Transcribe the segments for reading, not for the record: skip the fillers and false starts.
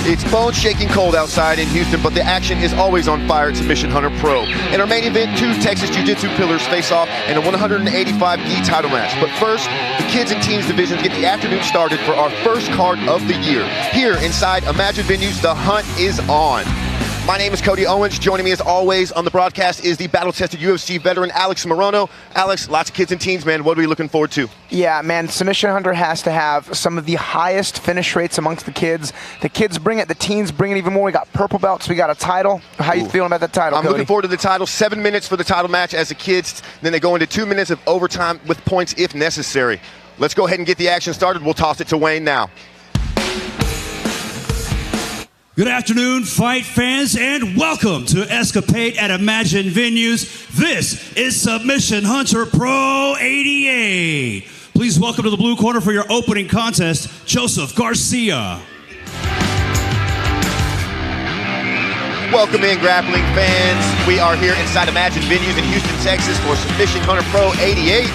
It's bone shaking cold outside in Houston, but the action is always on fire at Submission Hunter Pro. In our main event, 2 Texas Jiu-Jitsu pillars face off in a 185 gi title match. But first, the kids and teens divisions get the afternoon started for our first card of the year. Here inside Imagine Venues, the hunt is on. My name is Cody Owens. Joining me as always on the broadcast is the battle-tested UFC veteran Alex Morono. Alex, lots of kids and teens, man. What are we looking forward to? Yeah, man, Submission Hunter has to have some of the highest finish rates amongst the kids. The kids bring it, the teens bring it even more. We got purple belts, we got a title. How you feeling about that title, I'm Cody? looking forward to the title. 7 minutes for the title match as the kids. Then they go into 2 minutes of overtime with points if necessary. Let's go ahead and get the action started. We'll toss it to Wayne now. Good afternoon, fight fans, and welcome to Escapade at Imagine Venues. This is Submission Hunter Pro 88. Please welcome to the blue corner for your opening contest, Joseph Garcia. Welcome in, grappling fans. We are here inside Imagine Venues in Houston, Texas for Submission Hunter Pro 88.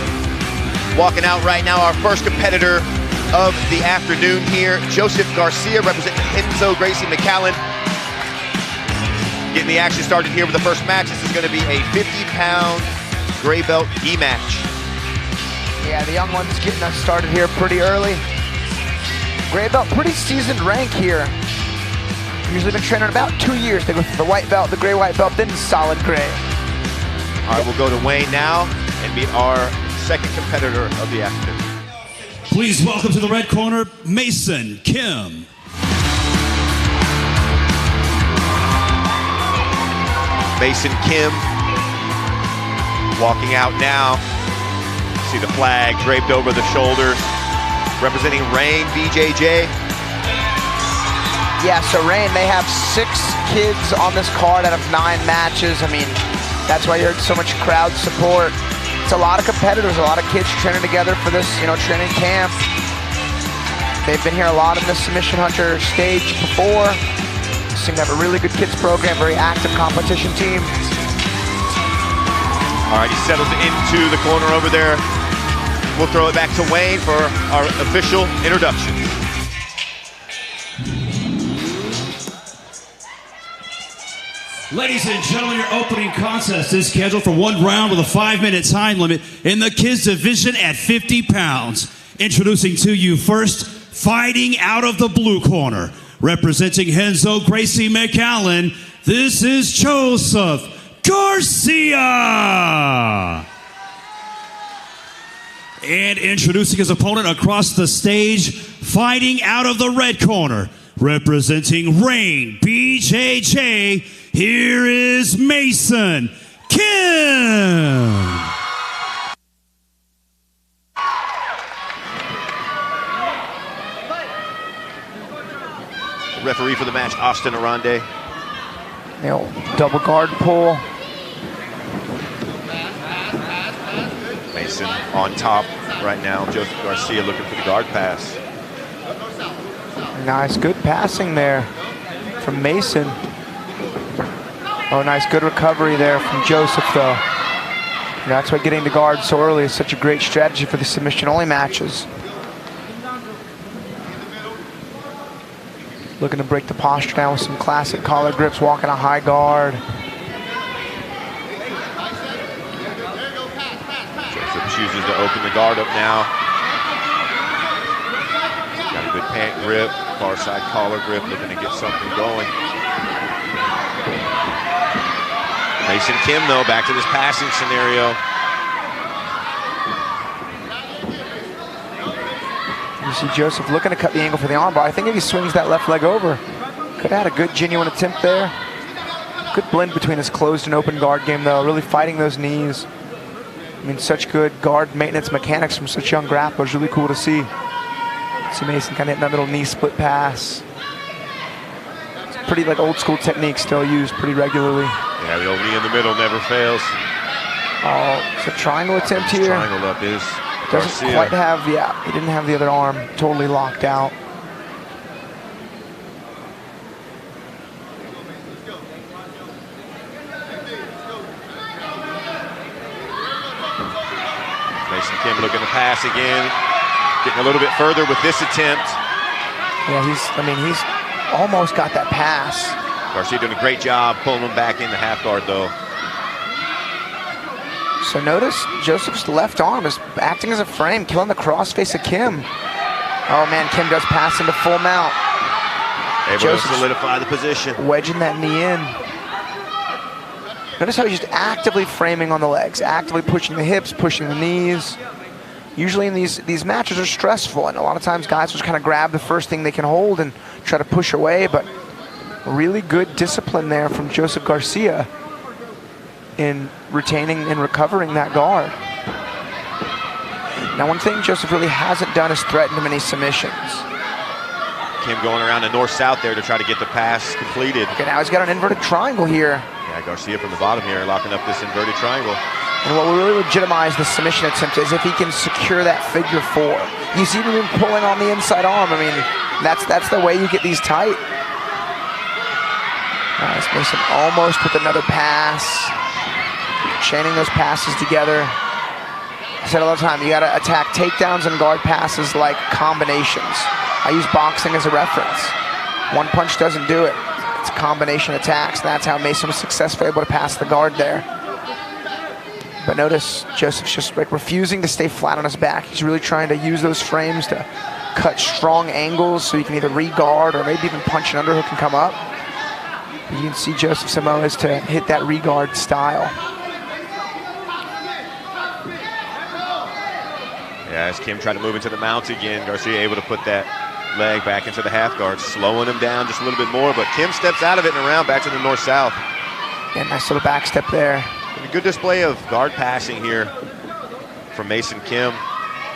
Walking out right now, our first competitor of the afternoon here, Joseph Garcia, representing Enzo, Gracie, McAllen. Getting the action started here with the first match. This is going to be a 50-pound gray belt gi match. Yeah, the young one's getting us started here pretty early. Gray belt, pretty seasoned rank here. Usually been training about 2 years. They go through the white belt, the gray-white belt, then solid gray. All right, we'll go to Wayne now and meet our second competitor of the afternoon. Please welcome to the red corner, Mason Kim. Mason Kim walking out now. See the flag draped over the shoulders, representing Rain BJJ. Yeah, so Rain, they have 6 kids on this card out of 9 matches. I mean, that's why you heard so much crowd support. It's a lot of competitors, a lot of kids training together for this, training camp. They've been here a lot in the Submission Hunter stage before. Seem to have a really good kids program, very active competition team. All right, he settles into the corner over there. We'll throw it back to Wayne for our official introduction. Ladies and gentlemen, your opening contest is scheduled for 1 round with a 5-minute time limit in the kids division at 50 pounds. Introducing to you first, fighting out of the blue corner, representing Enzo, Gracie, McAllen, this is Joseph Garcia. And introducing his opponent across the stage, fighting out of the red corner, representing Rain BJJ, here is Mason Kim. The referee for the match, Austin Arande. Double guard pull. Mason on top right now. Joseph Garcia looking for the guard pass. Nice, good passing there from Mason. Oh, nice, good recovery there from Joseph, though. That's why getting the guard so early is such a great strategy for the submission-only matches. Looking to break the posture down with some classic collar grips, walking a high guard. Joseph chooses to open the guard up now. Got a good pant grip, far side collar grip, looking to get something going. Mason Kim, though, back to this passing scenario. You see Joseph looking to cut the angle for the armbar. I think if he swings that left leg over, could have had a good, genuine attempt there. Good blend between his closed and open guard game, though, really fighting those knees. I mean, such good guard maintenance mechanics from such young grapplers. Really cool to see. See Mason kind of hitting that little knee split pass. It's pretty like old school technique, still used pretty regularly. Yeah, the old knee in the middle never fails. Oh, it's a triangle attempt here. Triangle up is Doesn't Garcia. quite have, yeah, he didn't have the other arm totally locked out. Mason Kim looking to pass again. Getting a little bit further with this attempt. Yeah, he's Almost got that pass. Garcia doing a great job pulling him back in the half guard, though. So notice Joseph's left arm is acting as a frame, killing the crossface of Kim. Oh man, Kim does pass into full mount. Able to solidify the position. Wedging that knee in. Notice how he's just actively framing on the legs, actively pushing the hips, pushing the knees. Usually in these matches are stressful, and a lot of times guys just kind of grab the first thing they can hold and try to push away, but really good discipline there from Joseph Garcia in retaining and recovering that guard. Now, one thing Joseph really hasn't done is threaten him any submissions. Kim going around the north-south there to try to get the pass completed. Okay, now he's got an inverted triangle here. Yeah, Garcia from the bottom here, locking up this inverted triangle. And what will really legitimize the submission attempt is if he can secure that figure 4. You see him pulling on the inside arm. I mean, that's the way you get these tight. Nice, Mason almost with another pass. Chaining those passes together. I said all the time, you gotta attack takedowns and guard passes like combinations. I use boxing as a reference. One punch doesn't do it. It's combination attacks. That's how Mason was successfully able to pass the guard there. But notice Joseph's just like refusing to stay flat on his back. He's really trying to use those frames to cut strong angles so you can either re-guard or maybe even punch an underhook and come up. But you can see Joseph Samoa is to hit that re-guard style. Yeah, as Kim tried to move into the mount again, Garcia able to put that leg back into the half guard, slowing him down just a little bit more, but Kim steps out of it and around back to the north-south. Yeah, nice little back step there. And a good display of guard passing here from Mason Kim.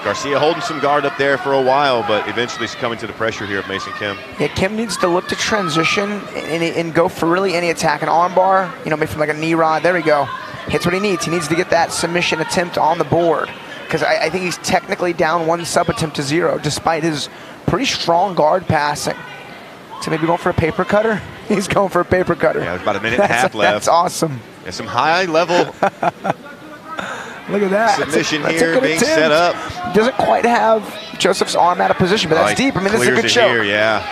Garcia holding some guard up there for a while, but eventually succumbing to the pressure here of Mason Kim. Yeah, Kim needs to look to transition and go for really any attack. An arm bar, you know, maybe from like a knee rod. There we go. Hits what he needs. He needs to get that submission attempt on the board, because I think he's technically down 1 sub attempt to 0, despite his pretty strong guard passing. So maybe going for a paper cutter? He's going for a paper cutter. Yeah, there's about a minute and a half left. That's awesome. There's some high level Look at that. submission here being set up. Doesn't quite have Joseph's arm out of position, but that's deep. I mean, this is a good choke. Here, yeah.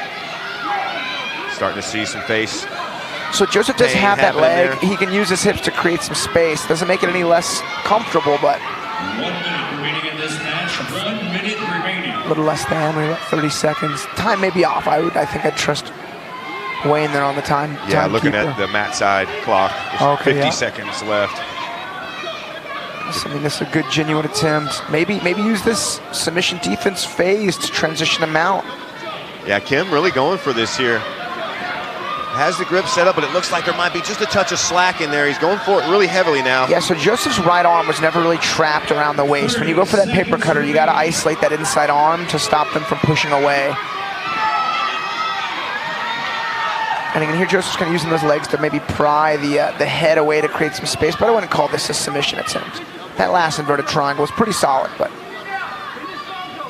Starting to see some face. So Joseph does have that leg. There. He can use his hips to create some space. Doesn't make it any less comfortable, but 1 minute remaining in this match. 1 minute remaining. a little less than, maybe about 30 seconds. Time may be off. I think I'd trust Wayne there on the time. Yeah, looking at the mat side clock. There's 50 seconds left. I mean, this is a good, genuine attempt. Maybe use this submission defense phase to transition him out. Yeah, Kim really going for this here. Has the grip set up, but it looks like there might be just a touch of slack in there. He's going for it really heavily now. Yeah, so Joseph's right arm was never really trapped around the waist. When you go for that paper cutter, you got to isolate that inside arm to stop them from pushing away. And you can hear Joseph's kind of using those legs to maybe pry the head away to create some space, but I wouldn't call this a submission attempt. That last inverted triangle was pretty solid, but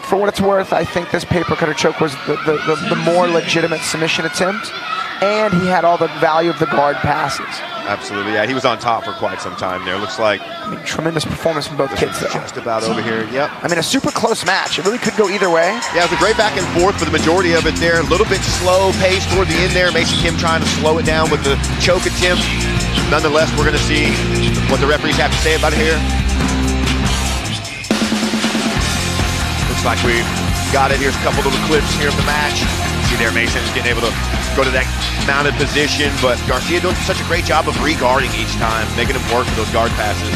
for what it's worth, I think this paper cutter choke was the more legitimate submission attempt, and he had all the value of the guard passes. Absolutely, yeah, he was on top for quite some time there. Looks like, I mean, tremendous performance from both kids though. Just about over here, yep. I mean, a super close match. It really could go either way. Yeah, it was a great back and forth for the majority of it there. A little bit slow pace toward the end there. Mason Kim trying to slow it down with the choke attempt. Nonetheless, we're gonna see what the referees have to say about it here. Looks like we got it. Here's a couple little clips here of the match. See there, Mason's getting able to go to that mounted position, but Garcia doing such a great job of re-guarding each time, making him work for those guard passes.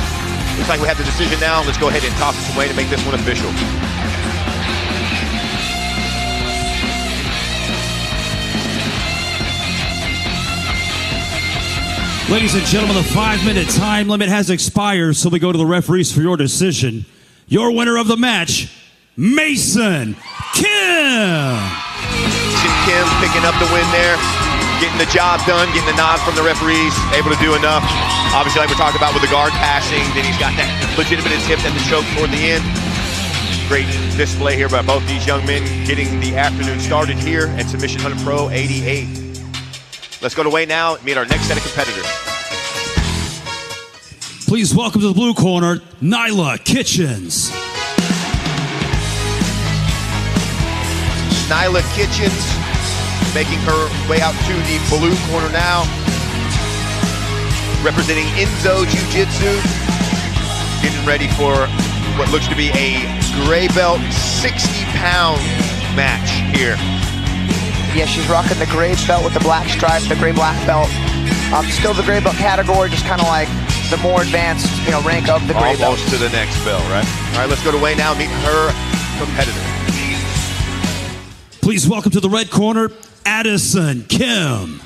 Looks like we have the decision now. Let's go ahead and toss it away to make this one official. Ladies and gentlemen, the 5-minute time limit has expired, so we go to the referees for your decision. Your winner of the match, Mason Kim. Kim picking up the win there, getting the job done, getting the nod from the referees, able to do enough. Obviously, like we talked about with the guard passing, then he's got that legitimate attempt at the choke toward the end. Great display here by both these young men, getting the afternoon started here at Submission Hunter Pro 88. Let's go to Wayne now and meet our next set of competitors. Please welcome to the blue corner, Nyla Kitchens. Nyla Kitchens making her way out to the blue corner now. Representing Enzo Jiu-Jitsu. Getting ready for what looks to be a gray belt 60-pound match here. Yeah, she's rocking the gray belt with the black stripe, the gray-black belt. Still the gray belt category, just kind of like the more advanced, rank of the gray belt. Almost to the next belt, right? All right, let's go to Wayne now, meet her competitor. Please welcome to the red corner, Adison Kim.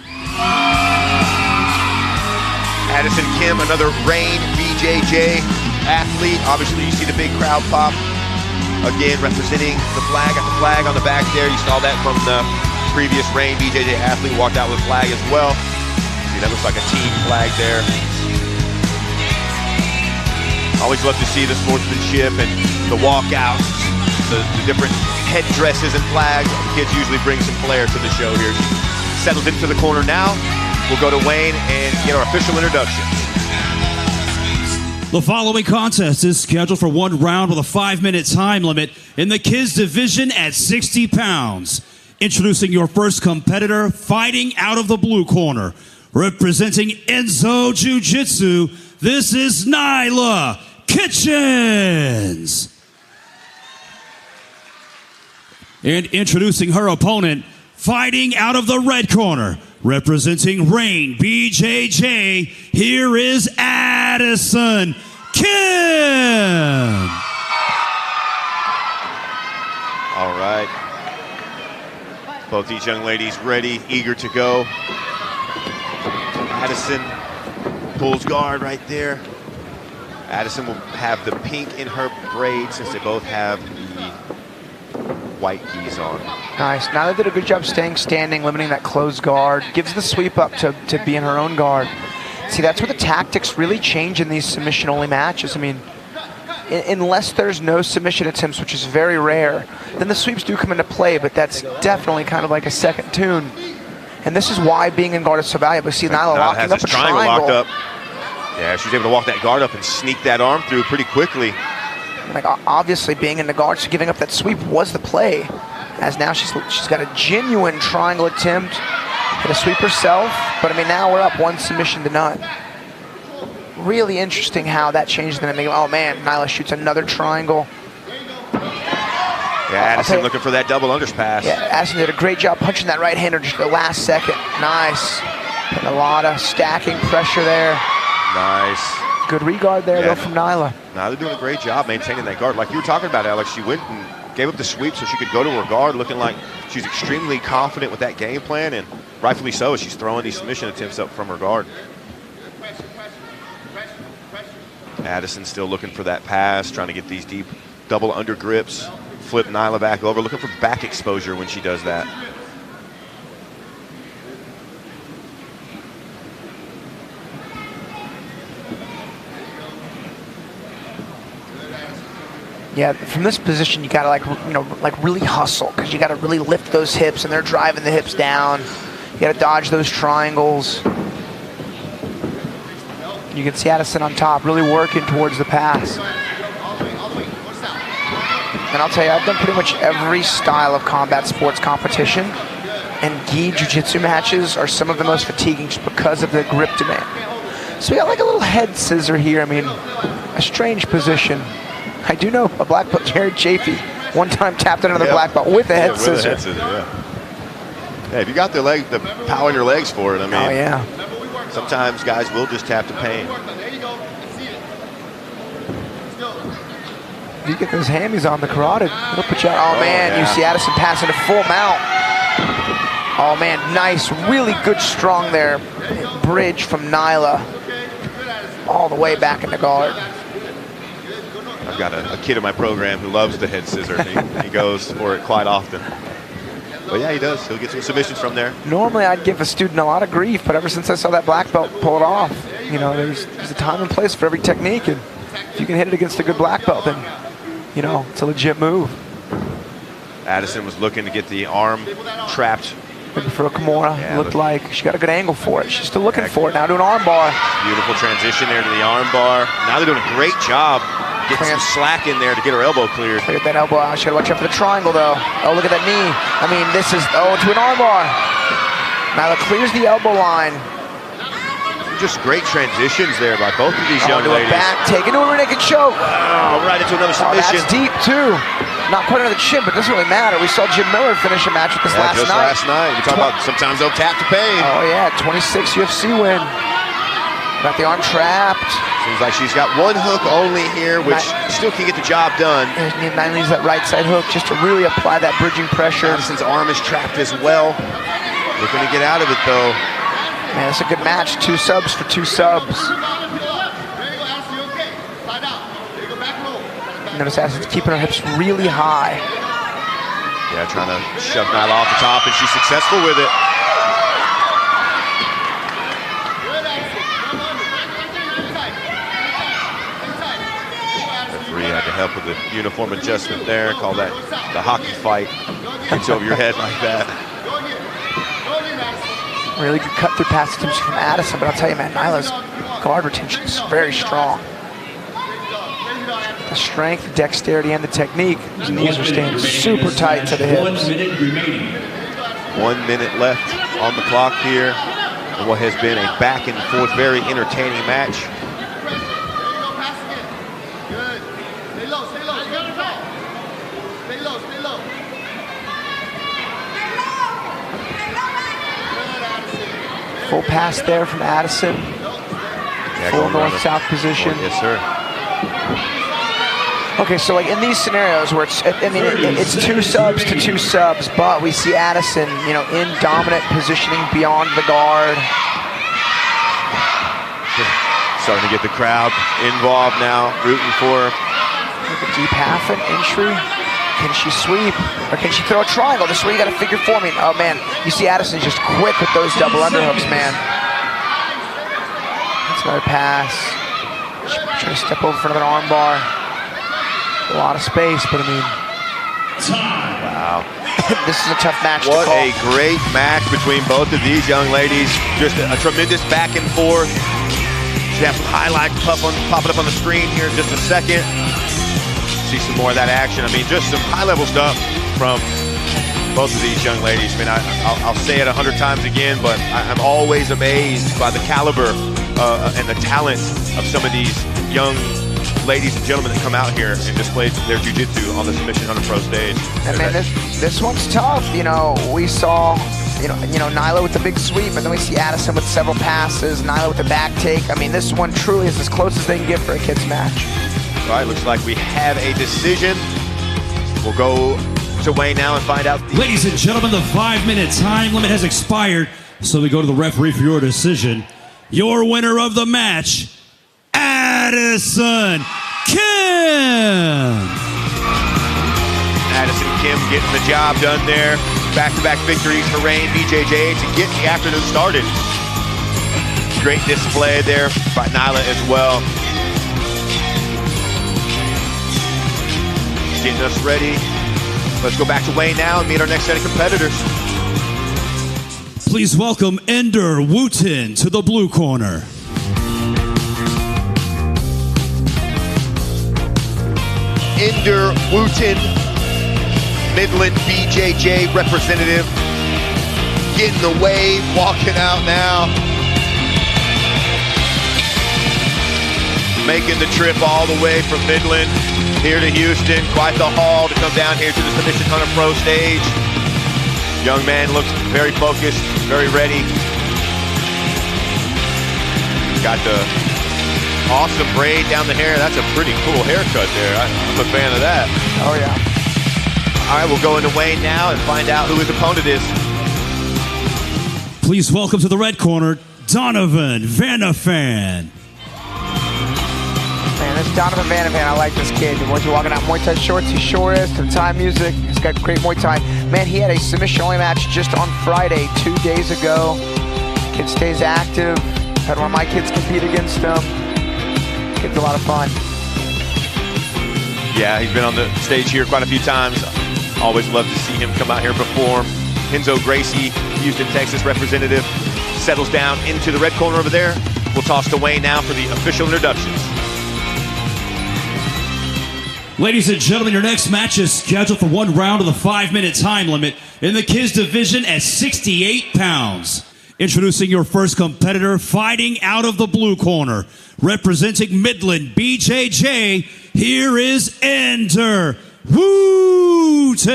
Adison Kim, another Reign BJJ athlete. Obviously, you see the big crowd pop. Again, representing the flag. Got the flag on the back there. You saw that from the previous Reign BJJ athlete. Walked out with a flag as well. See, that looks like a team flag there. Always love to see the sportsmanship and the walkouts, the different headdresses and flags. The kids usually bring some flair to the show here. She settles into the corner now. We'll go to Wayne and get our official introduction. The following contest is scheduled for 1 round with a 5-minute time limit in the kids division at 60 pounds. Introducing your first competitor, fighting out of the blue corner. Representing Enzo Jiu-Jitsu, this is Nyla Kitchens. And introducing her opponent, fighting out of the red corner. Representing Reign BJJ, here is Adison Kim. All right. Both these young ladies ready, eager to go. Adison pulls guard right there. Adison will have the pink in her braid since they both have the white keys on. Nice. Nyla did a good job staying standing, limiting that closed guard. Gives the sweep up to be in her own guard. See, that's where the tactics really change in these submission-only matches. I mean, unless there's no submission attempts, which is very rare, then the sweeps do come into play, but that's definitely kind of like a second tune. And this is why being in guard is so valuable. See, Nyla locking up a triangle. Locked up. Yeah, she's able to walk that guard up and sneak that arm through pretty quickly. Like, obviously being in the guard, so giving up that sweep was the play. As now she's got a genuine triangle attempt, hit a sweep herself, but I mean, now we're up 1 submission to none. Really interesting how that changed the dynamic. Oh man, Nyla shoots another triangle. Yeah, Adison looking for that double underpass. Yeah, Adison did a great job punching that right hander just the last second. Nice. And a lot of stacking pressure there. Nice. Good regard there, though, from Nyla. Nyla doing a great job maintaining that guard. Like you were talking about, Alex, she went and gave up the sweep so she could go to her guard, looking like she's extremely confident with that game plan, and rightfully so, as she's throwing these submission attempts up from her guard. Adison still looking for that pass, trying to get these deep double under grips, flip Nyla back over, looking for back exposure when she does that. Yeah, from this position, you gotta like really hustle, because you gotta really lift those hips, and they're driving the hips down. You gotta dodge those triangles. You can see Adison on top, really working towards the pass. And I'll tell you, I've done pretty much every style of combat sports competition, and gi jiu-jitsu matches are some of the most fatiguing just because of the grip demand. So we got like a little head scissor here. I mean, a strange position. I do know a black belt, Jared Chafee, one time tapped another black belt with a head scissor. Yeah, if you got the power in your legs for it, I mean. Oh, yeah. Sometimes guys will just tap the pain. You get those hammies on the carotid, it'll put you out. Oh, man, yeah. You see Adison passing a full mount. Oh, man, nice, really good strong there. Bridge from Nyla all the way back in the guard. I've got a kid in my program who loves the head scissor. He goes for it quite often. But yeah, he does. He'll get some submissions from there. Normally, I'd give a student a lot of grief, but ever since I saw that black belt pull it off, you know, there's a time and place for every technique, and if you can hit it against a good black belt, then, you know, it's a legit move. Adison was looking to get the arm trapped. Looking for a Kimura, looked like she got a good angle for it. She's still looking for it now to an arm bar. Beautiful transition there to the arm bar. Now they're doing a great job Get some slack in there to get her elbow cleared. Look at that elbow out. She gotta watch out for the triangle, though. Oh, look at that knee. I mean, this is, oh, to an armbar. Nyla clears the elbow line. Just great transitions there by both of these young ladies. Back, take into a rear naked choke. Oh, right into another submission. That's deep, too. Not quite under the chin, but it doesn't really matter. We saw Jim Miller finish a match with this last night. Last night. You talk about sometimes they'll tap to pain. Oh, yeah, 26 UFC win. Got the arm trapped. Seems like she's got one hook only here, which still can get the job done. Nyla needs that right side hook just to really apply that bridging pressure. Adison's arm is trapped as well. Looking to get out of it, though. Man, it's a good match. 2 subs for 2 subs. Notice Adison's keeping her hips really high. Yeah, trying to shove Nyla off the top, and she's successful with it. Referee had to help with the uniform adjustment there. Call that the hockey fight. Gets over your head like that. Really good cut through pass attempts from Adison, but I'll tell you, man, Nyla's guard retention is very strong. The strength, the dexterity, and the technique. His knees are staying super tight to the hips. 1 minute remaining. 1 minute left on the clock here. And what has been a back and forth, very entertaining match. Full pass there from Adison. Yeah, full north-south position. Oh, yes, sir. Okay, so like in these scenarios where it's 2 subs to 2 subs, but we see Adison, you know, in dominant positioning beyond the guard. Starting to get the crowd involved now, rooting for her. Look at deep half an entry. Can she sweep or can she throw a triangle? This is where you got to figure for me. Oh man, you see Adison's just quick with those double underhooks, man. That's another pass. She's trying to step over for another armbar. A lot of space, but I mean, wow. This is a tough match. What a great match between both of these young ladies. Just a tremendous back and forth. We have some highlights popping up on the screen here in just a second. See some more of that action. I mean, just some high-level stuff from both of these young ladies. I mean, I'll say it 100 times again, but I'm always amazed by the caliber and the talent of some of these young ladies and gentlemen that come out here and display their jiu-jitsu on the Submission Hunter Pro stage. And man, this one's tough. You know, we saw, you know, Nyla with the big sweep, and then we see Adison with several passes, Nyla with the back take. I mean, this one truly is as close as they can get for a kids match. All right, looks like we have a decision. We'll go to Wayne now and find out. Ladies and gentlemen, the 5-minute time limit has expired, so we go to the referee for your decision. Your winner of the match, Adison Kim. Adison Kim getting the job done there. Back-to-back victories for Reign BJJ to get the afternoon started. Great display there by Nyla as well. Getting us ready. Let's go back to Wayne now and meet our next set of competitors. Please welcome Ender Wooten to the blue corner. Ender Wooten, Midland BJJ representative, getting the wave, walking out now. Making the trip all the way from Midland here to Houston. Quite the haul to come down here to the Submission Hunter Pro stage. Young man looks very focused, very ready. Got the awesome braid down the hair. That's a pretty cool haircut there. I'm a fan of that. Oh, yeah. All right, we'll go into Wayne now and find out who his opponent is. Please welcome to the red corner, Donovan Vanaphan. Man, this Donovan Vanaphan, I like this kid. Once you're walking out Muay Thai shorts, he's sure is. To the Thai music, he's got great Muay Thai. Man, he had a submission-only match just on Friday, 2 days ago. Kid stays active. Had one of my kids compete against him. Kid's a lot of fun. Yeah, he's been on the stage here quite a few times. Always love to see him come out here and perform. Enzo Gracie, Houston, Texas representative, settles down into the red corner over there. We'll toss to Wayne now for the official introductions. Ladies and gentlemen, your next match is scheduled for 1 round of the 5-minute time limit in the kids division at 68 pounds. Introducing your first competitor, fighting out of the blue corner, representing Midland, BJJ, here is Ender Wooten.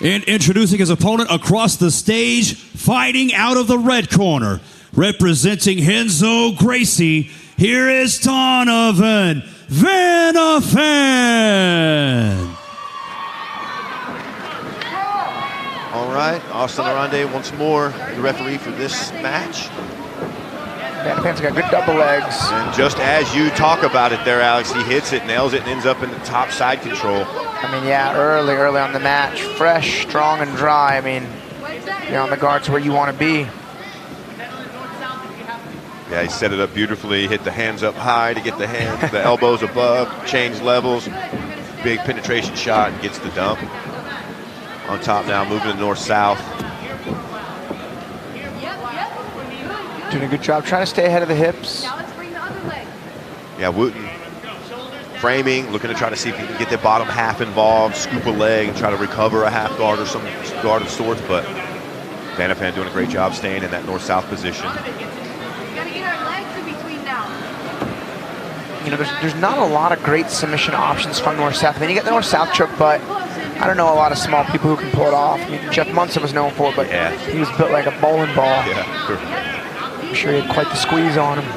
And introducing his opponent across the stage, fighting out of the red corner, representing Enzo, Gracie, here is Donovan Vanaphan. All right, Austin Arande once more, the referee for this match. Vanaphan's got good double legs. And just as you talk about it there, Alex, he hits it, nails it, and ends up in the top side control. I mean, yeah, early on the match. Fresh, strong, and dry. I mean, you're on the guards where you want to be. Yeah, he set it up beautifully, hit the hands up high to get the hands, the elbows above, change levels. Big penetration shot, and gets the dump. On top now, moving to north-south. Doing a good job, trying to stay ahead of the hips. Yeah, Wooten framing, looking to try to see if he can get the bottom half involved, scoop a leg, and try to recover a half guard or some guard of sorts, but Vanaphan doing a great job staying in that north-south position. You know, there's not a lot of great submission options from north-south. I mean, you get the north-south choke, but I don't know a lot of small people who can pull it off. I mean, Jeff Munson was known for it, but yeah, he was built like a bowling ball. Yeah, sure. I'm sure he had quite the squeeze on him.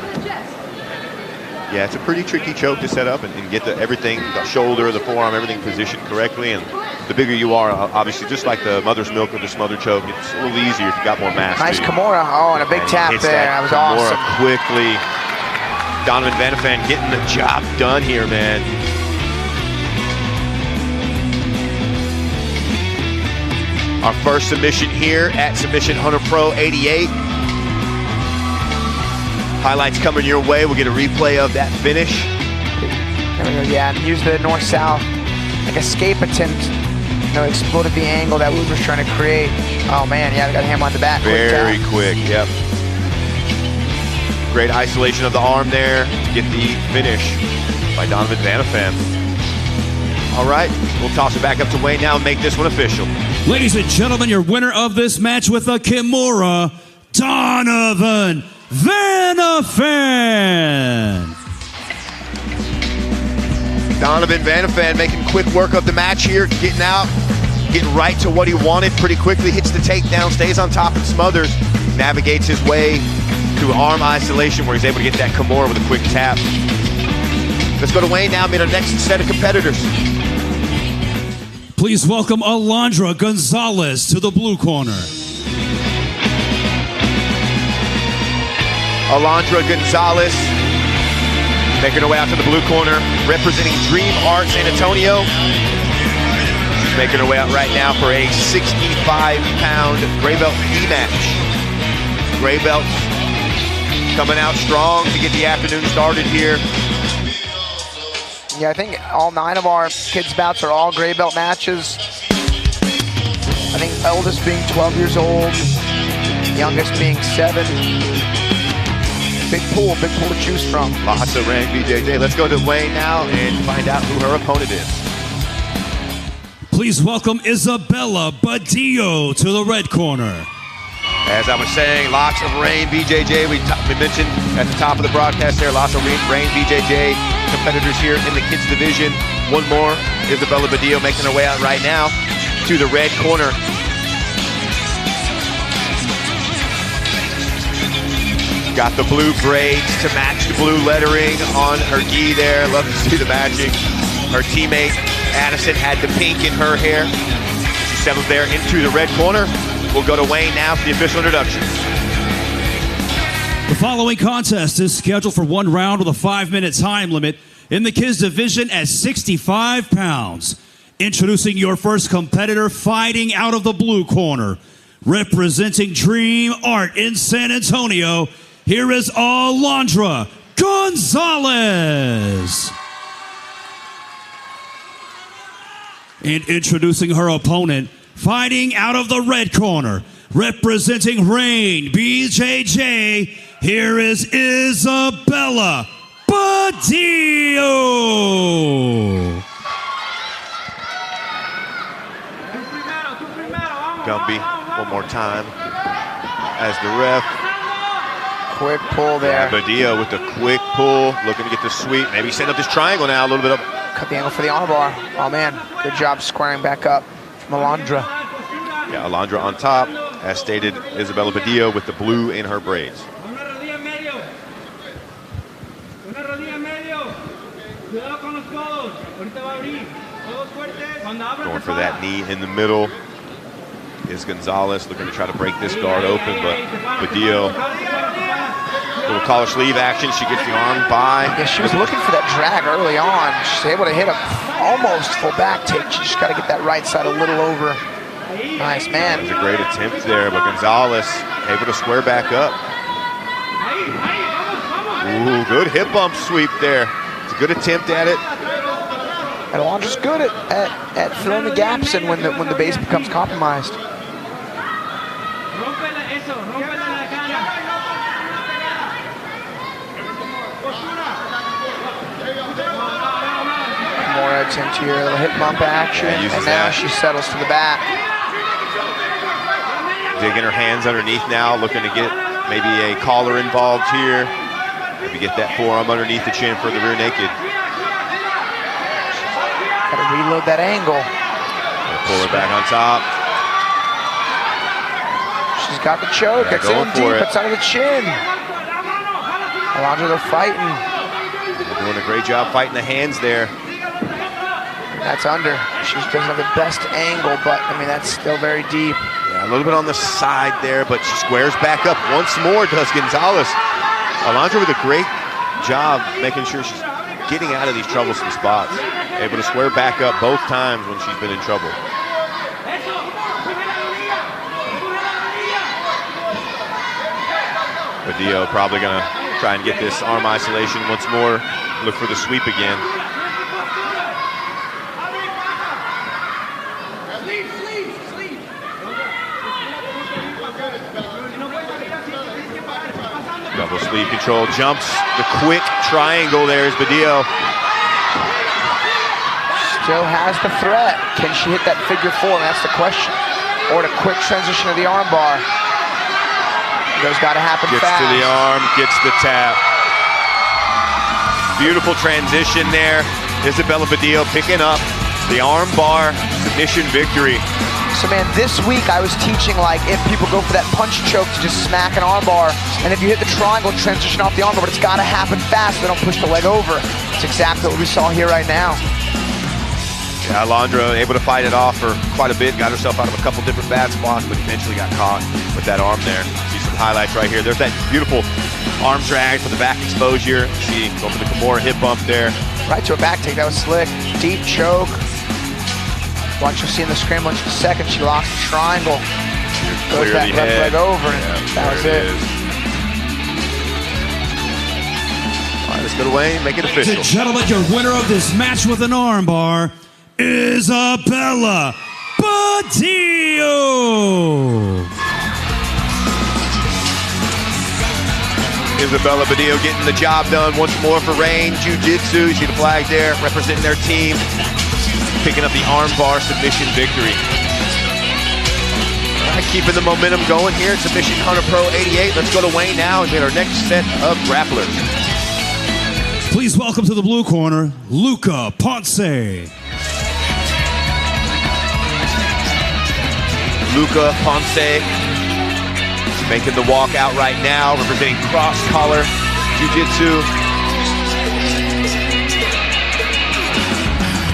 Yeah, it's a pretty tricky choke to set up and get the everything, the shoulder, the forearm, everything positioned correctly. And the bigger you are, obviously, just like the mother's milk or the smothered choke, it's a little easier if you've got more mass. Nice Kimura. Oh, and a big tap there. That was awesome. Quickly. Donovan Vanaphan getting the job done here, man. Our first submission here at Submission Hunter Pro 88. Highlights coming your way. We'll get a replay of that finish. There we go, yeah, and use the north-south, like escape attempt. You know, exploited the angle that Luca was trying to create. Oh man, yeah, we got a hammer on the back. Very quick, yep. Great isolation of the arm there to get the finish by Donovan Vanaphan. All right, we'll toss it back up to Wayne now and make this one official. Ladies and gentlemen, your winner of this match with a Kimura, Donovan Vanaphan. Donovan Vanaphan making quick work of the match here, getting out, getting right to what he wanted pretty quickly, hits the takedown, stays on top and smothers, navigates his way to arm isolation where he's able to get that Kimura with a quick tap. Let's go to Wayne now, meet our next set of competitors. Please welcome Alondra Gonzalez to the blue corner. Alondra Gonzalez making her way out to the blue corner, representing Dream Art San Antonio. She's making her way out right now for a 65-pound gray belt E match. Gray belt coming out strong to get the afternoon started here. Yeah, I think all 9 of our kids' bouts are all gray belt matches. I think eldest being 12 years old, youngest being 7. Big pool to choose from. Lots of rank BJJ. Let's go to Wayne now and find out who her opponent is. Please welcome Isabella Badillo to the red corner. As I was saying, lots of rain BJJ. We mentioned at the top of the broadcast there, lots of rain BJJ competitors here in the kids division. One more, Isabella Badillo making her way out right now to the red corner. Got the blue braids to match the blue lettering on her gi there. Love to see the matching. Her teammate, Adison, had the pink in her hair. She settled there into the red corner. We'll go to Wayne now for the official introduction. The following contest is scheduled for 1 round with a 5-minute time limit in the kids division at 65 pounds. Introducing your first competitor, fighting out of the blue corner, representing Dream Art in San Antonio, here is Alondra Gonzalez. And introducing her opponent, fighting out of the red corner, representing Reign BJJ, here is Isabella Badillo. Badillo. Gumby, one more time as the ref. Quick pull there. Yeah, Badillo with the quick pull, looking to get the sweep. Maybe setting up this triangle now, a little bit up. Cut the angle for the armbar. Oh man, good job squaring back up from Alondra. Yeah, Alondra on top, as stated, Isabella Badillo with the blue in her braids. Going for that knee in the middle is Gonzalez, looking to try to break this guard open, but Badillo, little collar sleeve action, she gets the arm by. Yeah, she was looking for that drag early on. She's able to hit a almost full back take. She just got to get that right side a little over. Nice, man. That was a great attempt there, but Gonzalez able to square back up. Ooh, good hip bump sweep there. It's a good attempt at it. And Alondra's good at filling the gaps in when the base becomes compromised. More attempt here, a little hip bump action, and now she settles to the back. Digging her hands underneath now, looking to get maybe a collar involved here. Maybe get that forearm underneath the chin for the rear naked. Gotta reload that angle. Pull her back on top. She's got the choke. It's in deep. It's under the chin. Alondra, they're fighting. They're doing a great job fighting the hands there. That's under. She doesn't have the best angle, but I mean, that's still very deep. Yeah, a little bit on the side there, but she squares back up once more, does Gonzalez. Alondra with a great job making sure she's getting out of these troublesome spots. Able to square back up both times when she's been in trouble. Badillo probably gonna try and get this arm isolation once more. Look for the sweep again. Double sleeve control, jumps, the quick triangle there is Badillo. Still has the threat. Can she hit that figure four? And that's the question. Or the quick transition of the arm bar. Those got to happen fast. Gets to the arm, gets the tap. Beautiful transition there. Isabella Badillo picking up the arm bar submission victory. So man, this week I was teaching like if people go for that punch choke to just smack an arm bar, and if you hit the triangle, transition off the arm bar, but it's got to happen fast so they don't push the leg over. It's exactly what we saw here right now. Yeah, Alondra able to fight it off for quite a bit, got herself out of a couple different bad spots, but eventually got caught with that arm there. See some highlights right here. There's that beautiful arm drag for the back exposure. See, go for the Kimura hip bump there. Right to a back take, that was slick. Deep choke. Once you'll see in the scramble in just a second, she lost the triangle. Goes that left leg over, and that was it. All right, let's go to Wayne, make it official. Ladies and gentlemen, your winner of this match with an armbar, Isabella Badillo. Isabella Badillo getting the job done once more for Rain Jiu-Jitsu. You see the flag there, representing their team. Picking up the armbar submission victory. All right, keeping the momentum going here. Submission Hunter Pro 88. Let's go to Wayne now and get our next set of grapplers. Please welcome to the blue corner, Luca Ponce. Luca Ponce making the walk out right now, representing cross collar Jiu-Jitsu.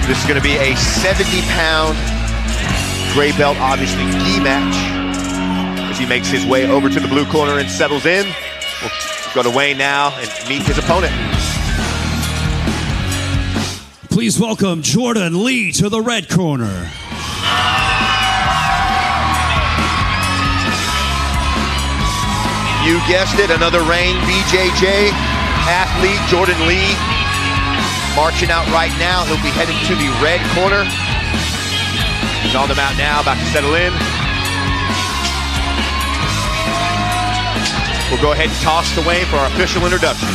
This is going to be a 70-pound gray belt, obviously, gi match. As he makes his way over to the blue corner and settles in. We'll go to Wayne now and meet his opponent. Please welcome Jordan Lee to the red corner. You guessed it, another Rain BJJ athlete, Jordan Lee. Marching out right now. He'll be heading to the red corner. He's on the mat now, about to settle in. We'll go ahead and toss to Wayne for our official introduction.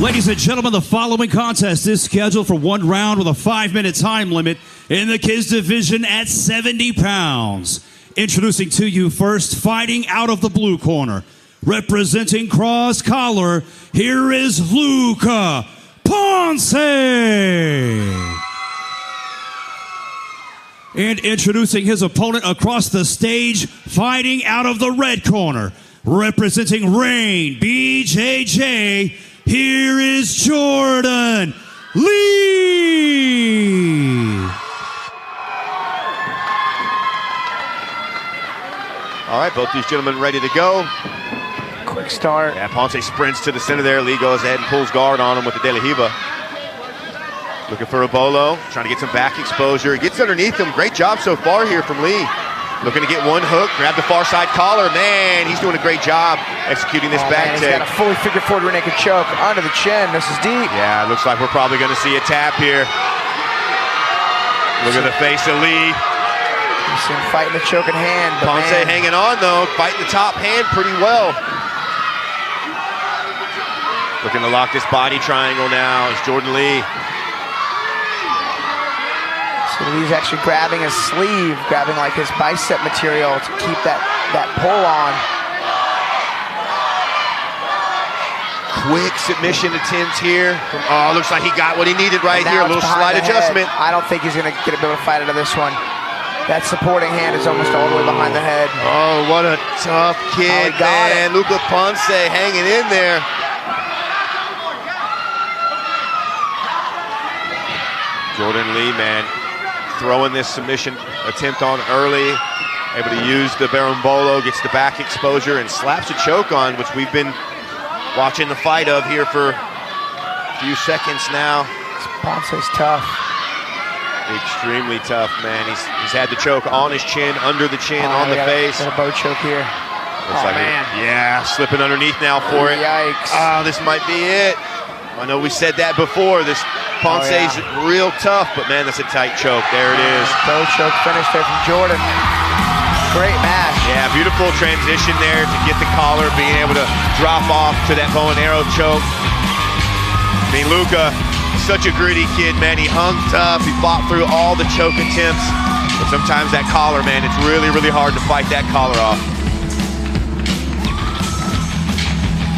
Ladies and gentlemen, the following contest is scheduled for 1 round with a 5-minute time limit in the kids division at 70 pounds. Introducing to you first, fighting out of the blue corner, representing Cross Collar, here is Luca Ponce. And introducing his opponent across the stage, fighting out of the red corner, representing Reign BJJ, here is Jordan Lee. All right, both these gentlemen ready to go. Quick start. Yeah, Ponce sprints to the center there. Lee goes ahead and pulls guard on him with the De La Hiva. Looking for a bolo, trying to get some back exposure. Gets underneath him. Great job so far here from Lee. Looking to get one hook, grab the far side collar. Man, he's doing a great job executing this back He's take. got a fully figure forward rear naked choke under the chin. This is deep. Yeah, looks like we're probably going to see a tap here. Look at the face of Lee. You see him fighting the choking hand. Ponce hanging on though, fighting the top hand pretty well. Looking to lock this body triangle now is Jordan Lee. So Lee's actually grabbing his sleeve, grabbing like his bicep material to keep that pull on. Quick submission attempt here. Oh, looks like he got what he needed right here. A little slight adjustment. I don't think he's gonna get a bit of a fight out of this one. That supporting hand is almost all the way behind the head. Oh, what a tough kid, man. Luca Ponce hanging in there. Jordan Lee, man, throwing this submission attempt on early, able to use the Berimbolo, gets the back exposure and slaps a choke on, which we've been watching the fight of here for a few seconds now. Ponce's tough. Extremely tough, man. He's had the choke on his chin, under the chin, on the face. Got a bow choke here. Looks like man. Yeah, slipping underneath now for it. Yikes. Oh, this might be it. I know we said that before. This Ponce's real tough, but man, that's a tight choke. There it is. Bow choke finish there from Jordan. Great match. Yeah, beautiful transition there to get the collar, being able to drop off to that bow and arrow choke. I mean, Luca, such a gritty kid, man. He hung tough. He fought through all the choke attempts. But sometimes that collar, man, it's really, really hard to fight that collar off.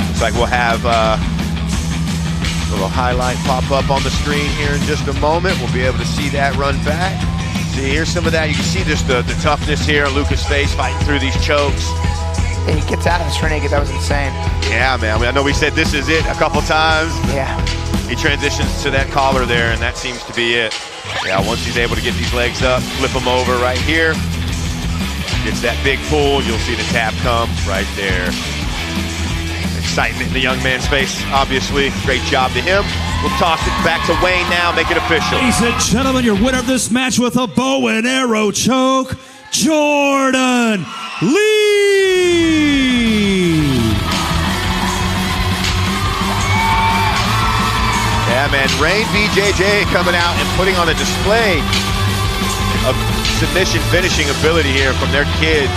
Looks like we'll have a little highlight pop up on the screen here in just a moment. We'll be able to see that run back. See, here's some of that. You can see just the toughness here on Luca's face, fighting through these chokes. And he gets out of his rear naked. That was insane. Yeah, man. I know we said this is it a couple times. Yeah. He transitions to that collar there, and that seems to be it. Yeah, once he's able to get these legs up, flip them over right here. Gets that big pull. You'll see the tap come right there. Excitement in the young man's face, obviously. Great job to him. We'll toss it back to Wayne now, make it official. Ladies and gentlemen, your winner of this match with a bow and arrow choke, Jordan Lee. Yeah, man, Reign BJJ coming out and putting on a display of submission finishing ability here from their kids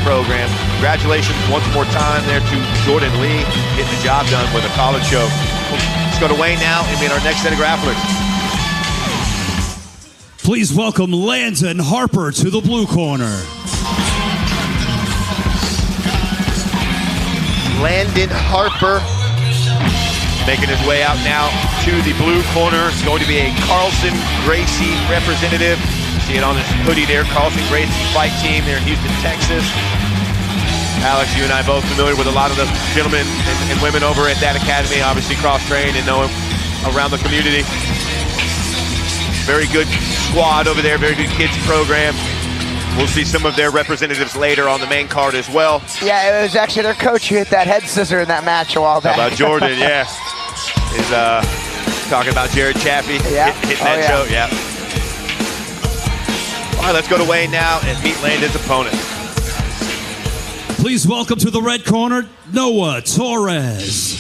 program. Congratulations once more time there to Jordan Lee, getting the job done with a collar choke. Let's go to Wayne now and meet our next set of grapplers. Please welcome Landon Harper to the blue corner. Landon Harper making his way out now to the blue corner. It's going to be a Carlson Gracie representative. See it on his hoodie there, Carlson Gracie fight team there in Houston, Texas. Alex, you and I both familiar with a lot of the gentlemen and women over at that academy, obviously cross-trained and know him around the community. Very good squad over there, very good kids program. We'll see some of their representatives later on the main card as well. Yeah, it was actually their coach who hit that head scissor in that match a while back. How about Jordan, yeah. Is talking about Jared Chaffee hitting that choke, yeah. All right, let's go to Wayne now and meet Landon's opponent. Please welcome to the red corner, Torres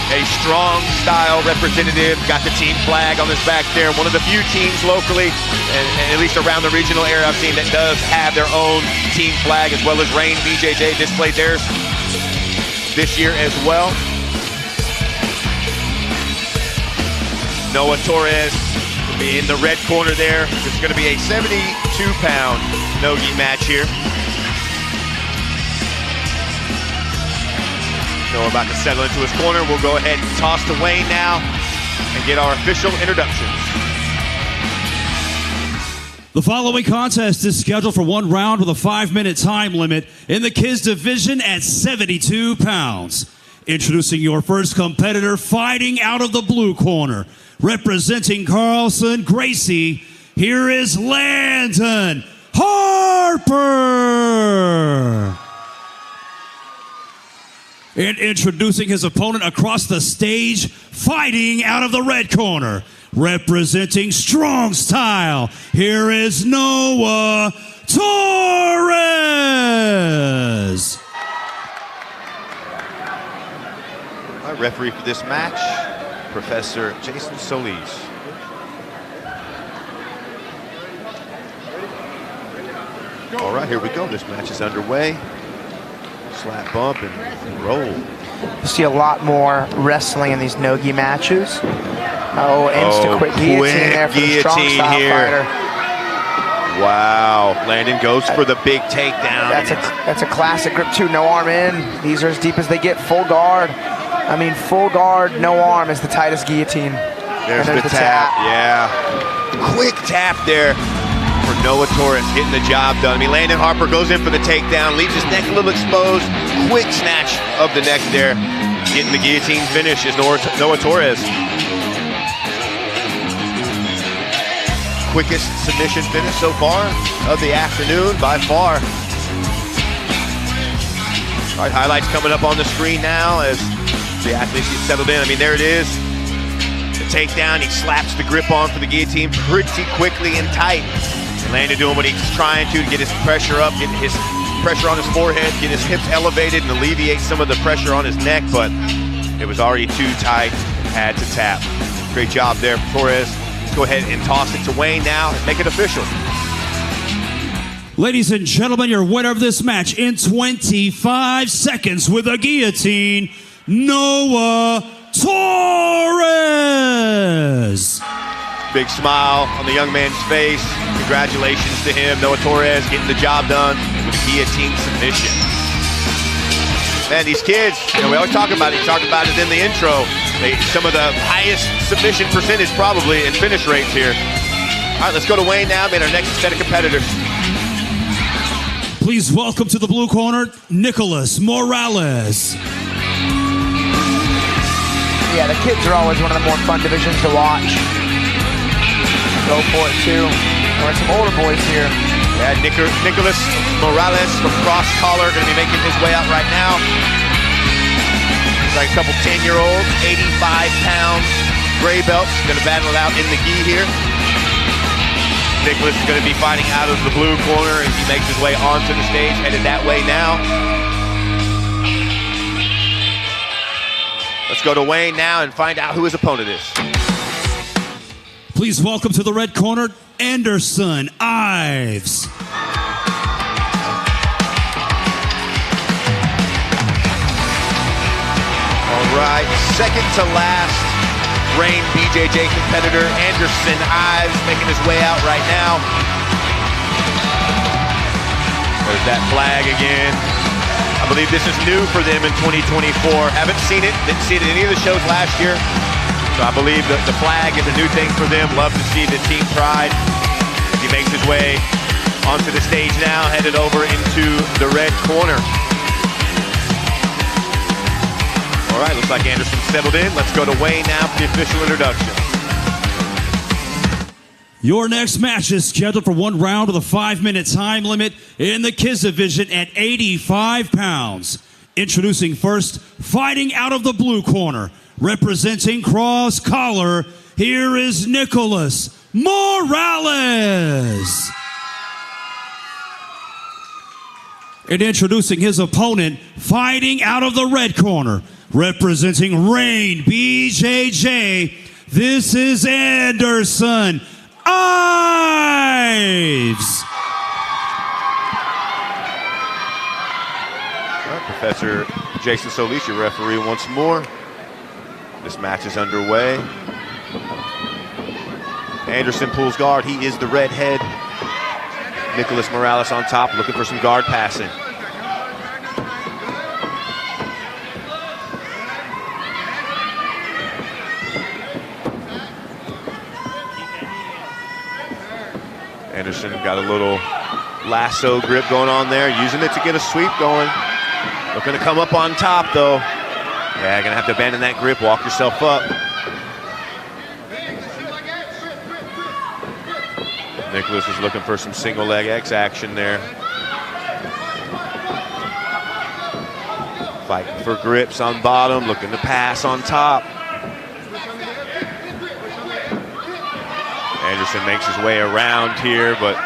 a StrongStyle representative. Got the team flag on his back there. One of the few teams locally, and at least around the regional area I've seen, that does have their own team flag, as well as Reign BJJ displayed theirs this year as well. Noah Torres will be in the red corner there. It's going to be a 72-pound NoGi match here. Noah about to settle into his corner. We'll go ahead and toss to Wayne now and get our official introductions. The following contest is scheduled for one round with a 5-minute time limit in the kids division at 72 pounds. Introducing your first competitor, fighting out of the blue corner, representing Carlson, Gracie, here is Landon Harper. And introducing his opponent across the stage, fighting out of the red corner, representing StrongStyle, here is Noah Torres. Our referee for this match, Professor Jason Solis. All right, here we go. This match is underway. Slap, bump, and roll. You see a lot more wrestling in these NoGi matches. Oh, quick guillotine there for the StrongStyle fighter. Wow, Landon goes for the big takedown. That's a classic grip too, no arm in. These are as deep as they get, full guard. I mean, full guard, no arm is the tightest guillotine. There's the tap, yeah. Quick tap there for Noah Torres, getting the job done. I mean, Landon Harper goes in for the takedown, leaves his neck a little exposed. Quick snatch of the neck there. Getting the guillotine finish is Noah Torres. Quickest submission finish so far of the afternoon by far. All right, highlights coming up on the screen now as the athletes get settled in. I mean, there it is. The takedown, he slaps the grip on for the guillotine pretty quickly and tight. And Landon doing what he's trying to get his pressure up, get his pressure on his forehead, get his hips elevated and alleviate some of the pressure on his neck, but it was already too tight, had to tap. Great job there for Torres. Let's go ahead and toss it to Wayne now and make it official. Ladies and gentlemen, your winner of this match in 25 seconds with a guillotine, Noah Torres. Big smile on the young man's face. Congratulations to him. Noah Torres getting the job done with a guillotine submission. Man, these kids, we always talk about it. You talked about it in the intro. Some of the highest submission percentage probably in finish rates here. All right, let's go to Wayne now, man, our next set of competitors. Please welcome to the blue corner, Nicholas Morales. Yeah, the kids are always one of the more fun divisions to watch. Go for it, too. There are some older boys here. Yeah, Nicholas Morales from Cross Collar going to be making his way out right now. He's like a couple 10-year-olds, 85 pounds, gray belts. Going to battle it out in the gi here. Nicholas is going to be fighting out of the blue corner as he makes his way onto the stage, headed that way now. Let's go to Wayne now and find out who his opponent is. Please welcome to the red corner, Anderson Ives. All right, second to last Reign BJJ competitor, Anderson Ives, making his way out right now. There's that flag again. I believe this is new for them in 2024. Haven't seen it, didn't see it in any of the shows last year. So I believe that the flag is a new thing for them. Love to see the team pride. He makes his way onto the stage now, headed over into the red corner. All right, looks like Anderson's settled in. Let's go to Wayne now for the official introduction. Your next match is scheduled for one round with a 5-minute time limit in the kids division at 85 pounds. Introducing first, fighting out of the blue corner, representing Cross Collar, here is Nicholas Morales. And introducing his opponent, fighting out of the red corner, representing Reign BJJ, this is Anderson Ives. Professor Jason Solis, your referee once more. This match is underway. Anderson pulls guard. He is the redhead. Nicholas Morales on top, looking for some guard passing. Anderson got a little lasso grip going on there, using it to get a sweep going. Looking to come up on top, though. Yeah, gonna have to abandon that grip, walk yourself up. Nicholas is looking for some single leg X action there. Fighting for grips on bottom, looking to pass on top. Anderson makes his way around here, but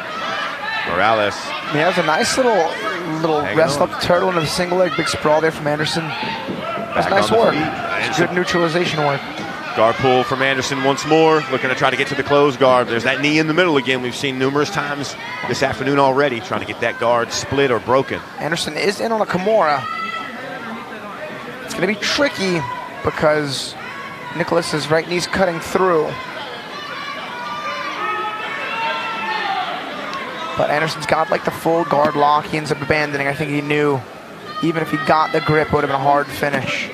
Morales. He has a nice little rest up the turtle into the single leg, big sprawl there from Anderson. That's nice work. It's good neutralization work. Guard pull from Anderson once more, looking to try to get to the closed guard. There's that knee in the middle again. We've seen numerous times this afternoon already, trying to get that guard split or broken. Anderson is in on a Kimura. It's going to be tricky because Nicholas's right knee's cutting through. But Anderson's got like the full guard lock. He ends up abandoning. I think he knew even if he got the grip, it would have been a hard finish.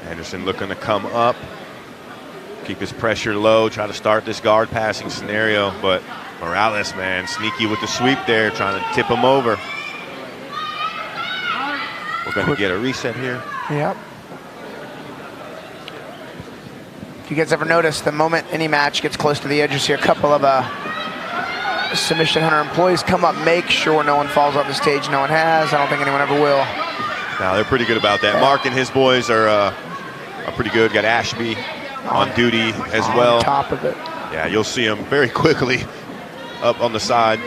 Anderson looking to come up, keep his pressure low, try to start this guard passing scenario, but Morales, man, sneaky with the sweep there, trying to tip him over. We're going to get a reset here. Yep. If you guys ever notice, the moment any match gets close to the edge, you see a couple of submission hunter employees come up, make sure no one falls off the stage. No one has. I don't think anyone ever will. Now they're pretty good about that. Yeah. Mark and his boys are pretty good. Got Ashby on duty as well. On top of it. Yeah, you'll see them very quickly up on the side.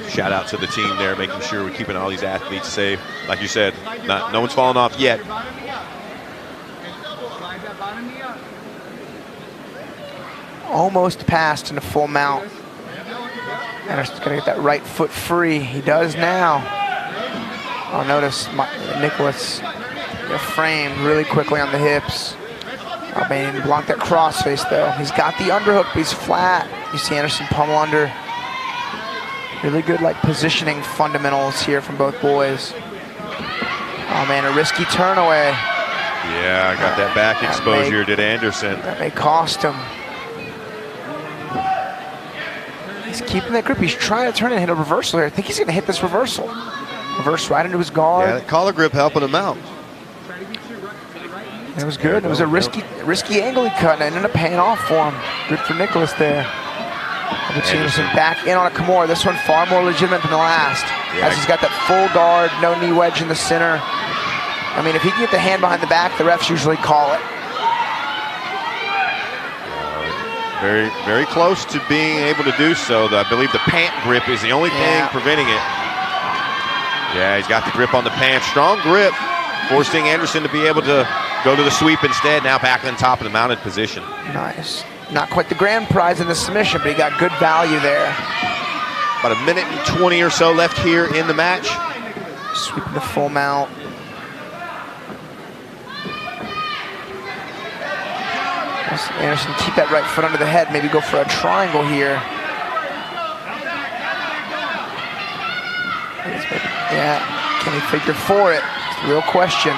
Shout out to the team there, making sure we're keeping all these athletes safe. Like you said, no one's fallen off yet. Almost passed in a full mount. Anderson's gonna get that right foot free. He does now. I'll notice Nicholas framed really quickly on the hips. I mean, blocked that crossface though. He's got the underhook, but he's flat. You see Anderson pummel under. Really good like positioning fundamentals here from both boys. Oh man, a risky turn away. Yeah, I got that back exposure, did Anderson. That may cost him. He's keeping that grip. He's trying to turn and hit a reversal here. I think he's gonna hit this reversal. Reverse right into his guard. Yeah, that collar grip helping him out. It was good. It was a risky angle he cut, and it ended up paying off for him. Good for Nicholas there. Anderson back in on a Kimura. This one far more legitimate than the last. Yeah. As he's got that full guard, no knee wedge in the center. I mean, if he can get the hand behind the back, the refs usually call it. Very, very close to being able to do so. I believe the pant grip is the only thing preventing it. Yeah, he's got the grip on the pant. Strong grip, forcing Anderson to be able to go to the sweep instead. Now back on top of the mounted position. Nice. Not quite the grand prize in the submission, but he got good value there. About a minute and 20 or so left here in the match. Sweeping the full mount. Anderson keep that right foot under the head, maybe go for a triangle here. Yeah, can he figure for it? It's the real question.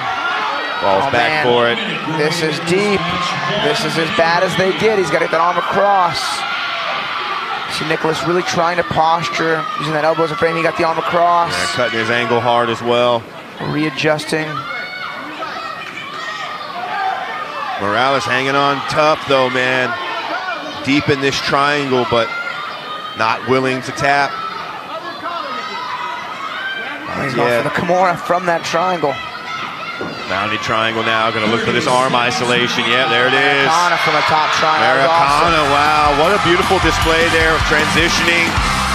Ball's back for it. This is deep. This is as bad as they get. He's got to get that arm across. See Nicholas really trying to posture, using that elbow as a frame. He got the arm across. Yeah, cutting his angle hard as well. Readjusting. Morales hanging on tough though, man. Deep in this triangle, but not willing to tap. He's going for the Kimura from that triangle. Mounted triangle now, gonna look for this arm isolation. Yeah, there it is. Americana from a top triangle. Americana, wow, what a beautiful display there of transitioning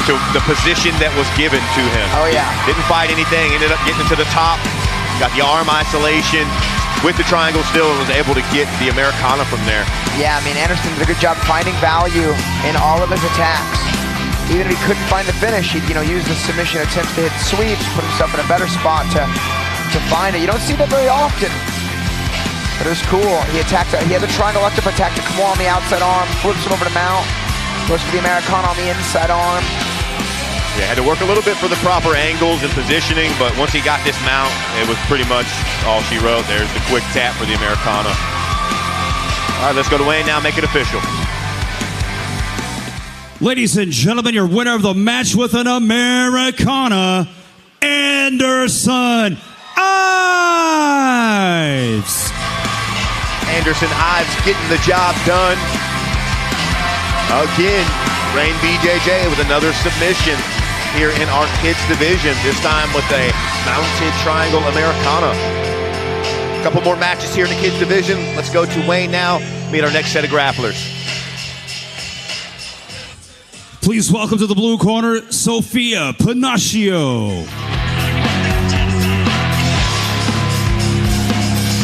to the position that was given to him. Oh yeah. Didn't fight anything, ended up getting to the top, got the arm isolation with the triangle still, and was able to get the Americana from there. Yeah, I mean, Anderson did a good job finding value in all of his attacks. Even if he couldn't find the finish, he'd use the submission attempts to hit sweeps, put himself in a better spot to find it. You don't see that very often, but it was cool. He attacked. He had the triangle left up attack to come on the outside arm, flips him over to mount, goes for the Americana on the inside arm. Yeah, had to work a little bit for the proper angles and positioning, but once he got this mount, it was pretty much all she wrote. There's the quick tap for the Americana. All right, let's go to Wayne now, make it official. Ladies and gentlemen, your winner of the match with an Americana, Anderson Ives. Anderson Ives getting the job done. Again, Rain BJJ with another submission here in our kids division, this time with a mounted triangle Americana. A couple more matches here in the kids division. Let's go to Wayne now, meet our next set of grapplers. Please welcome to the blue corner, Sophia Pinachio.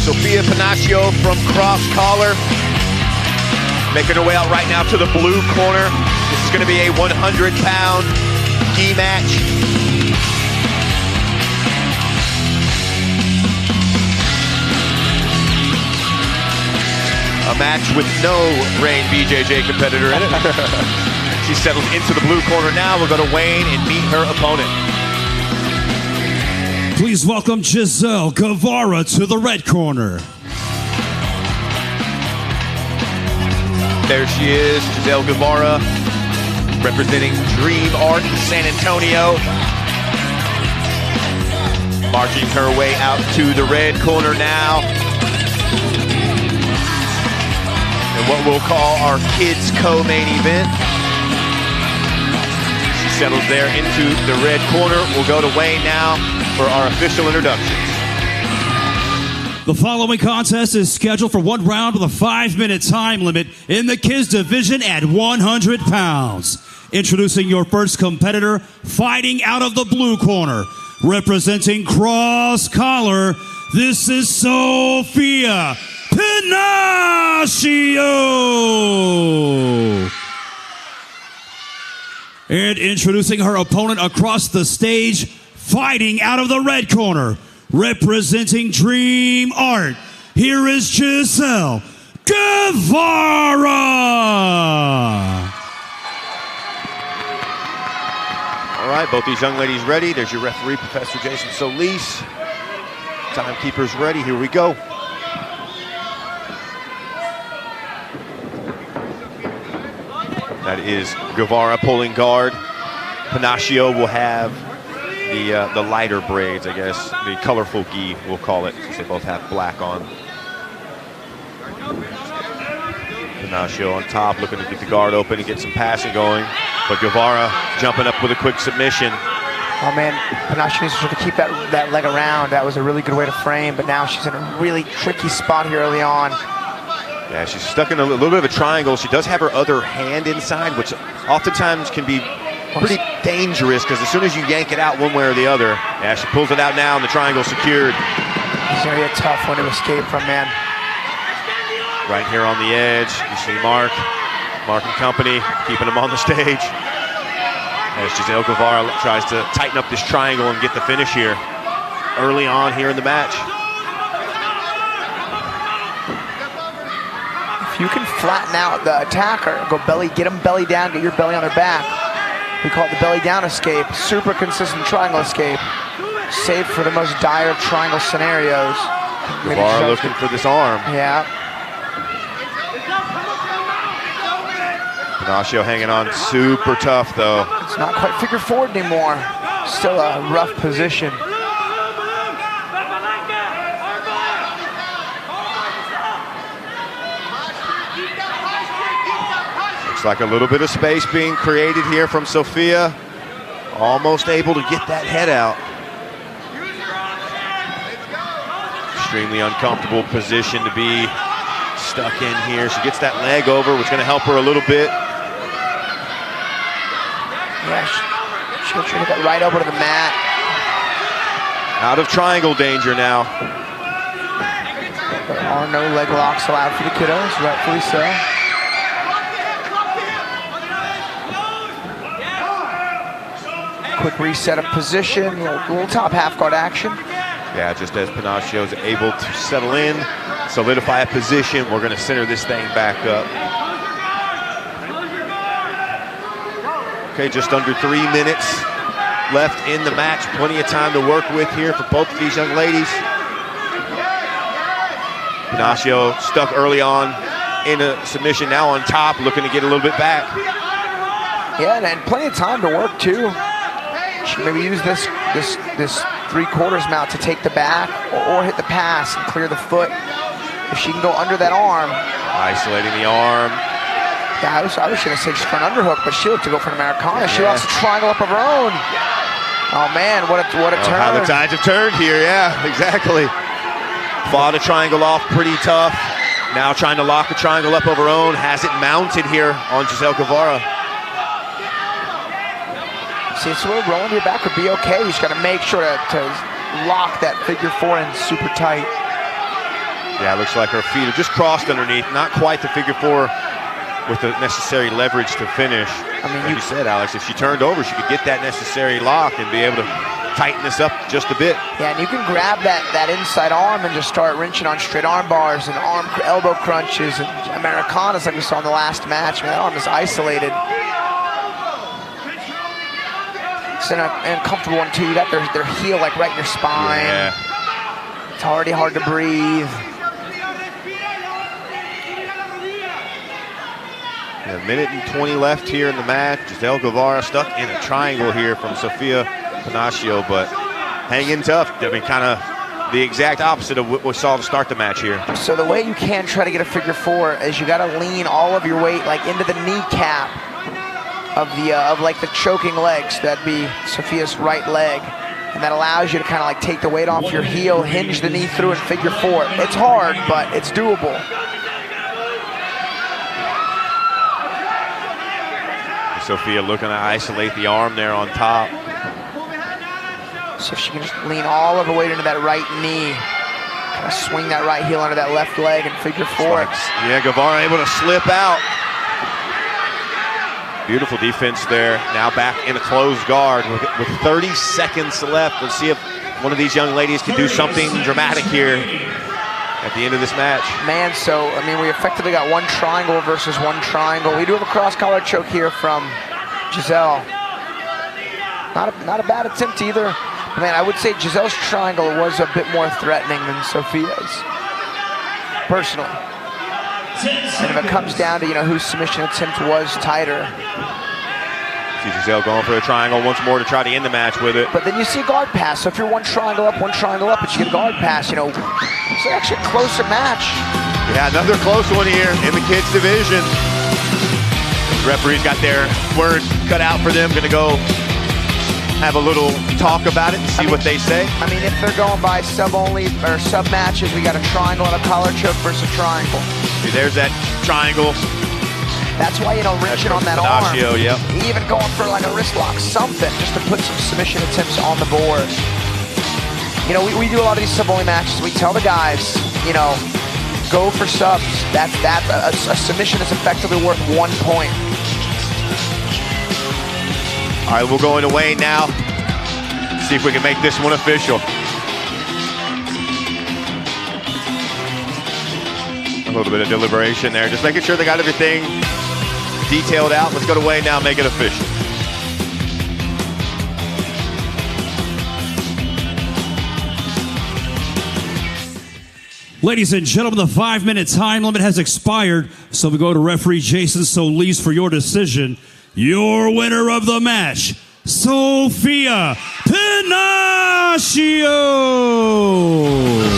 Sophia Pinachio from Cross Collar, making her way out right now to the blue corner. This is going to be a 100-pound gi match. A match with no Rain BJJ competitor in it. She settles into the blue corner now. We'll go to Wayne and meet her opponent. Please welcome Giselle Guevara to the red corner. There she is, Giselle Guevara, representing Dream Art in San Antonio. Marching her way out to the red corner now. And what we'll call our kids co-main event. She settles there into the red corner. We'll go to Wayne now for our official introductions. The following contest is scheduled for one round with a 5-minute time limit in the kids division at 100 pounds. Introducing your first competitor, fighting out of the blue corner, representing Cross Collar, this is Sophia Pinachio. And introducing her opponent across the stage, fighting out of the red corner, representing Dream Art, here is Giselle Guevara. All right, both these young ladies ready. There's your referee, Professor Jason Solis. Timekeeper's ready, here we go. That is Guevara pulling guard. Pinachio will have the lighter braids, I guess, the colorful gi, we'll call it, since they both have black on. Pinachio on top, looking to get the guard open and get some passing going. But Guevara jumping up with a quick submission. Oh man, Pinachio needs to keep that leg around. That was a really good way to frame, but now she's in a really tricky spot here early on. Yeah, she's stuck in a little bit of a triangle. She does have her other hand inside, which oftentimes can be pretty dangerous, because as soon as you yank it out one way or the other, yeah, she pulls it out now and the triangle's secured. It's gonna be a tough one to escape from, man. Right here on the edge, you see Mark and company keeping him on the stage. As Giselle Guevara tries to tighten up this triangle and get the finish here early on here in the match. If you can flatten out the attacker, go belly, get them belly down, get your belly on their back. We call it the belly down escape. Super consistent triangle escape. Safe for the most dire triangle scenarios. Guevara looking for this arm. Yeah. Pinachio hanging on super tough though. It's not quite figure forward anymore. Still a rough position. Looks like a little bit of space being created here from Sophia. Almost able to get that head out. Extremely uncomfortable position to be stuck in here. She gets that leg over, which is going to help her a little bit. Yeah, she'll try to get right over to the mat. Out of triangle danger now. There are no leg locks allowed for the kiddos, rightfully so. Quick reset of position, little top half guard action. Yeah, just as Pinachio is able to settle in, solidify a position, we're going to center this thing back up. Okay, just under 3 minutes left in the match. Plenty of time to work with here for both of these young ladies. Pinachio stuck early on in a submission, now on top, looking to get a little bit back. Yeah, and plenty of time to work too. She can maybe use this 3/4 mount to take the back or hit the pass and clear the foot. If she can go under that arm. Isolating the arm. Yeah, I was going to say just for an underhook, but she looked to go for an Americana. She lost a triangle up of her own. Oh man, what a turn. How the tides have turned here, yeah, exactly. Fought a triangle off pretty tough. Now trying to lock the triangle up of her own. Has it mounted here on Giselle Guevara. See, so rolling your back would be okay. You just got to make sure to lock that figure 4 in super tight. Yeah, it looks like her feet are just crossed underneath. Not quite the figure 4 with the necessary leverage to finish. I mean, like you said, Alex, if she turned over, she could get that necessary lock and be able to tighten this up just a bit. Yeah, and you can grab that inside arm and just start wrenching on straight arm bars and elbow crunches and Americanas like we saw in the last match. I mean, that arm is isolated. It's an uncomfortable one too. You got their heel like right in your spine. Yeah. It's already hard to breathe. A minute and 20 left here in the match. Giselle Guevara stuck in a triangle here from Sophia Pinachio, but hanging tough. I mean, kind of the exact opposite of what we saw to start the match here. So the way you can try to get a figure 4 is you got to lean all of your weight like into the kneecap of like the choking legs. That'd be Sophia's right leg, and that allows you to kind of like take the weight off your heel, hinge the knee through, and figure 4. It's hard, but it's doable. Sophia looking to isolate the arm there on top. So if she can just lean all of her weight into that right knee, kind of swing that right heel under that left leg and figure 4. Yeah, Guevara able to slip out. Beautiful defense there. Now back in a closed guard with 30 seconds left. Let's see if one of these young ladies can do something dramatic here at the end of this match. Man, so, I mean, we effectively got one triangle versus one triangle. We do have a cross-collar choke here from Giselle. Not a bad attempt either. Man, I would say Giselle's triangle was a bit more threatening than Sophia's, personally. And if it comes down to, whose submission attempt was tighter. See Giselle going for a triangle once more to try to end the match with it. But then you see a guard pass. So if you're one triangle up, but you get a guard pass, it's actually a closer match. Yeah, another close one here in the kids division. The referees got their word cut out for them. Gonna go have a little talk about it and see what they say. I mean, if they're going by sub-only or sub-matches, we got a triangle and a collar choke versus a triangle. See, there's that triangle. That's why, wrenching on that Pinachio, arm. yep. Even going for like a wrist lock, something, just to put some submission attempts on the board. We do a lot of these sub-only matches. We tell the guys, go for subs. A submission is effectively worth 1 point. All right, we'll go into Wayne now. See if we can make this one official. A little bit of deliberation there, just making sure they got everything detailed out. Let's go to Wayne now, make it official. Ladies and gentlemen, the 5-minute time limit has expired, so we go to referee Jason Solis for your decision. Your winner of the match, Sophia Pinachio.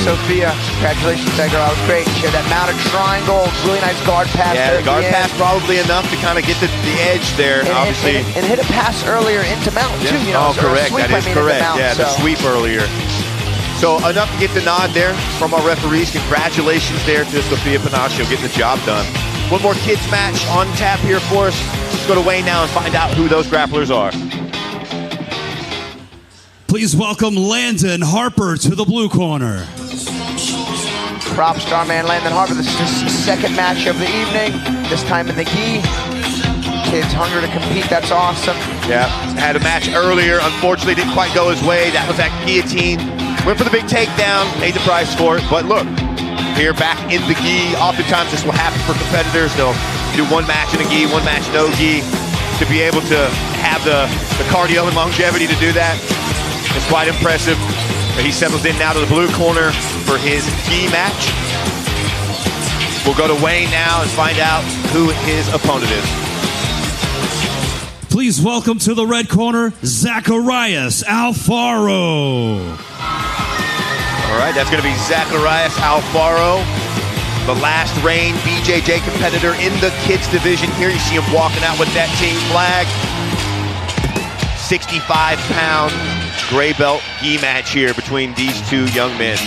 Sophia, congratulations, that girl. That was great. She had that mounted triangle, really nice guard pass. Yeah, the guard pass probably enough to kind of get the edge there, obviously. And hit a pass earlier into mount, too. Correct. That is correct. Yeah, the sweep earlier. So enough to get the nod there from our referees. Congratulations there to Sophia Pinachio getting the job done. One more kids match on tap here for us. Let's go to Wayne now and find out who those grapplers are. Please welcome Landon Harper to the blue corner. Prop star man Landon Harper. This is his second match of the evening, this time in the gi. Kids hungry to compete, that's awesome. Yeah, had a match earlier, unfortunately didn't quite go his way. That was that guillotine. Went for the big takedown, paid the price for it. But look, here back in the gi, oftentimes this will happen for competitors. They'll do one match in a gi, one match no gi. To be able to have the cardio and longevity to do that is quite impressive. But he settles in now to the blue corner for his gi match. We'll go to Wayne now and find out who his opponent is. Please welcome to the red corner, Zacarias Alfaro. All right, that's going to be Zacarias Alfaro, the last reign BJJ competitor in the kids division here. You see him walking out with that team flag. 65-pound gray belt gi match here between these two young men.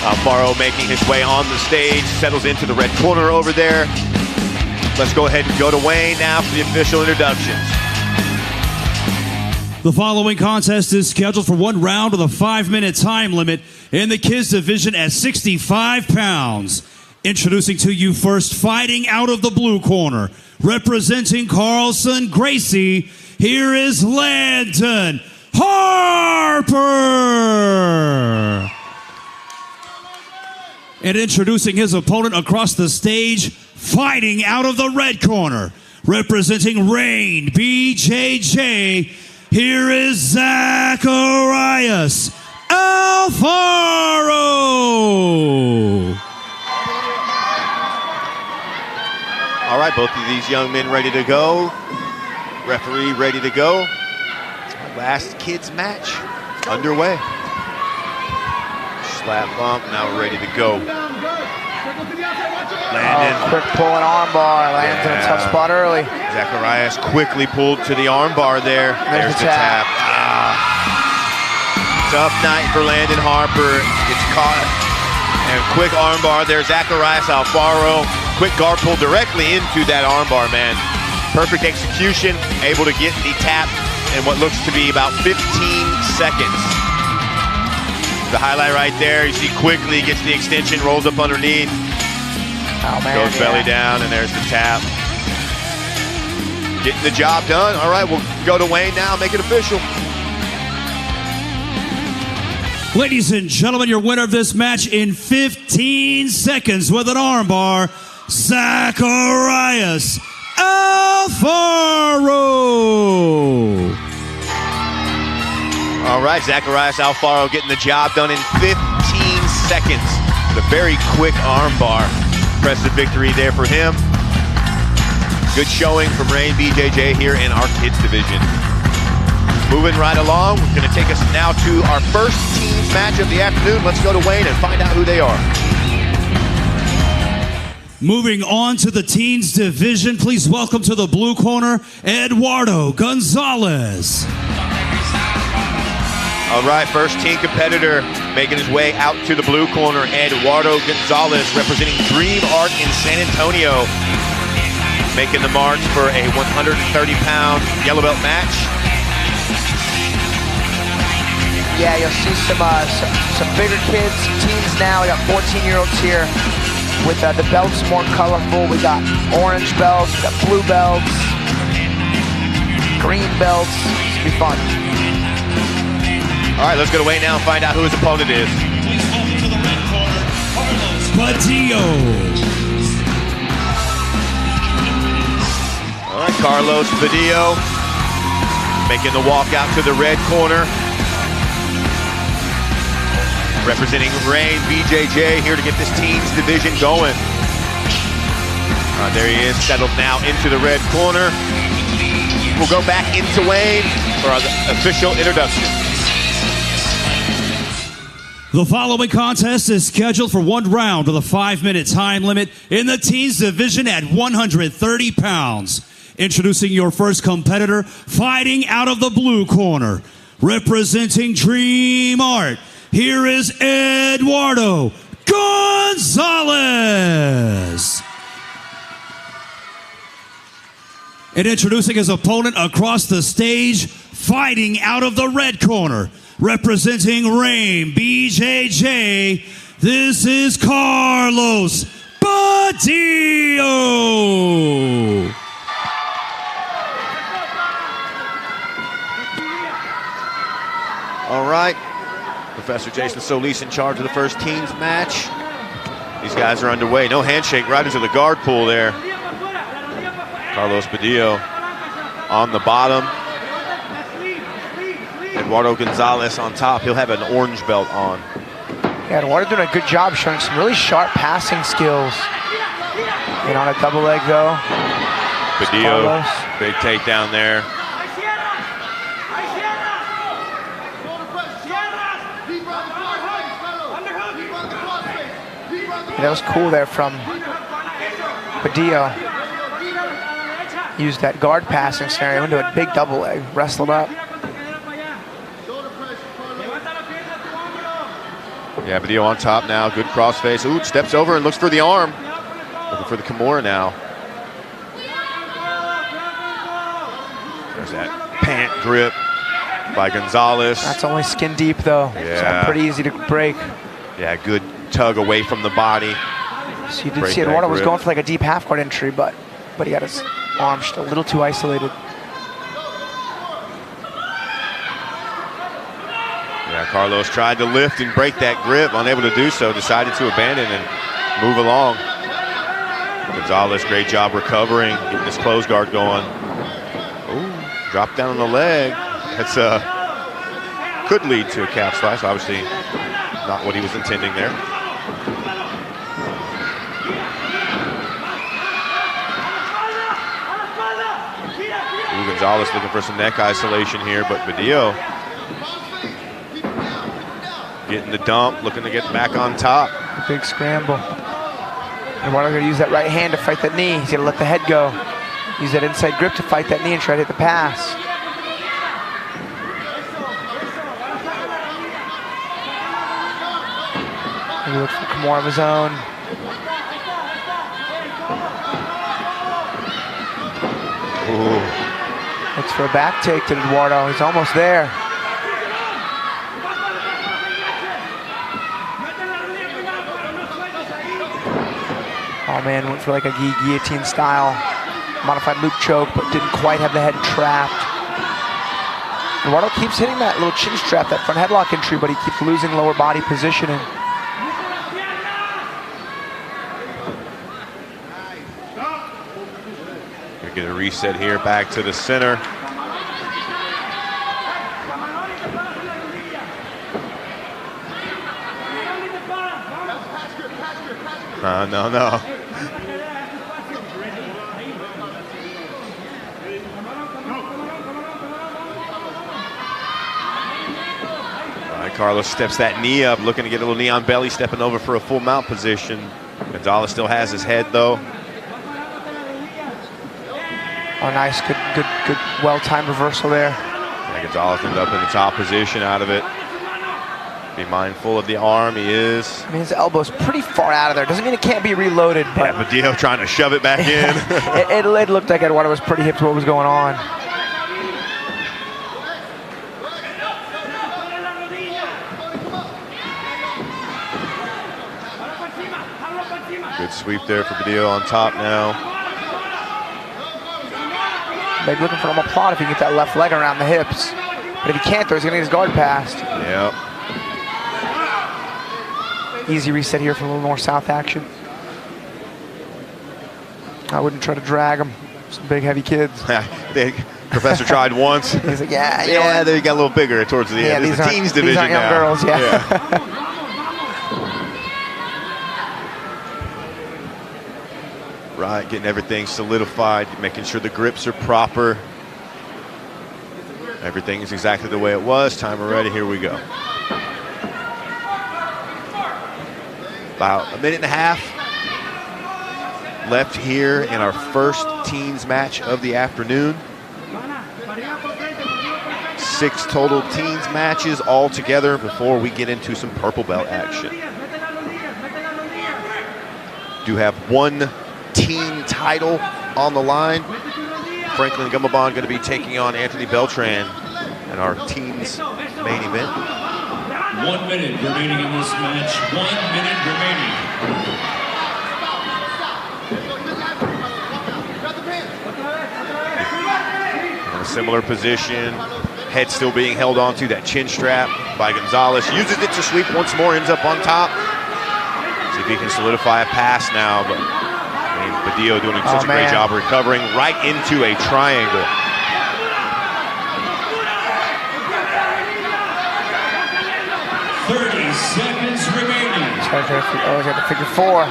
Alfaro making his way on the stage, settles into the red corner over there. Let's go ahead and go to Wayne now for the official introductions. The following contest is scheduled for one round with a 5-minute time limit in the kids division at 65 pounds. Introducing to you first, fighting out of the blue corner, representing Carlson, Gracie, here is Landon Harper. And introducing his opponent across the stage, fighting out of the red corner, representing Reign BJJ, here is Zacarias Alfaro. All right, both of these young men ready to go. Referee ready to go. Last kids match underway. Slap bump, now we're ready to go. Landon. Quick pull and armbar. Landon in a tough spot early. Zacarias quickly pulled to the armbar there. There's the tap. Tough night for Landon Harper. Gets caught. And quick armbar there. Zacarias Alfaro. Quick guard pull directly into that armbar, man. Perfect execution. Able to get the tap in what looks to be about 15 seconds. The highlight right there, you see quickly gets the extension, rolls up underneath, goes belly down, and there's the tap. Getting the job done. All right, we'll go to Wayne now, make it official. Ladies and gentlemen, your winner of this match in 15 seconds with an armbar, Zacarias Alfaro. All right, Zacarias Alfaro getting the job done in 15 seconds. The very quick armbar. Impressive victory there for him. Good showing from Reign BJJ here in our kids division. Moving right along, we're going to take us now to our first teams match of the afternoon. Let's go to Wayne and find out who they are. Moving on to the teens division, please welcome to the blue corner, Eduardo Gonzalez. All right, first teen competitor making his way out to the blue corner, Eduardo Gonzalez, representing Dream Art in San Antonio, making the march for a 130-pound yellow belt match. Yeah, you'll see some bigger kids, some teens now. We got 14-year-olds here with the belts more colorful. We got orange belts, we got blue belts, green belts. It's gonna be fun. All right, let's go to Wayne now and find out who his opponent is. Please welcome to the red corner, Badillo. All right, Carlos Badillo making the walk out to the red corner. Representing Reign BJJ here to get this teens division going. There he is, settled now into the red corner. We'll go back into Wayne for our official introduction. The following contest is scheduled for one round with a 5-minute time limit in the teens division at 130 pounds. Introducing your first competitor, fighting out of the blue corner, representing Dream Art. Here is Eduardo Gonzalez. And introducing his opponent across the stage, fighting out of the red corner, representing Reign BJJ. This is Carlos Badillo. All right, Professor Jason Solis in charge of the first teams match. These guys are underway. No handshake right into the guard pull there. Carlos Badillo on the bottom. Eduardo Gonzalez on top. He'll have an orange belt on. Yeah, Eduardo doing a good job showing some really sharp passing skills. And on a double leg though. Badillo, big takedown there. That was cool there from Badillo. Used that guard passing scenario into a big double leg, wrestled up. Yeah, Badillo on top now, good crossface. Ooh, steps over and looks for the arm. Looking for the Kimura now. There's that pant grip by Gonzalez. That's only skin deep though, yeah. So pretty easy to break. Yeah, good tug away from the body. So you did see Eduardo was going for like a deep half guard entry, but he got his arm just a little too isolated. Yeah, Carlos tried to lift and break that grip, unable to do so, decided to abandon and move along. Gonzalez, great job recovering, getting his close guard going. Ooh, dropped down on the leg. That's could lead to a calf slice, obviously not what he was intending there. Ooh, Gonzalez looking for some neck isolation here, but Badillo getting the dump, looking to get back on top. Big scramble. Eduardo gonna use that right hand to fight that knee. He's gonna let the head go. Use that inside grip to fight that knee and try to hit the pass. He looks for more of his own. Ooh. Looks for a back take to Eduardo. He's almost there. Oh man, went for like a guillotine style modified loop choke, but didn't quite have the head trapped. Eduardo keeps hitting that little chin strap, that front headlock entry, but he keeps losing lower body positioning. Gonna get a reset here, back to the center. No. All right, Carlos steps that knee up, looking to get a little knee on belly, stepping over for a full mount position. Gonzalez still has his head though. Oh, nice, good, well-timed reversal there. Yeah, Gonzalez ended up in the top position out of it. Be mindful of the arm, he is. I mean, his elbow's pretty far out of there. Doesn't mean it can't be reloaded, but... Yeah, Badillo trying to shove it back in. it looked like Eduardo was pretty hip to what was going on. Good sweep there for Badillo on top now. Maybe looking for him a plot if he can get that left leg around the hips. But if he can't, though, he's going to get his guard passed. Yep. Easy reset here for a little more south action. I wouldn't try to drag them. Some big, heavy kids. Professor tried once. He's like, yeah, they got a little bigger towards the end. It's the teens division these aren't young now. girls, yeah. Right, getting everything solidified, making sure the grips are proper. Everything is exactly the way it was. Timer ready, here we go. About a minute and a half left here in our first teens match of the afternoon. 6 total teens matches all together before we get into some purple belt action. Do have 1 teen title on the line. Franklin Gumabon going to be taking on Anthony Beltran in our teens main event. 1 minute remaining in this match. 1 minute remaining. In a similar position, head still being held onto, that chin strap by Gonzalez. Uses it to sweep once more, ends up on top. See if he can solidify a pass now, but I mean, Badillo doing such a great job recovering right into a triangle. Seconds remaining. Oh, he's got the figure 4.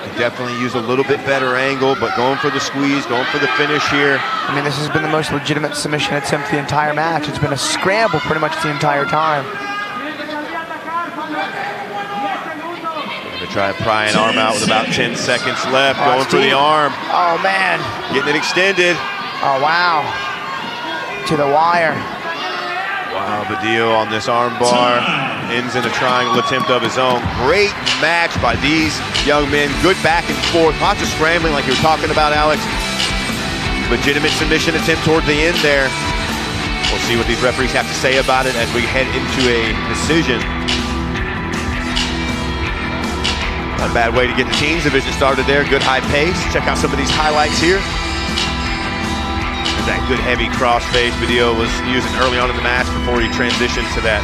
Could definitely use a little bit better angle, but going for the squeeze, going for the finish here. I mean, this has been the most legitimate submission attempt the entire match. It's been a scramble pretty much the entire time. Gonna try and pry an arm out with about 10 seconds left. Going for the arm. Oh, man. Getting it extended. Oh, wow. To the wire. Wow, Badillo on this arm bar. Ends in a triangle attempt of his own. Great match by these young men. Good back and forth. Lots of scrambling like you were talking about, Alex. Legitimate submission attempt toward the end there. We'll see what these referees have to say about it as we head into a decision. Not a bad way to get the teens division started there. Good high pace. Check out some of these highlights here. That good heavy crossface Badillo was using early on in the match before he transitioned to that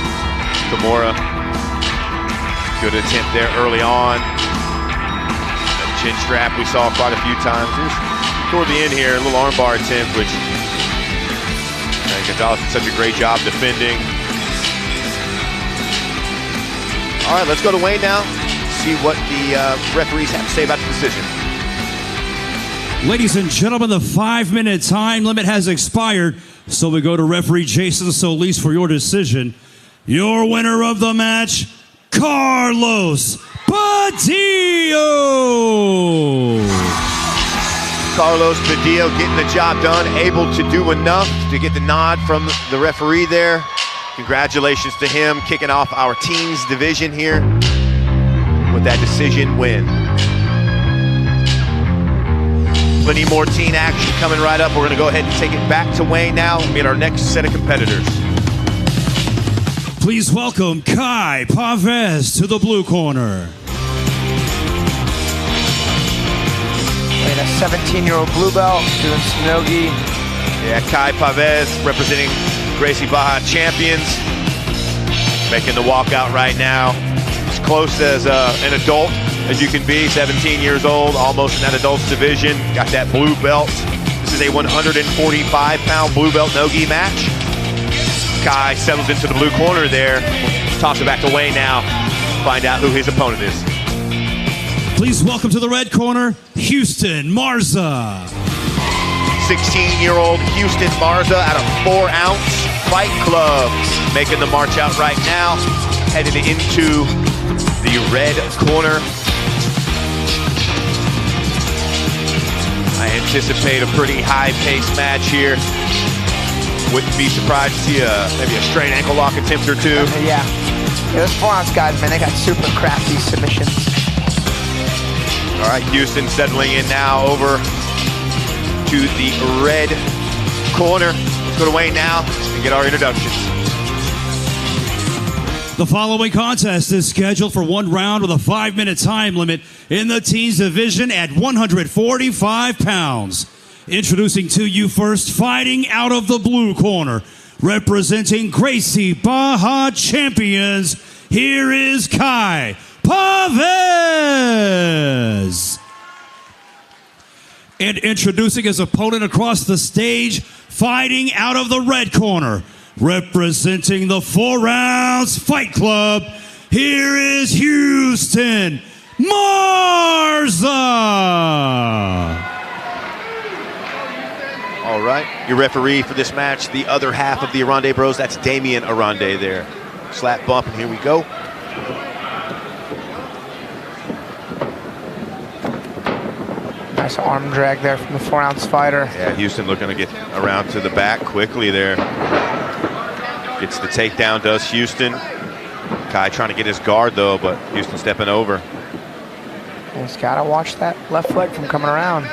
Kimura. Good attempt there early on. That chin strap we saw quite a few times. Here's toward the end here, a little armbar attempt, which Gonzalez did such a great job defending. All right, let's go to Wayne now. See what the referees have to say about the decision. Ladies and gentlemen, the 5-minute time limit has expired, so we go to referee Jason Solis for your decision. Your winner of the match, Carlos Badillo. Carlos Badillo getting the job done, able to do enough to get the nod from the referee there. Congratulations to him, kicking off our teens division here with that decision win. Plenty more teen action coming right up. We're going to go ahead and take it back to Wayne now and meet our next set of competitors. Please welcome Kai Pavez to the blue corner. Playing a 17-year-old blue belt, doing some NoGi. Yeah, Kai Pavez representing Gracie Baja champions. Making the walkout right now. As close as an adult as you can be, 17 years old, almost in that adults division. Got that blue belt. This is a 145-pound blue belt NoGi match. Kai settles into the blue corner there. We'll toss it back to Wayne now. Find out who his opponent is. Please welcome to the red corner, Houston Marza. 16-year-old Houston Marza out of 4-ounce Fight Club. Making the march out right now. Headed into the red corner. I anticipate a pretty high-paced match here. Wouldn't be surprised to see maybe a straight ankle lock attempt or two. Yeah, those 4-ounce guys, man, they got super crafty submissions. All right, Houston settling in now over to the red corner. Let's go to Wayne now and get our introductions. The following contest is scheduled for 1 round with a 5-minute time limit in the teens division at 145 pounds. Introducing to you first, fighting out of the blue corner, representing Gracie Baja champions, here is Kai Pavez. And introducing his opponent across the stage, fighting out of the red corner, representing the 4-ounce Fight Club, here is Houston Marza. All right, your referee for this match, the other half of the Aronde Bros, that's Damian Aronde there. Slap bump, and here we go. Nice arm drag there from the 4-ounce fighter. Yeah, Houston looking to get around to the back quickly there. Gets the takedown, does Houston. Kai trying to get his guard though, but Houston stepping over. He's got to watch that left leg from coming around.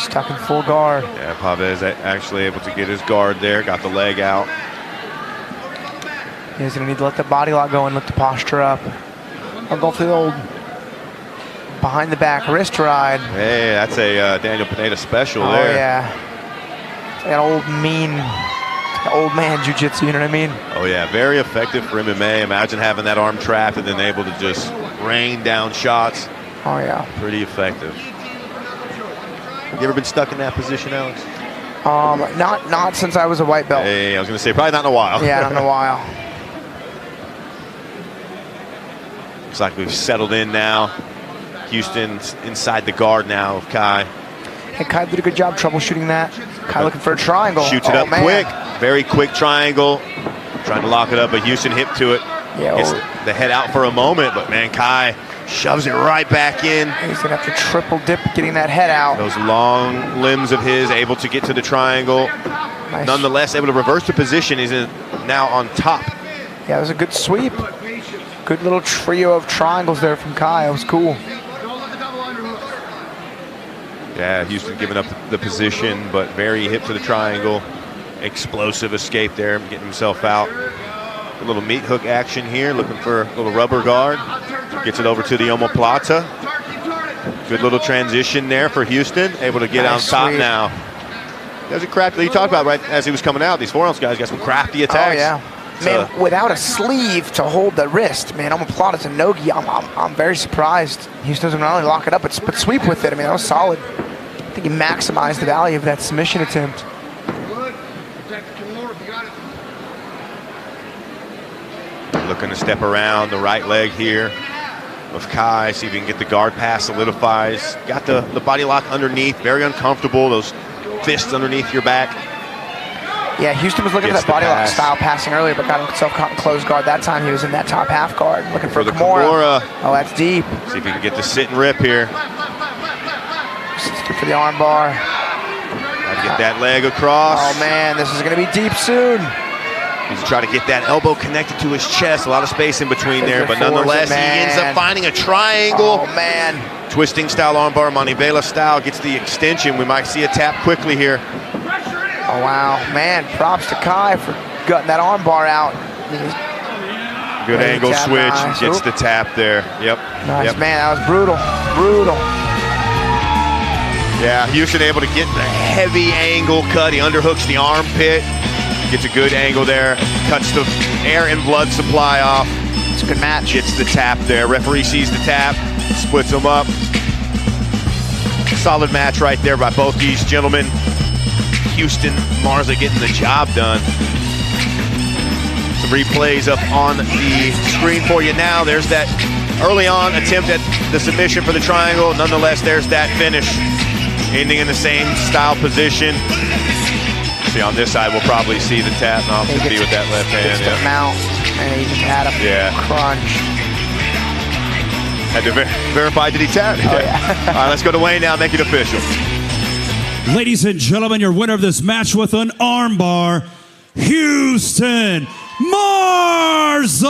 Stuck in full guard. Yeah, Pavez actually able to get his guard there, got the leg out. He's going to need to let the body lock go and lift the posture up. I'll go for the old behind the back wrist ride. Hey, that's a Daniel Pineda special Oh, there. yeah. That old mean, old man jiu-jitsu, you know what I mean? Oh, yeah, very effective for MMA. Imagine having that arm trapped and then able to just rain down shots. Oh, yeah. Pretty effective. Have you ever been stuck in that position, Alex? Not since I was a white belt. Hey, I was going to say, probably not in a while. Yeah, not in a while. Looks like we've settled in now. Houston's inside the guard now of Kai. Hey, Kai did a good job troubleshooting that. Kai looking for a triangle. Shoots it up quick. Very quick triangle. Trying to lock it up, but Houston hip to it. Yeah, gets the head out for a moment, but man, Kai shoves it right back in. He's going to have to triple dip getting that head out. Those long limbs of his able to get to the triangle. Nice. Nonetheless, able to reverse the position. He's now on top. Yeah, it was a good sweep. Good little trio of triangles there from Kai. It was cool. Yeah, Houston giving up the position, but very hip to the triangle. Explosive escape there, getting himself out. A little meat hook action here, looking for a little rubber guard. Gets it over to the omoplata. Good little transition there for Houston, able to get on top now. There's a crafty, you talked about right as he was coming out, these 4-ounce guys got some crafty attacks. Oh, yeah. Man, without a sleeve to hold the wrist, man, omoplata to NoGi, I'm very surprised. Houston doesn't not only lock it up, but sweep with it. I mean, that was solid. I think he maximized the value of that submission attempt. Looking to step around the right leg here of Kai, see if he can get the guard pass, solidifies. Got the body lock underneath, very uncomfortable, those fists underneath your back. Yeah, Houston was looking for that body lock style passing earlier, but got himself caught in closed guard. That time he was in that top half guard, looking for the Kimura. Oh, that's deep. See if he can get the sit and rip here. For the arm bar. Got to get that leg across. Oh, man, this is going to be deep soon. He's trying to get that elbow connected to his chest. A lot of space in between there, but nonetheless, he ends up finding a triangle. Oh, man. Twisting style armbar, Manivela style, gets the extension. We might see a tap quickly here. Oh, wow. Man, props to Kai for gutting that arm bar out. Good angle switch, nice. Gets the tap there. Yep. Nice, yep. Man, that was brutal. Brutal. Yeah, Houston able to get the heavy angle cut. He underhooks the armpit. Gets a good angle there. Cuts the air and blood supply off. It's a good match. Gets the tap there. Referee sees the tap. Splits them up. Solid match right there by both these gentlemen. Houston, Marza getting the job done. Some replays up on the screen for you now. There's that early on attempt at the submission for the triangle. Nonetheless, there's that finish. Ending in the same style position. See, on this side, we'll probably see the tap. No, to be with that left hand. Yeah. Mount, and he just had a crunch. Had to verify, did he tap? Oh, yeah. All right, let's go to Wayne now, make it official. Ladies and gentlemen, your winner of this match with an armbar, Houston Marza.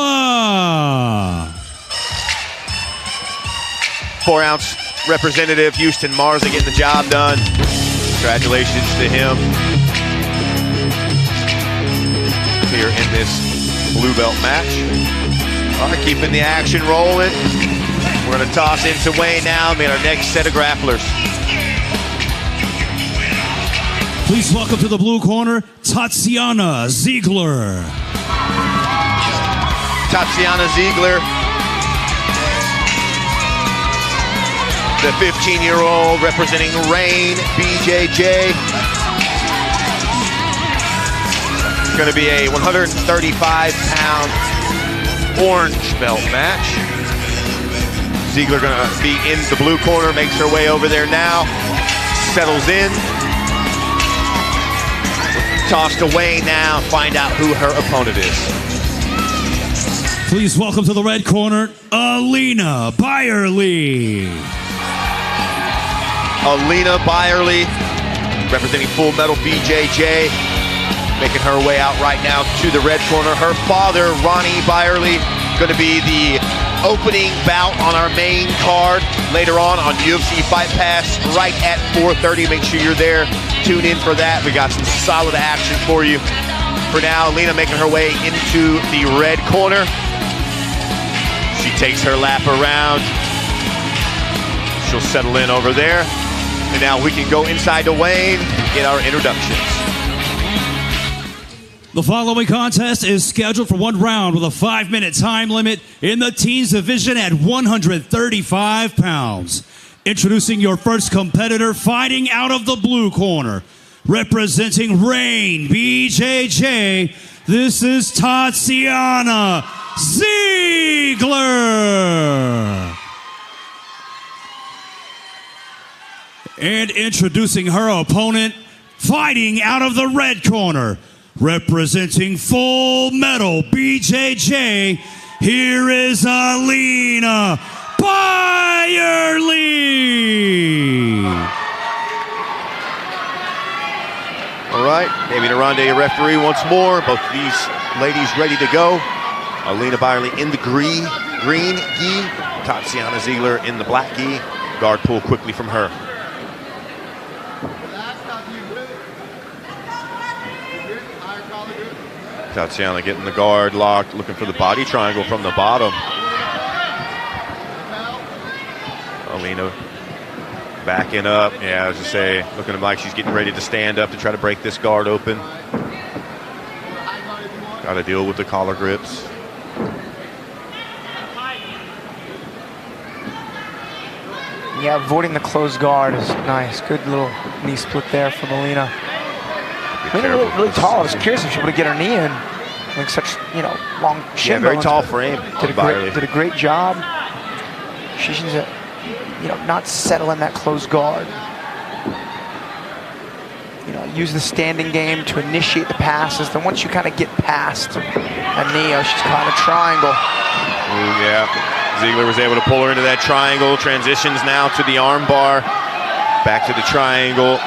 4-ounce representative Houston Marza getting the job done. Congratulations to him here in this blue belt match. All right, keeping the action rolling. We're going to toss into Wayne now, meet our next set of grapplers. Please welcome to the blue corner, Tatiana Ziegler. Tatiana Ziegler, the 15-year-old representing Reign BJJ. It's going to be a 135-pound orange belt match. Ziegler going to be in the blue corner, makes her way over there now, settles in. Tossed away now, find out who her opponent is. Please welcome to the red corner, Alina Byerly. Alina Byerly, representing Full Metal BJJ, making her way out right now to the red corner. Her father, Ronnie Byerly, going to be the opening bout on our main card later on UFC Fight Pass right at 4:30. Make sure you're there. Tune in for that. We got some solid action for you. For now, Alina making her way into the red corner. She takes her lap around. She'll settle in over there. And now we can go inside to Wayne and get our introductions. The following contest is scheduled for 1 round with a 5-minute time limit in the teens division at 135 pounds. Introducing your first competitor, fighting out of the blue corner, representing Reign BJJ, this is Tatiana Ziegler. And introducing her opponent, fighting out of the red corner, representing Full Metal BJJ, here is Alina Byerly. All right, David Arande, your referee once more. Both of these ladies ready to go. Alina Byerly in the green gi, Tatiana Ziegler in the black gi. Guard pull quickly from her. Tatiana getting the guard locked, looking for the body triangle from the bottom. Alina backing up. Yeah, I was just say, looking like she's getting ready to stand up to try to break this guard open. Got to deal with the collar grips. Yeah, avoiding the closed guard is nice. Good little knee split there from Alina. Alina really tall. I was curious if she would get her knee in. Like such, long shin. Yeah, very tall frame. Did a great job. She needs to, not settle in that closed guard. Use the standing game to initiate the passes. Then once you kind of get past a knee, she's caught a triangle. Ooh, yeah. Ziegler was able to pull her into that triangle. Transitions now to the arm bar. Back to the triangle.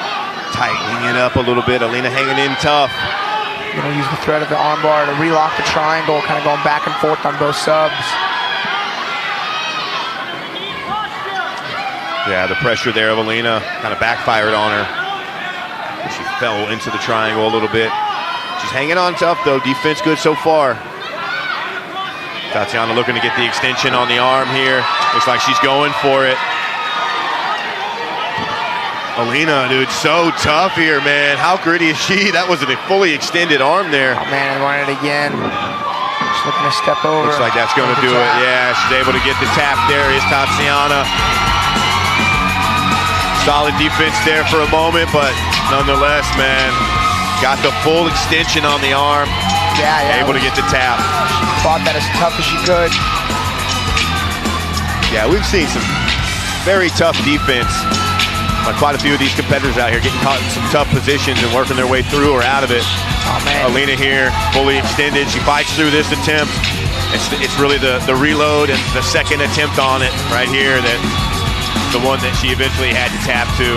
Tightening it up a little bit. Alina hanging in tough. Use the thread of the arm bar to relock the triangle, kind of going back and forth on both subs. Yeah, the pressure there of Alina kind of backfired on her. She fell into the triangle a little bit. She's hanging on tough though. Defense good so far. Tatiana looking to get the extension on the arm here. Looks like she's going for it. Alina, dude, so tough here, man. How gritty is she? That was a fully extended arm there. Oh, man, I wanted it again. Just looking to step over. Looks like that's going to do it. Yeah, she's able to get the tap there. Is Tatiana. Solid defense there for a moment, but nonetheless, man, got the full extension on the arm. Yeah. Able to get the tap. She fought that as tough as she could. Yeah, we've seen some very tough defense. Quite a few of these competitors out here getting caught in some tough positions and working their way through or out of it. Oh, man. Alina here, fully extended. She fights through this attempt. It's really the reload and the second attempt on it right here that the one that she eventually had to tap to.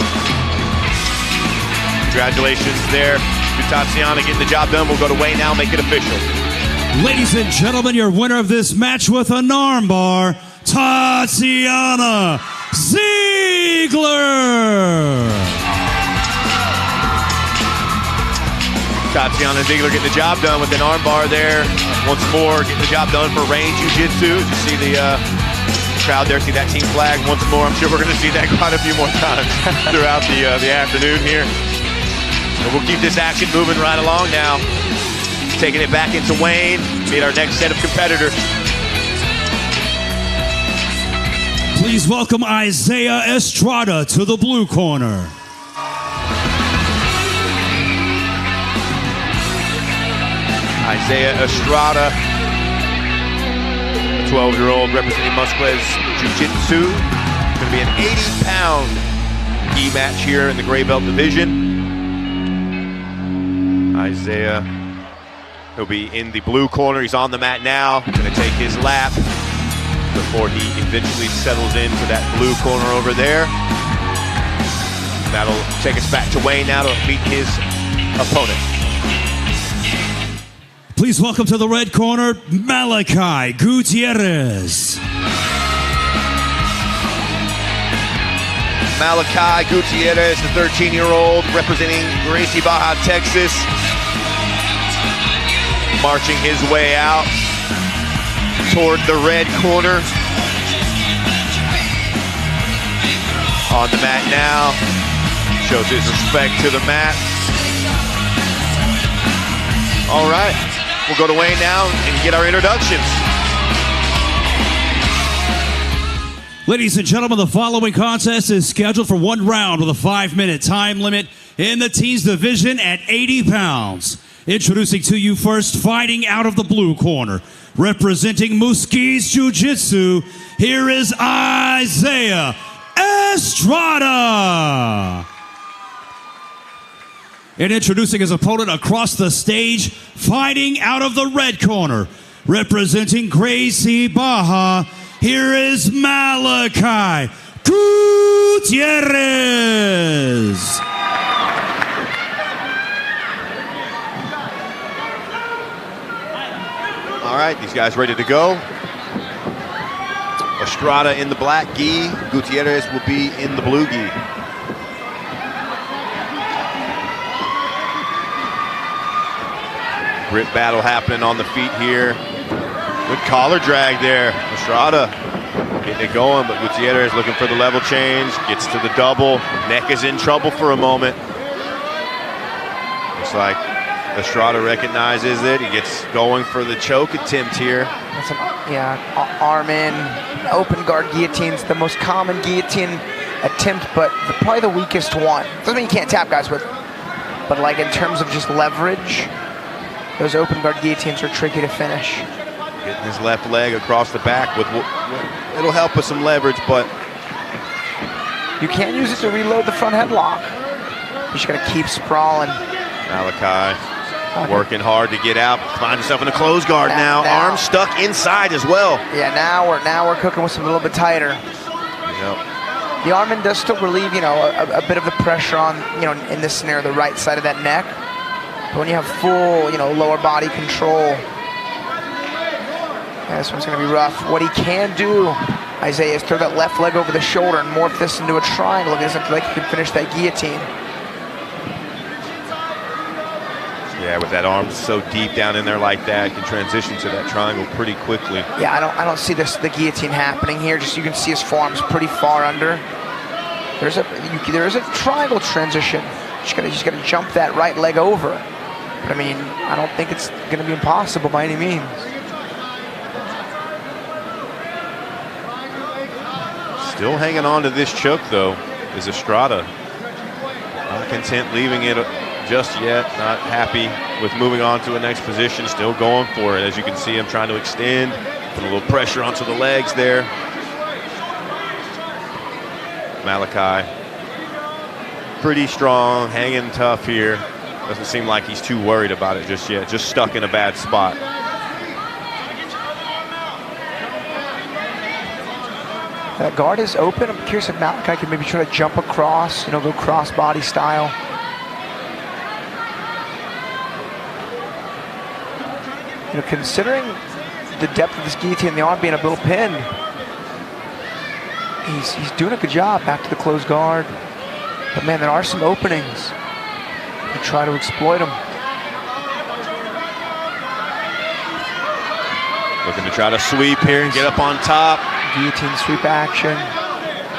Congratulations there to Tatiana getting the job done. We'll go to Wayne now, make it official. Ladies and gentlemen, your winner of this match with an armbar, Tatiana Ziegler. Tatiana Ziegler getting the job done with an armbar there. Once more, getting the job done for Reign Jiu-Jitsu. You see the crowd there, see that team flag once more. I'm sure we're going to see that quite a few more times throughout the afternoon here. But we'll keep this action moving right along now. Taking it back into Wayne, meet our next set of competitors. Please welcome Isaiah Estrada to the blue corner. Isaiah Estrada, 12-year-old representing Muscles Jiu-Jitsu. It's going to be an 80-pound gi match here in the gray belt division. Isaiah He'll be in the blue corner. He's on the mat now. Going to take his lap before he eventually settles into that blue corner over there. That'll take us back to Wayne now to meet his opponent. Please welcome to the red corner, Malachi Gutierrez. Malachi Gutierrez, the 13-year-old representing Gracie, Baja, Texas. Marching his way out toward the red corner. On the mat now. Shows his respect to the mat. All right, we'll go to Wayne now and get our introductions. Ladies and gentlemen, the following contest is scheduled for 1 round with a 5-minute time limit in the teens division at 80 pounds. Introducing to you first, fighting out of the blue corner, representing Musquiz Jiu-Jitsu, here is Isaiah Estrada. And introducing his opponent across the stage, fighting out of the red corner, representing Gracie, Baja, here is Malachi Gutierrez. All right, these guys ready to go. Estrada in the black gi. Gutierrez will be in the blue gi. Grip battle happening on the feet here. Good collar drag there. Estrada getting it going, but Gutierrez looking for the level change. Gets to the double. Neck is in trouble for a moment. Looks like Estrada recognizes it. He gets going for the choke attempt here. That's an, arm in, open guard guillotines, the most common guillotine attempt, but probably the weakest one. Doesn't mean you can't tap guys with, but like in terms of just leverage, those open guard guillotines are tricky to finish. Getting his left leg across the back with, it'll help with some leverage, but you can't use it to reload the front headlock. You just gotta keep sprawling. Malachi working hard to get out, find himself in a closed guard now. Arm stuck inside as well. Yeah, now we're cooking with some a little bit tighter. Yep. The arm in does still relieve, a bit of the pressure on, in this scenario, the right side of that neck. But when you have full, lower body control, this one's gonna be rough. What he can do, Isaiah, is throw that left leg over the shoulder and morph this into a triangle. It doesn't feel like he can finish that guillotine. Yeah, with that arm so deep down in there like that, you can transition to that triangle pretty quickly. Yeah, I don't see the guillotine happening here. Just you can see his forearms pretty far under. There is a triangle transition. You just gotta jump that right leg over. But I mean, I don't think it's gonna be impossible by any means. Still hanging on to this choke though is Estrada. Not content leaving it just yet, not happy with moving on to the next position, still going for it. As you can see him trying to extend, put a little pressure onto the legs there. Malachi, pretty strong, hanging tough here. Doesn't seem like he's too worried about it just yet, just stuck in a bad spot. That guard is open. I'm curious if Malachi can maybe try to jump across, go cross-body style. Considering the depth of this guillotine and the arm being a little pinned, he's doing a good job back to the closed guard. But man, there are some openings. You try to exploit them. Looking to try to sweep here and get up on top. Guillotine sweep action.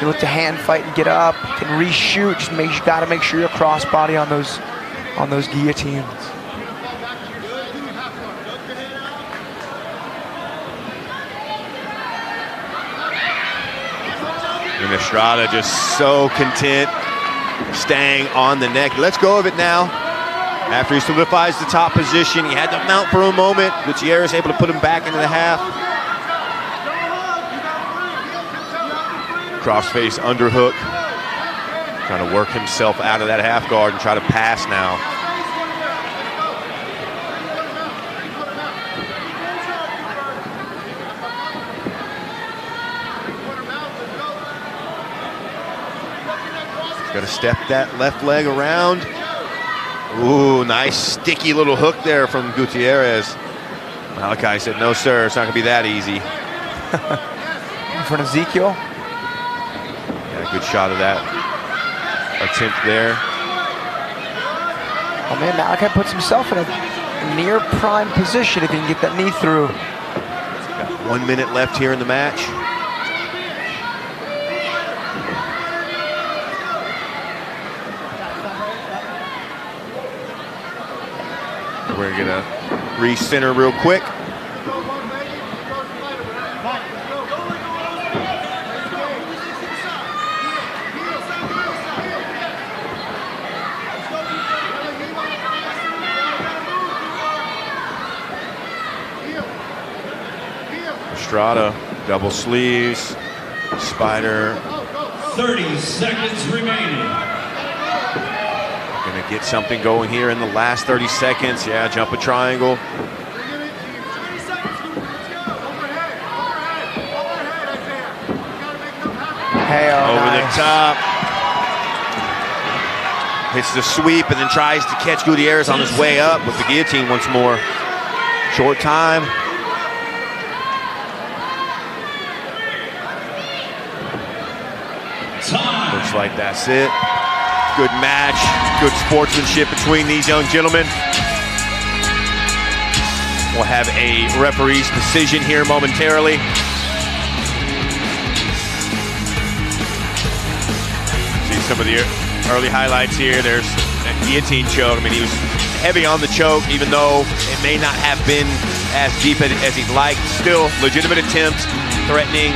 You look to hand fight and get up. You can reshoot. Just you gotta make sure you're crossbody on those guillotines. And Estrada just so content staying on the neck. Let's go of it now. After he solidifies the top position, he had to mount for a moment. Gutierrez able to put him back into the half. Crossface underhook. Trying to work himself out of that half guard and try to pass now. Got to step that left leg around. Ooh, nice sticky little hook there from Gutierrez. Malachi said, no, sir, it's not going to be that easy. In front of Ezekiel. Yeah, good shot of that attempt there. Oh, man, Malachi puts himself in a near prime position if he can get that knee through. Got 1 minute left here in the match. We're gonna recenter real quick. Estrada, double sleeves, spider. 30 seconds remaining. Gonna get something going here in the last 30 seconds. Yeah, jump a triangle. Hey, over nice. the top. Hits the sweep and then tries to catch Gutierrez on his way up with the guillotine once more. Short time. Looks like that's it. Good match, good sportsmanship between these young gentlemen. We'll have a referee's decision here momentarily. See some of the early highlights here. There's that guillotine choke. I mean, he was heavy on the choke, even though it may not have been as deep as he'd like. Still, legitimate attempt, threatening,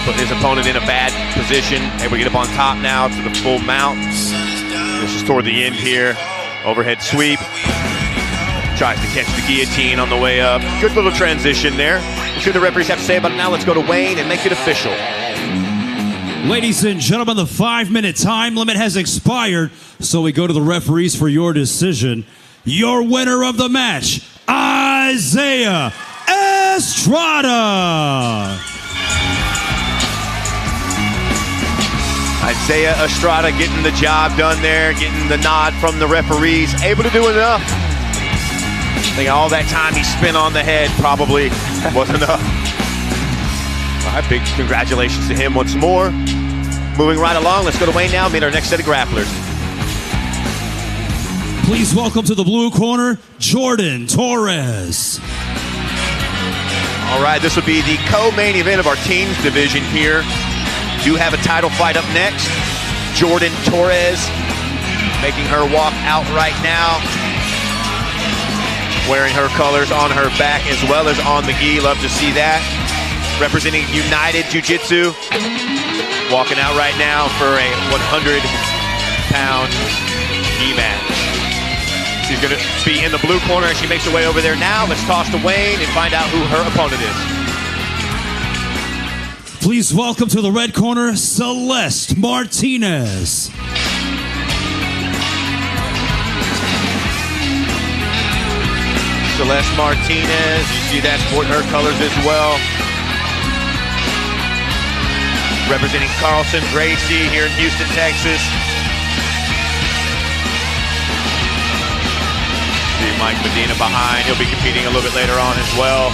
putting his opponent in a bad position. Able to get up on top now to the full mount. This is toward the end here. Overhead sweep. Tries to catch the guillotine on the way up. Good little transition there. We'll see what the referees have to say about it now. Let's go to Wayne and make it official. Ladies and gentlemen, the 5-minute time limit has expired, so we go to the referees for your decision. Your winner of the match, Isaiah Estrada. Isaiah Estrada getting the job done there, getting the nod from the referees, able to do enough. I think all that time he spent on the head probably wasn't enough. All right, big congratulations to him once more. Moving right along, let's go to Wayne now, meet our next set of grapplers. Please welcome to the blue corner, Jordan Torres. All right, this will be the co-main event of our teams division here. Do have a title fight up next. Jordan Torres making her walk out right now. Wearing her colors on her back as well as on the gi. Love to see that. Representing United Jiu-Jitsu. Walking out right now for a 100-pound gi match. She's going to be in the blue corner as she makes her way over there now. Let's toss to Wayne and find out who her opponent is. Please welcome to the red corner, Celeste Martinez. Celeste Martinez, you see that sporting her colors as well. Representing Carlson, Gracie here in Houston, Texas. See Mike Medina behind. He'll be competing a little bit later on as well.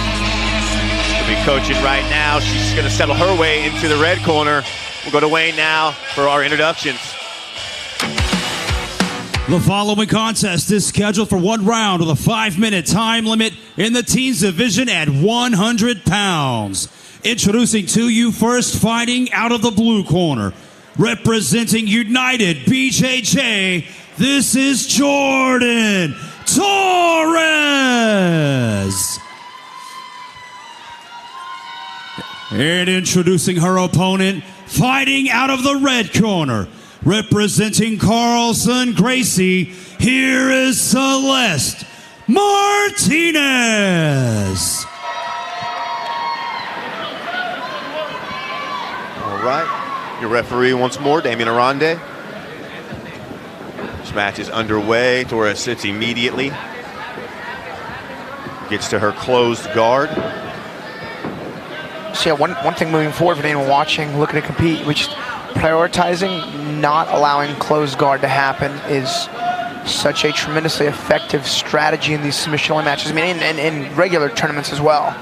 She'll be coaching right now. She's going to settle her way into the red corner. We'll go to Wayne now for our introductions. The following contest is scheduled for 1 round with a 5-minute time limit in the teens division at 100 pounds. Introducing to you first, fighting out of the blue corner, representing United BJJ, this is Jordan Torres. And introducing her opponent, fighting out of the red corner, representing Carlson, Gracie, here is Celeste Martinez. All right, your referee once more, Damian Arande. This match is underway. Torres sits immediately. Gets to her closed guard. So yeah, one thing moving forward for anyone watching, looking to compete, we prioritizing not allowing closed guard to happen is such a tremendously effective strategy in these submission-only matches. I mean, in regular tournaments as well.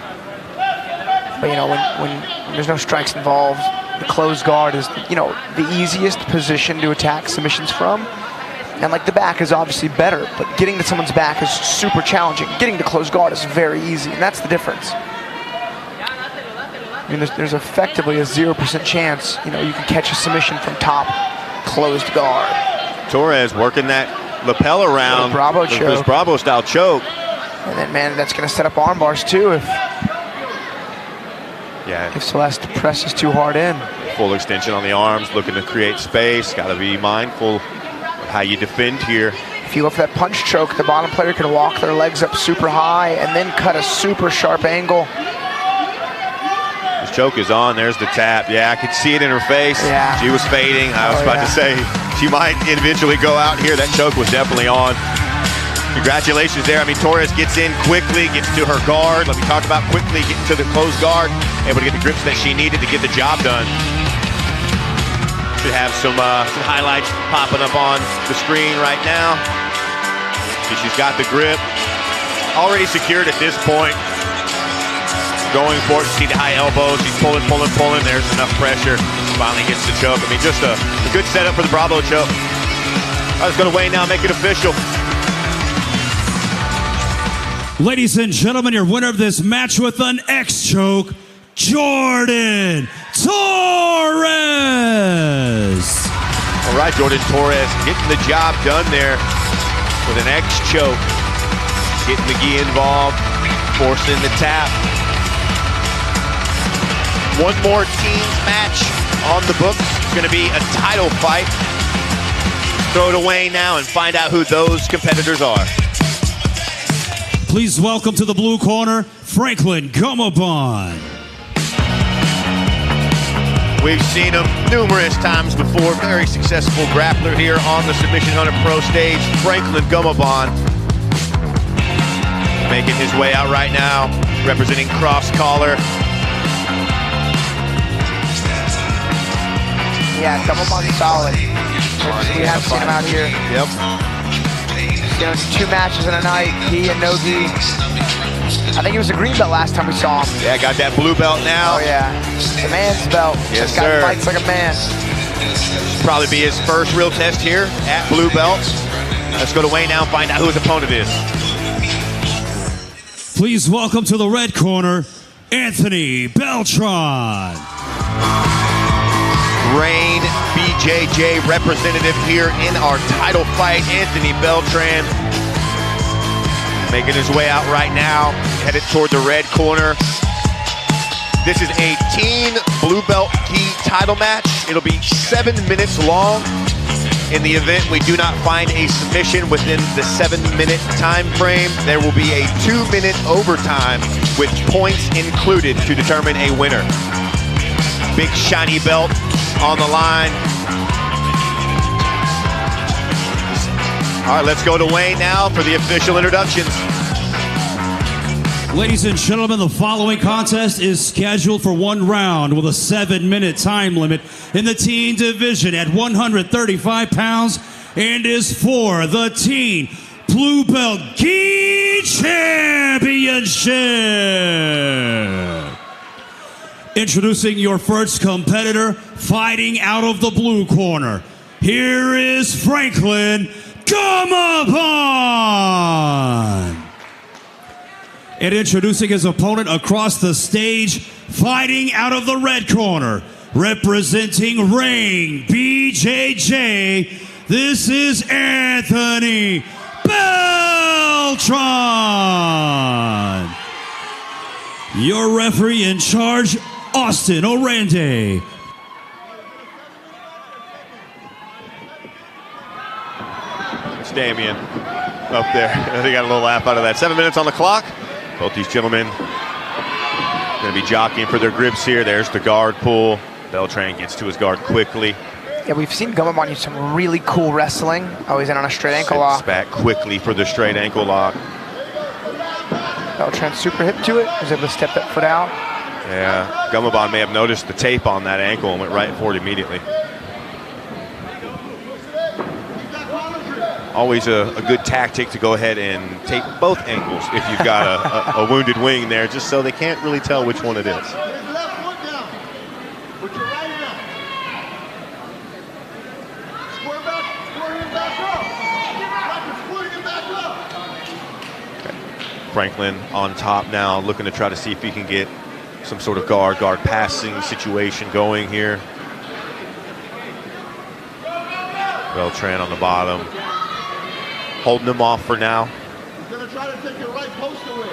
But, you know, when there's no strikes involved, the closed guard is, you know, the easiest position to attack submissions from. And, like, the back is obviously better, but getting to someone's back is super challenging. Getting to closed guard is very easy, and that's the difference. I mean, there's effectively a 0% chance, you know, you can catch a submission from top closed guard. Torres working that lapel around Bravo choke. This Bravo style choke. And then, man, that's going to set up arm bars too if Celeste presses too hard in. Full extension on the arms, looking to create space. Got to be mindful of how you defend here. If you go for that punch choke, the bottom player can walk their legs up super high and then cut a super sharp angle. This choke is on. There's the tap. Yeah, I could see it in her face. Yeah. She was fading. I was about to say she might eventually go out here. That choke was definitely on. Congratulations there. I mean, Torres gets in quickly, gets to her guard. Let me talk about quickly getting to the closed guard, able to get the grips that she needed to get the job done. Should have some highlights popping up on the screen right now. She's got the grip already secured at this point. Going for it, see the high elbows. She's pulling. There's enough pressure. Finally gets the choke. I mean, just a good setup for the Bravo choke. I was going to weigh now, make it official. Ladies and gentlemen, your winner of this match with an X choke, Jordan Torres. All right, Jordan Torres getting the job done there with an X choke. Getting McGee involved, forcing the tap. One more teams match on the books. It's going to be a title fight. Throw it away now and find out who those competitors are. Please welcome to the blue corner, Franklin Gumabon. We've seen him numerous times before. Very successful grappler here on the Submission Hunter Pro stage. Franklin Gumabon making his way out right now, representing Cross Collar. Yeah, Gumabon's solid. We have seen him out here. Yep. You know, 2 matches in a night, he and NoGi. I think it was a green belt last time we saw him. Yeah, got that blue belt now. Oh yeah, the man's belt. Yes, this guy sir. fights like a man. Probably be his first real test here at blue belt. Let's go to Wayne now and find out who his opponent is. Please welcome to the red corner, Anthony Beltran. Reign BJJ representative here in our title fight, Anthony Beltran. Making his way out right now, headed toward the red corner. This is a teen blue belt gi title match. It'll be 7 minutes long. In the event we do not find a submission within the 7-minute time frame, there will be a 2-minute overtime with points included to determine a winner. Big shiny belt on the line. All right, let's go to Wayne now for the official introductions. Ladies and gentlemen, the following contest is scheduled for 1 round with a 7-minute time limit in the teen division at 135 pounds and is for the teen blue belt gi championship. Introducing your first competitor, fighting out of the blue corner. Here is Franklin Gumabon. And introducing his opponent across the stage, fighting out of the red corner, representing Reign BJJ, this is Anthony Beltran. Your referee in charge, Austin Orende. It's Damien up there. They got a little laugh out of that. 7 minutes on the clock. Both these gentlemen going to be jockeying for their grips here. There's the guard pull. Beltran gets to his guard quickly. Yeah, we've seen Gumabon use some really cool wrestling. Always in on a straight ankle lock. Back quickly for the straight ankle lock. Beltran super hip to it. Was able to step that foot out. Yeah, Gumabon may have noticed the tape on that ankle and went right for it immediately. always a good tactic to go ahead and tape both ankles if you've got a wounded wing there, just so they can't really tell which one it is. Franklin on top now, looking to try to see if he can get some sort of guard passing situation going here. Beltran on the bottom, holding them off for now. He's gonna try to take your right post away.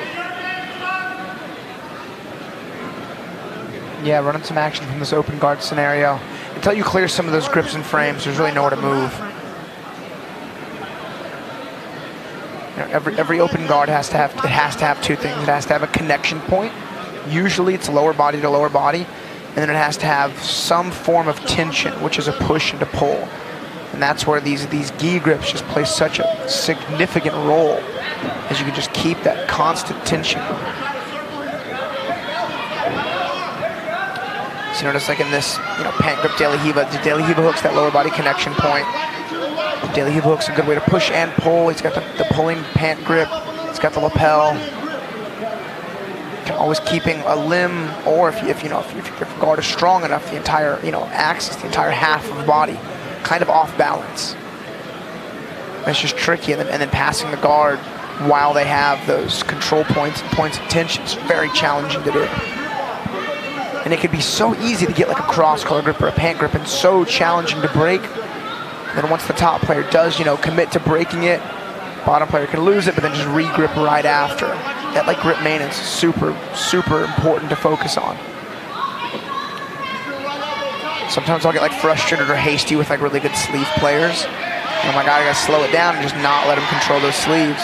Yeah, running some action from this open guard scenario. Until you clear some of those grips and frames, there's really nowhere to move. You know, every open guard has to have two things. It has to have a connection point. Usually it's lower body to lower body, and then it has to have some form of tension, which is a push and a pull. And that's where these gi grips just play such a significant role, as you can just keep that constant tension. So notice, like in this, pant grip De La Riva, the De La Riva hook's that lower body connection point. The De La Riva hook's a good way to push and pull. He's got the pulling pant grip. He's got the lapel. Always keeping a limb, or if your guard is strong enough, the entire axis, the entire half of the body, kind of off balance. It's just tricky, and then passing the guard while they have those control points and points of tension is very challenging to do. And it could be so easy to get like a cross collar grip or a pant grip, and so challenging to break. And then once the top player does, commit to breaking it, bottom player can lose it, but then just re-grip right after. That like grip maintenance is super, super important to focus on. Sometimes I'll get like frustrated or hasty with like really good sleeve players. And I'm like, I gotta slow it down and just not let them control those sleeves.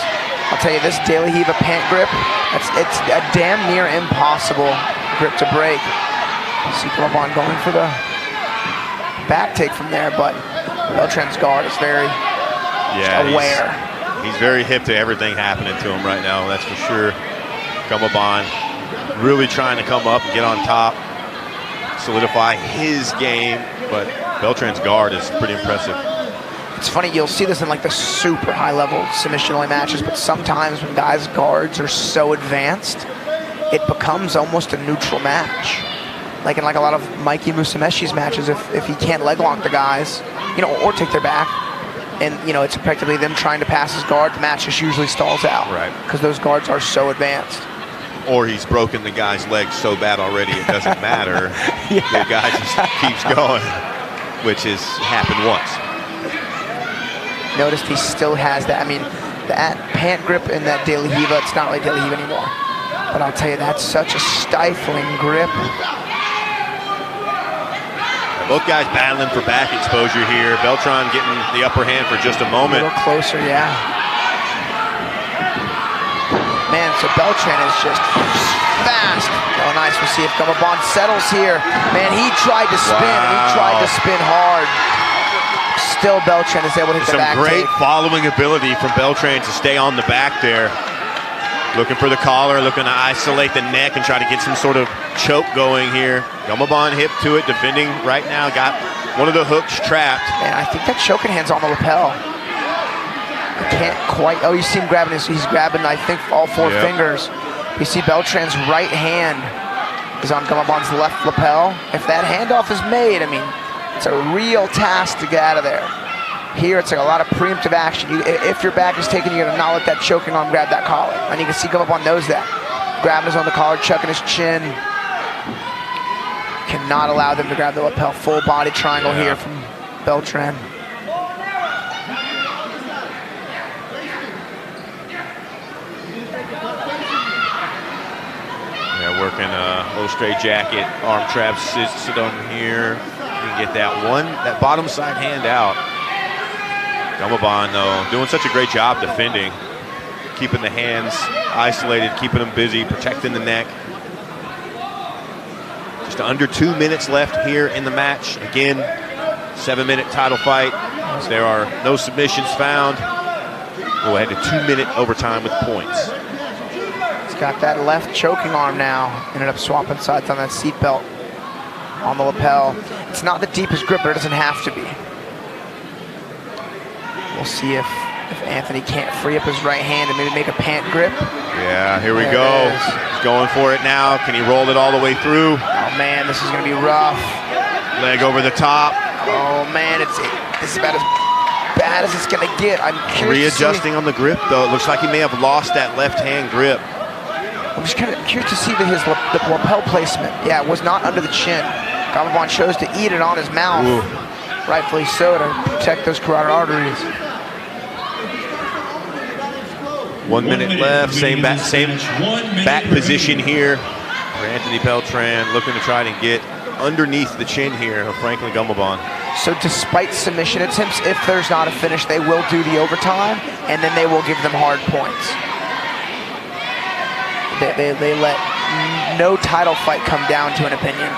I'll tell you, this De La Riva pant grip, it's a damn near impossible grip to break. See Gonzalez going for the back take from there, but Beltran's guard is very aware. He's very hip to everything happening to him right now, that's for sure. Gonzalez really trying to come up and get on top, solidify his game, but Beltran's guard is pretty impressive. It's funny, you'll see this in like the super high level submission only matches, but sometimes when guys' guards are so advanced, it becomes almost a neutral match. Like in like a lot of Mikey Musumeshi's matches, if he can't leg lock the guys, or take their back, and it's effectively them trying to pass his guard, the match just usually stalls out. Right. Because those guards are so advanced. Or he's broken the guy's leg so bad already it doesn't matter. Yeah. The guy just keeps going, which has happened once. Notice he still has that. I mean, that pant grip and that De La Riva, it's not like De La Riva anymore. But I'll tell you, that's such a stifling grip. Both guys battling for back exposure here. Beltran getting the upper hand for just a moment. A little closer, yeah. Man, so Beltran is just fast. Oh, nice. We'll see if Gonzalez settles here. Man, he tried to spin, and he tried to spin hard. Still, Beltran is able to hit the back Some great take. following ability from Beltran to stay on the back there. Looking for the collar, looking to isolate the neck and try to get some sort of choke going here. Gonzalez hip to it, defending right now. Got one of the hooks trapped. And I think that choking hand's on the lapel. I can't quite. Oh, you see him grabbing he's grabbing, I think, all four fingers. You see Beltran's right hand is on Gonzalez's left lapel. If that handoff is made, I mean, it's a real task to get out of there. Here, it's like a lot of preemptive action. If your back is taken, you're gonna not let that choking arm grab that collar. And you can see Gonzalez knows that. Grabbing his on the collar, chucking his chin. Cannot allow them to grab the lapel. Full body triangle here from Beltran. Yeah, working a little straight jacket, arm trap, sit on here. You can get that bottom side hand out. Gonzalez, though, doing such a great job defending, keeping the hands isolated, keeping them busy, protecting the neck. Just under 2 minutes left here in the match. Again, 7-minute title fight. There are no submissions found. We'll head to 2-minute overtime with points. He's got that left choking arm now. Ended up swapping sides on that seatbelt on the lapel. It's not the deepest grip, but it doesn't have to be. We'll see if If Anthony can't free up his right hand and maybe make a pant grip. Yeah, here we go. He's going for it now. Can he roll it all the way through? Oh man, this is gonna be rough. Leg over the top. Oh man, it's about as bad as it's gonna get. I'm curious. Readjusting on the grip though. It looks like he may have lost that left hand grip. I'm just kind of curious to see the lapel placement. Yeah, it was not under the chin. Donovan chose to eat it on his mouth. Ooh. Rightfully so, to protect those carotid arteries. 1 minute left. Same back position here for Anthony Beltran, looking to try to get underneath the chin here of Franklin Gummelbaum. So despite submission attempts, if there's not a finish, they will do the overtime, and then they will give them hard points. They let no title fight come down to an opinion.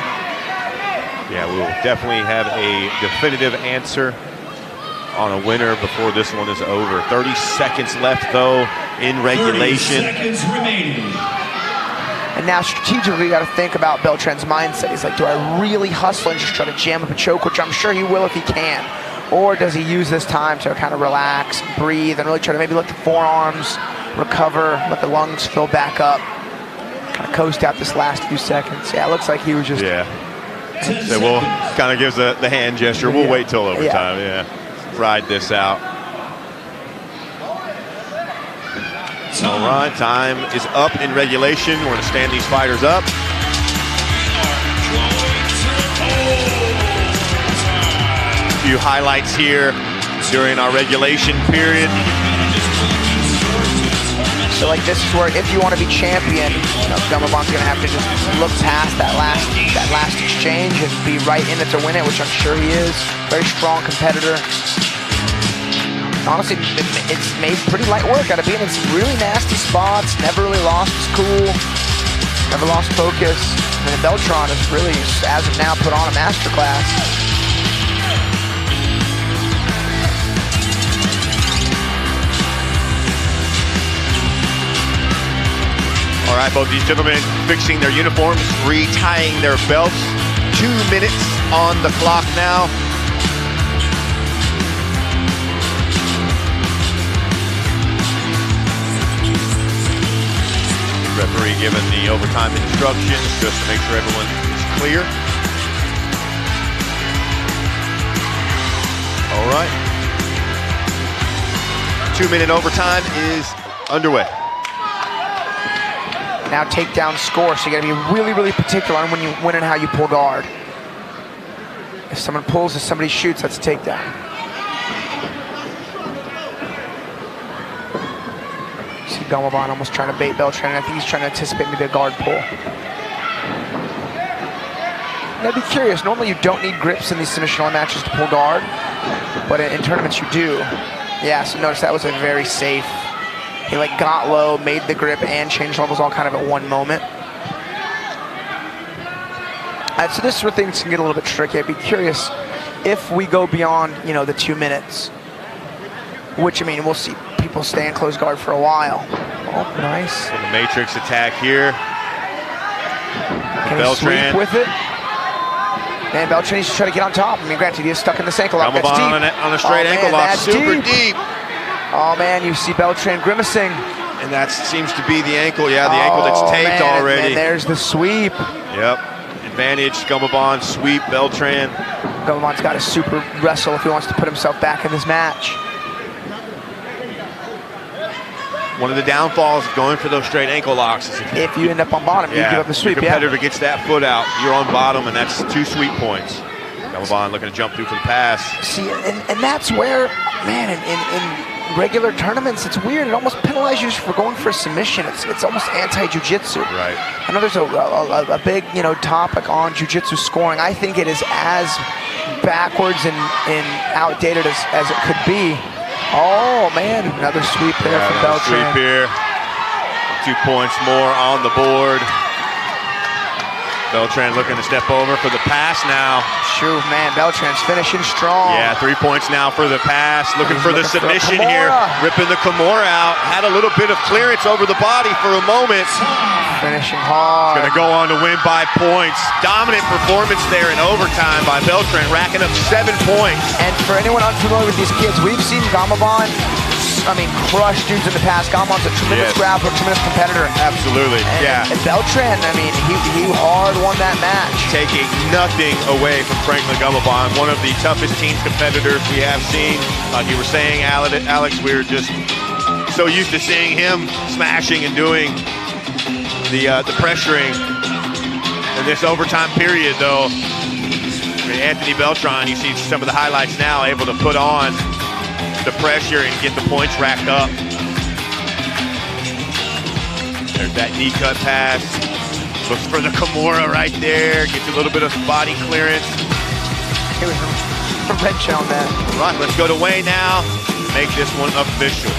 Yeah, we will definitely have a definitive answer on a winner before this one is over. 30 seconds left, though, in regulation. 30 seconds remaining. And now strategically, you got to think about Beltran's mindset. He's like, do I really hustle and just try to jam up a choke, which I'm sure he will if he can? Or does he use this time to kind of relax, breathe, and really try to maybe let the forearms recover, let the lungs fill back up, kind of coast out this last few seconds? Yeah, it looks like he was just... Yeah. So we'll kind of gives the hand gesture. We'll wait till overtime. Yeah. Ride this out. All right, time is up in regulation. We're going to stand these fighters up. A few highlights here during our regulation period. So like this is where if you want to be champion, Gummelbaum's going to have to just look past that last exchange and be right in it to win it, which I'm sure he is. Very strong competitor. Honestly, it's made pretty light work out of being in some really nasty spots. Never really lost his cool. Never lost focus. And then Beltran has really, as of now, put on a masterclass. All right, both these gentlemen fixing their uniforms, retying their belts. 2 minutes on the clock now. Referee giving the overtime instructions just to make sure everyone is clear. All right. 2 minute overtime is underway. Now takedown score, so you gotta be really, really particular on when you win and how you pull guard. If someone pulls, if somebody shoots, that's a takedown. See Gummelbaum almost trying to bait Beltran, and I think he's trying to anticipate maybe a guard pull. And I'd be curious, normally you don't need grips in these submission matches to pull guard, but in tournaments you do. Yeah, so notice that was a very safe. He like got low, made the grip, and changed levels all kind of at one moment. So this is where things can get a little bit tricky. I'd be curious if we go beyond, the 2 minutes, which, I mean, we'll see people stay in close guard for a while. Oh, nice. So the matrix attack here. Can he sweep with it? Man, Beltran needs to try to get on top. I mean, granted, he is stuck in this ankle lock. That's deep. On a straight ankle lock, super deep. Oh man, you see Beltran grimacing. And that seems to be the ankle. Yeah, the ankle that's taped already. And there's the sweep. Yep. Advantage, Gummelbaum, sweep, Beltran. Gummelbaum's got to super wrestle if he wants to put himself back in this match. One of the downfalls of going for those straight ankle locks is if you end up on bottom, you give up the sweep. Your competitor gets that foot out, you're on bottom, and that's 2 sweep points. Gummelbaum looking to jump through for the pass. See, and that's where, man, in regular tournaments, it's weird. It almost penalizes you for going for a submission. It's almost anti-jiu-jitsu. Right. I know there's a big topic on jiu-jitsu scoring. I think it is as backwards and outdated as it could be. Oh man, another sweep there from Beltran. Sweep here. 2 points more on the board. Beltran looking to step over for the pass now. True, man, Beltran's finishing strong. Yeah, 3 points now for the pass. Looking for the submission here. Ripping the Kimura out. Had a little bit of clearance over the body for a moment. Finishing hard. Going to go on to win by points. Dominant performance there in overtime by Beltran, racking up 7 points. And for anyone unfamiliar with these kids, we've seen Gummelbaum crushed dudes in the past. Gamon's a tremendous grappler, tremendous competitor. Absolutely, And Beltran, I mean, he hard won that match. Taking nothing away from Franklin Gumabon, one of the toughest team competitors we have seen. Like you were saying, Alex, we were just so used to seeing him smashing and doing the pressuring. In this overtime period, though, Anthony Beltran, you see some of the highlights now, able to put on the pressure and get the points racked up. There's that knee cut pass. Looks for the Kimura right there. Gets a little bit of body clearance. It was a wrench on that. Right, let's go to Wayne now. Make this one official.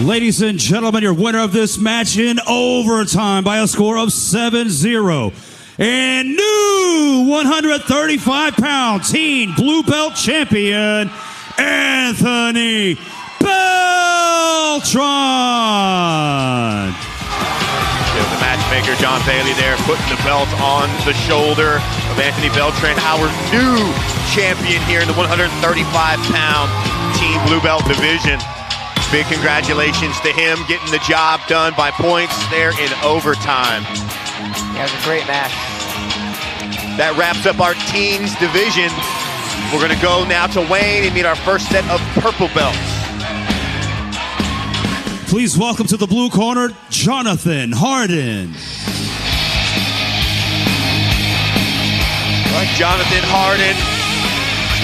Ladies and gentlemen, your winner of this match in overtime by a score of 7-0. And new 135-pound team blue belt champion, Anthony Beltran. There's the matchmaker, John Bailey there, putting the belt on the shoulder of Anthony Beltran, our new champion here in the 135-pound team blue belt division. Big congratulations to him getting the job done by points there in overtime. Yeah, it was a great match. That wraps up our teens division. We're gonna go now to Wayne and meet our first set of purple belts. Please welcome to the blue corner, Jonathan Harden. All right, Jonathan Harden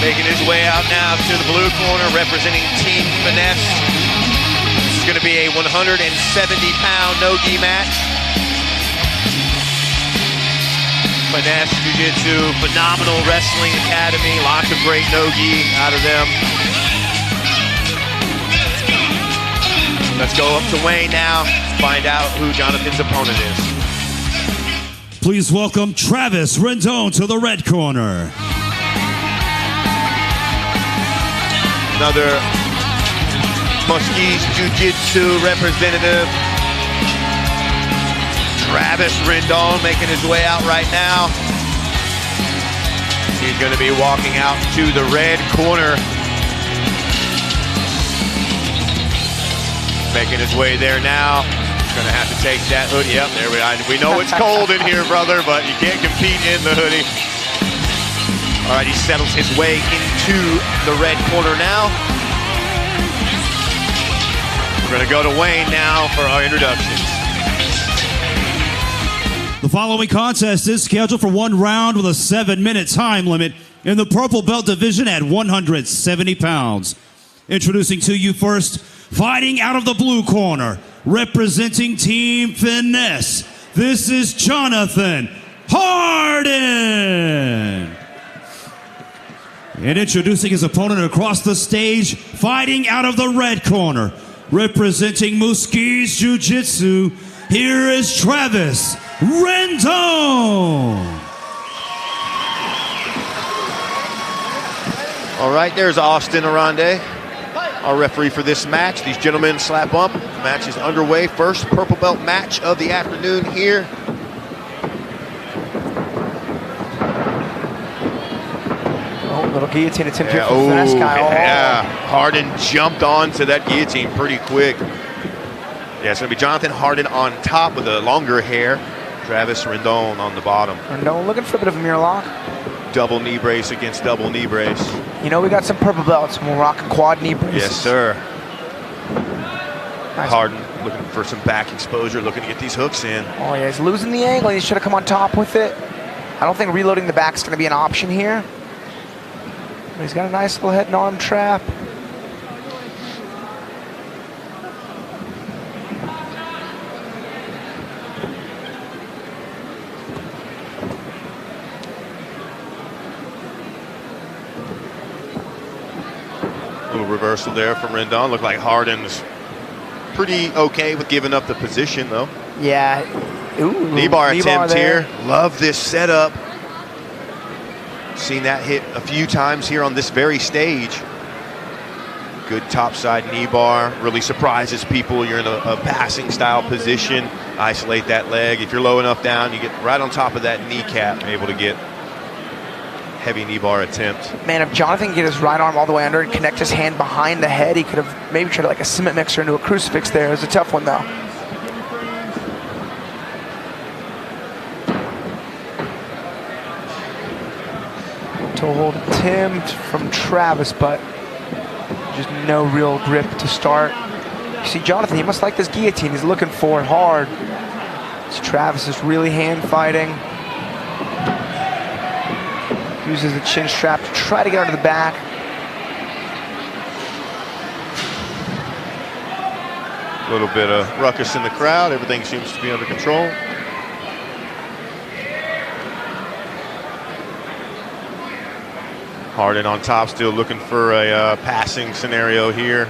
making his way out now to the blue corner, representing Team Finesse. This is gonna be a 170-pound no-gi match. Finesse Jiu-Jitsu, phenomenal wrestling academy, lots of great no-gi out of them. Let's go up to Wayne now, find out who Jonathan's opponent is. Please welcome Travis Rendon to the red corner. Another Muskies Jiu-Jitsu representative. Travis Rendon making his way out right now. He's going to be walking out to the red corner. Making his way there now. He's going to have to take that hoodie. Yep, there we are. We know it's cold in here, brother, but you can't compete in the hoodie. All right, he settles his way into the red corner now. We're going to go to Wayne now for our introductions. The following contest is scheduled for one round with a 7-minute time limit in the purple belt division at 170 pounds. Introducing to you first, fighting out of the blue corner, representing Team Finesse, this is Jonathan Harden. And introducing his opponent across the stage, fighting out of the red corner, representing Muskies Jiu-Jitsu, here is Travis Rendon. All right, there's Austin Arande, our referee for this match. These gentlemen slap up. The match is underway. First purple belt match of the afternoon here. Oh, little guillotine attempt here from the finesse guy. Yeah, Harden jumped onto that guillotine pretty quick. Yeah, it's going to be Jonathan Harden on top with the longer hair. Travis Rendon on the bottom. Rendon looking for a bit of a mirror lock. Double knee brace against double knee brace. You know, we got some purple belts and we're rocking quad knee braces. Yes, sir. Nice. Harden looking for some back exposure, looking to get these hooks in. Oh, yeah, he's losing the angle. He should have come on top with it. I don't think reloading the back is going to be an option here. But he's got a nice little head and arm trap. Reversal there from Rendon. Looked like Harden's pretty okay with giving up the position, though. Yeah. Ooh, knee bar attempt here. Love this setup. Seen that hit a few times here on this very stage. Good topside knee bar. Really surprises people. You're in a passing style position. Isolate that leg. If you're low enough down, you get right on top of that kneecap, able to get heavy knee bar attempt. Man, if Jonathan could get his right arm all the way under and connect his hand behind the head, he could have maybe tried like a cement mixer into a crucifix there. It was a tough one, though. Toe hold attempt from Travis, but just no real grip to start. You see Jonathan, he must like this guillotine. He's looking for it hard. So Travis is really hand fighting. Uses the chin strap to try to get out of the back. A little bit of ruckus in the crowd. Everything seems to be under control. Harden on top, still looking for a passing scenario here.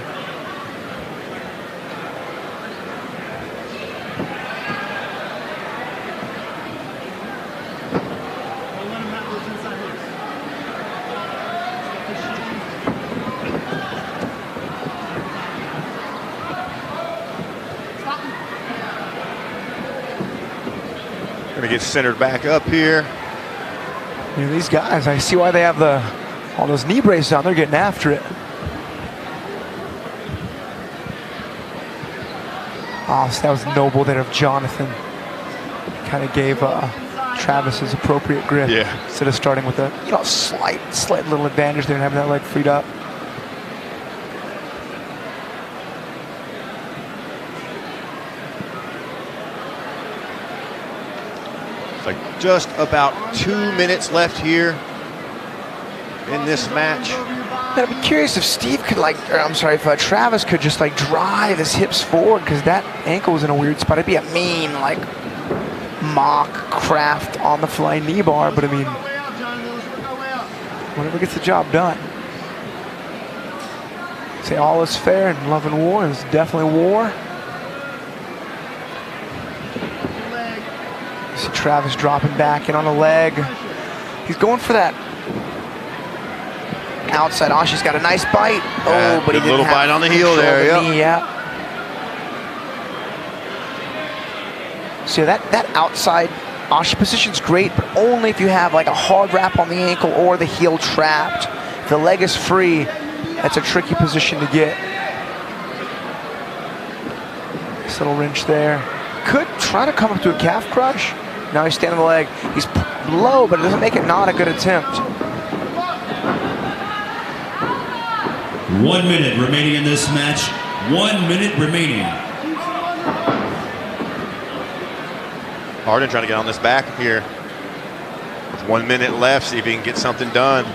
Gonna get centered back up here. You know, these guys, I see why they have all those knee braces on. They're getting after it. Oh, so that was noble there of Jonathan. Kind of gave Travis his appropriate grip. Yeah. Instead of starting with a slight little advantage there and having that leg freed up. Like just about 2 minutes left here in this match. I'd be curious if Steve could if Travis could just drive his hips forward, because that ankle was in a weird spot. It'd be a mean mock craft on the fly knee bar, but I mean, whatever gets the job done. Say all is fair in love and war, and it's definitely war. See Travis dropping back in on a leg. He's going for that outside. Oh, she's got a nice bite. Oh, but he didn't little have bite on the heel there. Yeah. So that outside Ashi position's great, but only if you have a hard wrap on the ankle or the heel trapped. If the leg is free, that's a tricky position to get. Nice little wrench there. Could try to come up to a calf crush. Now he's standing on the leg. He's low, but it doesn't make it not a good attempt. 1 minute remaining in this match. 1 minute remaining. Harden trying to get on this back here. With 1 minute left, see if he can get something done.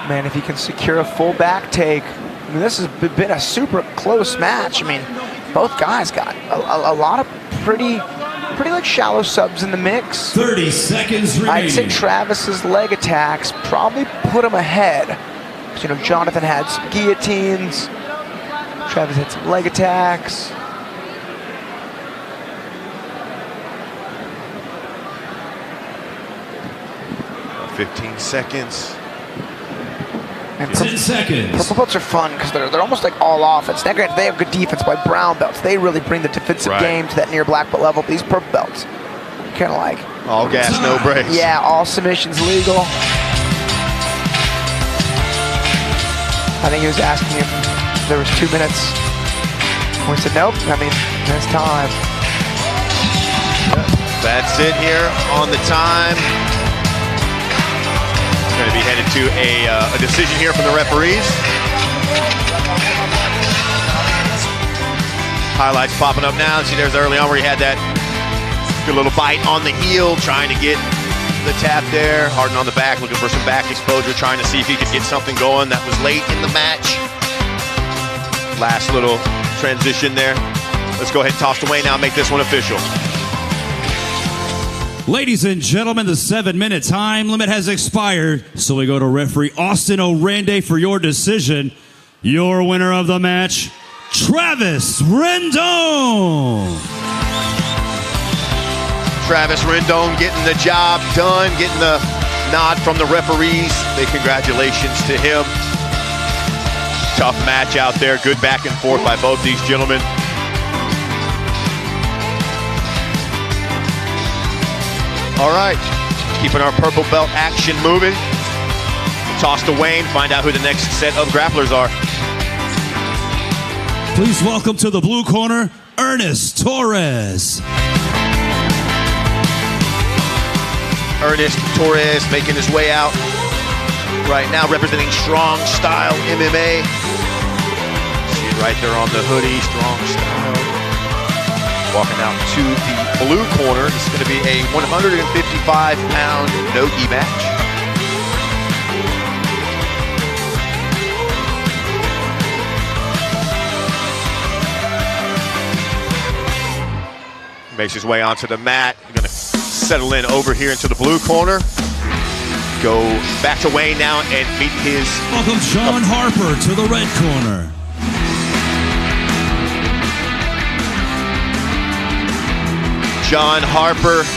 Man, if he can secure a full back take, I mean, this has been a super close match. I mean, both guys got a lot of pretty shallow subs in the mix. 30 seconds remaining. I'd say Travis's leg attacks probably put him ahead. So, Jonathan had some guillotines. Travis had some leg attacks. About 15 seconds. And 10 seconds. Purple belts are fun because they're almost all offense. Now, granted, they have good defense by brown belts. They really bring the defensive game to that near black belt level. These purple belts, kind of all gas, no brakes. Yeah, all submissions legal. I think he was asking if there was 2 minutes. We said nope. I mean, there's time. That's it here on the time. Going to be headed to a decision here from the referees. Highlights popping up now. See, there's early on where he had that good little bite on the heel, trying to get the tap there. Harden on the back, looking for some back exposure, trying to see if he could get something going. That was late in the match. Last little transition there. Let's go ahead and toss away now, make this one official. Ladies and gentlemen, the 7-minute time limit has expired, so we go to referee Austin Orende for your decision. Your winner of the match, Travis Rendon. Travis Rendon getting the job done, getting the nod from the referees. Big congratulations to him. Tough match out there, good back and forth by both these gentlemen. All right, keeping our purple belt action moving. Toss to Wayne, find out who the next set of grapplers are. Please welcome to the blue corner, Ernest Torres. Ernest Torres making his way out right now, representing StrongStyle MMA. See it right there on the hoodie, StrongStyle. Walking out to the blue corner. This is going to be a 155-pound NoGi match. Makes his way onto the mat. He's going to settle in over here into the blue corner. Go back to Wayne now and meet his... Welcome John Harper to the red corner. John Harper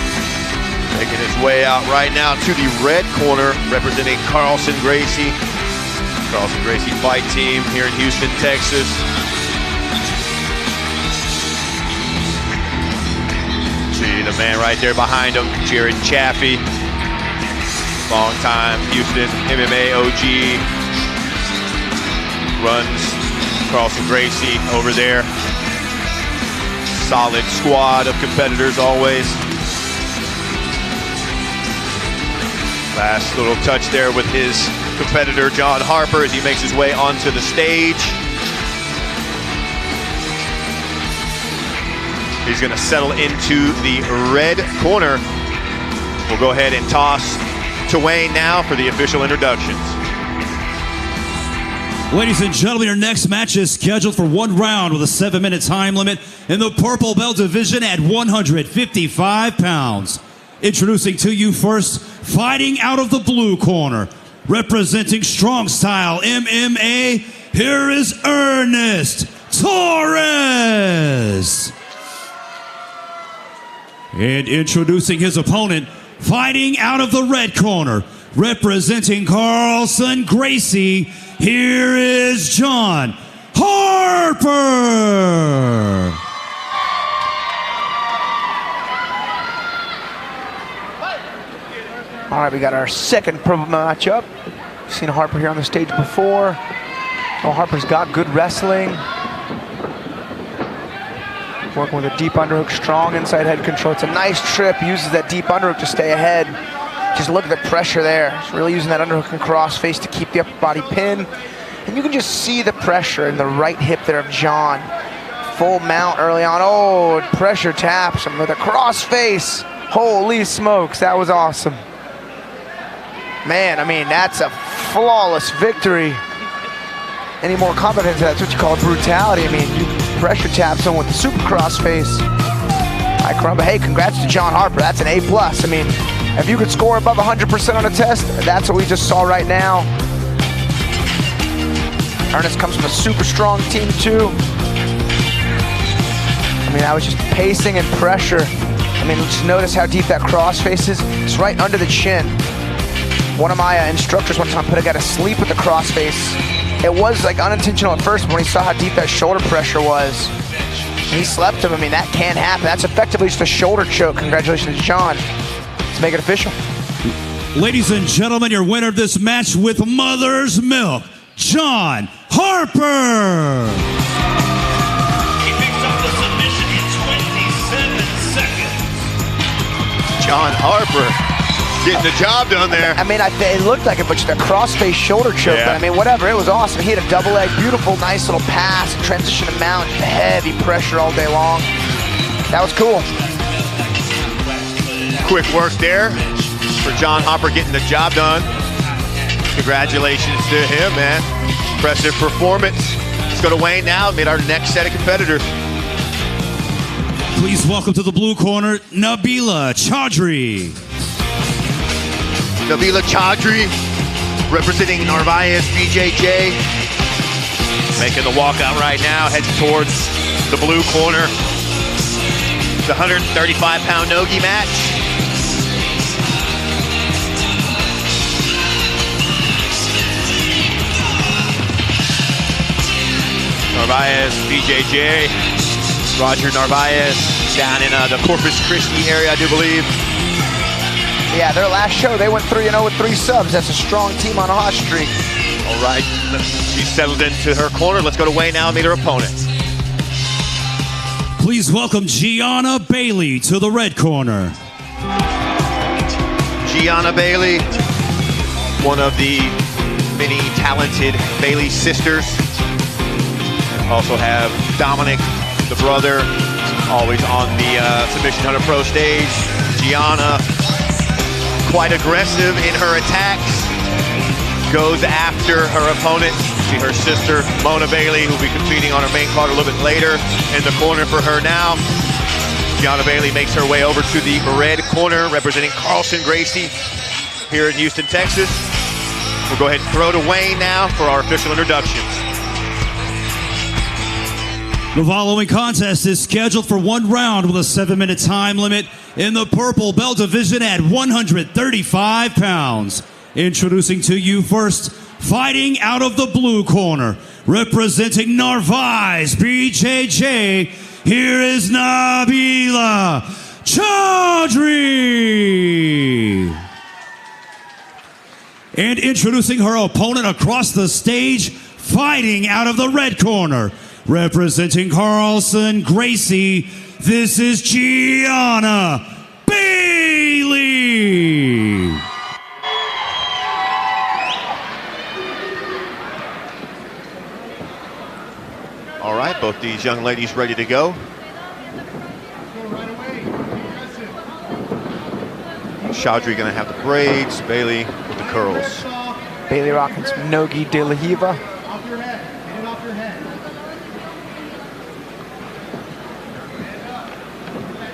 making his way out right now to the red corner, representing Carlson Gracie. Carlson Gracie fight team here in Houston, Texas. See the man right there behind him, Jared Chaffee. Long-time Houston MMA OG. Runs Carlson Gracie over there. Solid squad of competitors always. Last little touch there with his competitor, John Harper, as he makes his way onto the stage. He's gonna settle into the red corner. We'll go ahead and toss to Wayne now for the official introductions. Ladies and gentlemen, your next match is scheduled for 1 round with a 7-minute time limit in the purple belt division at 155 pounds. Introducing to you first, fighting out of the blue corner, representing StrongStyle MMA, here is Ernest Torres. And introducing his opponent, fighting out of the red corner, representing Carlson Gracie, here is John Harper. All right, we got our second purple matchup. We've seen Harper here on the stage before. Oh, Harper's got good wrestling. Working with a deep underhook, strong inside head control. It's a nice trip, uses that deep underhook to stay ahead. Just look at the pressure there. He's really using that underhook and crossface to keep the upper body pinned. And you can just see the pressure in the right hip there of John. Full mount early on. Oh, pressure taps him with a crossface. Holy smokes, that was awesome. Man, I mean, that's a flawless victory. Any more competence, that's what you call brutality. I mean, you pressure tap someone with the super crossface. Hey, congrats to John Harper. That's an A+. I mean, if you could score above 100% on a test, that's what we just saw right now. Ernest comes from a super strong team too. I mean, that was just pacing and pressure. I mean, just notice how deep that crossface is. It's right under the chin. One of my instructors one time put a guy to sleep with the crossface. It was like unintentional at first, but when he saw how deep that shoulder pressure was, he slept him. I mean, that can't happen. That's effectively just a shoulder choke. Congratulations, John. Let's make it official. Ladies and gentlemen, your winner of this match with Mother's Milk, John Harper. He picks up the submission in 27 seconds. John Harper getting the job done there. I mean, it looked like it, but just a crossface shoulder choke. Yeah. But I mean, whatever, it was awesome. He had a double leg, beautiful, nice little pass, transition to mount, just heavy pressure all day long. That was cool. Quick work there for John Harper getting the job done. Congratulations to him, man. Impressive performance. Let's go to Wayne now and meet our next set of competitors. Please welcome to the blue corner, Nabila Chaudhry. Nabila Chaudhry, representing Narvaez BJJ. Making the walkout right now, heading towards the blue corner. The 135-pound NoGi match. Narvaez, BJJ, Roger Narvaez, down in the Corpus Christi area, I do believe. Yeah, their last show, they went 3-0 with 3 subs. That's a strong team on a hot streak. All right, she's settled into her corner. Let's go to Wayne now and meet her opponent. Please welcome Gianna Bailey to the red corner. Gianna Bailey, one of the many talented Bailey sisters. Also have Dominic, the brother, always on the Submission Hunter Pro stage. Gianna, quite aggressive in her attacks, goes after her opponent. See her sister, Mona Bailey, who'll be competing on her main card a little bit later. In the corner for her now. Gianna Bailey makes her way over to the red corner, representing Carlson, Gracie, here in Houston, Texas. We'll go ahead and throw to Wayne now for our official introductions. The following contest is scheduled for 1 round with a 7-minute time limit in the purple belt division at 135 pounds. Introducing to you first, fighting out of the blue corner, representing Narvaez BJJ, here is Nabila Chaudhry. And introducing her opponent across the stage, fighting out of the red corner, representing Carlson, Gracie, this is Gianna Bailey. All right, both these young ladies ready to go. Chaudhry gonna have the braids, Bailey with the curls. Bailey rocking some NoGi de la Hiva. Off your head, get it off your head.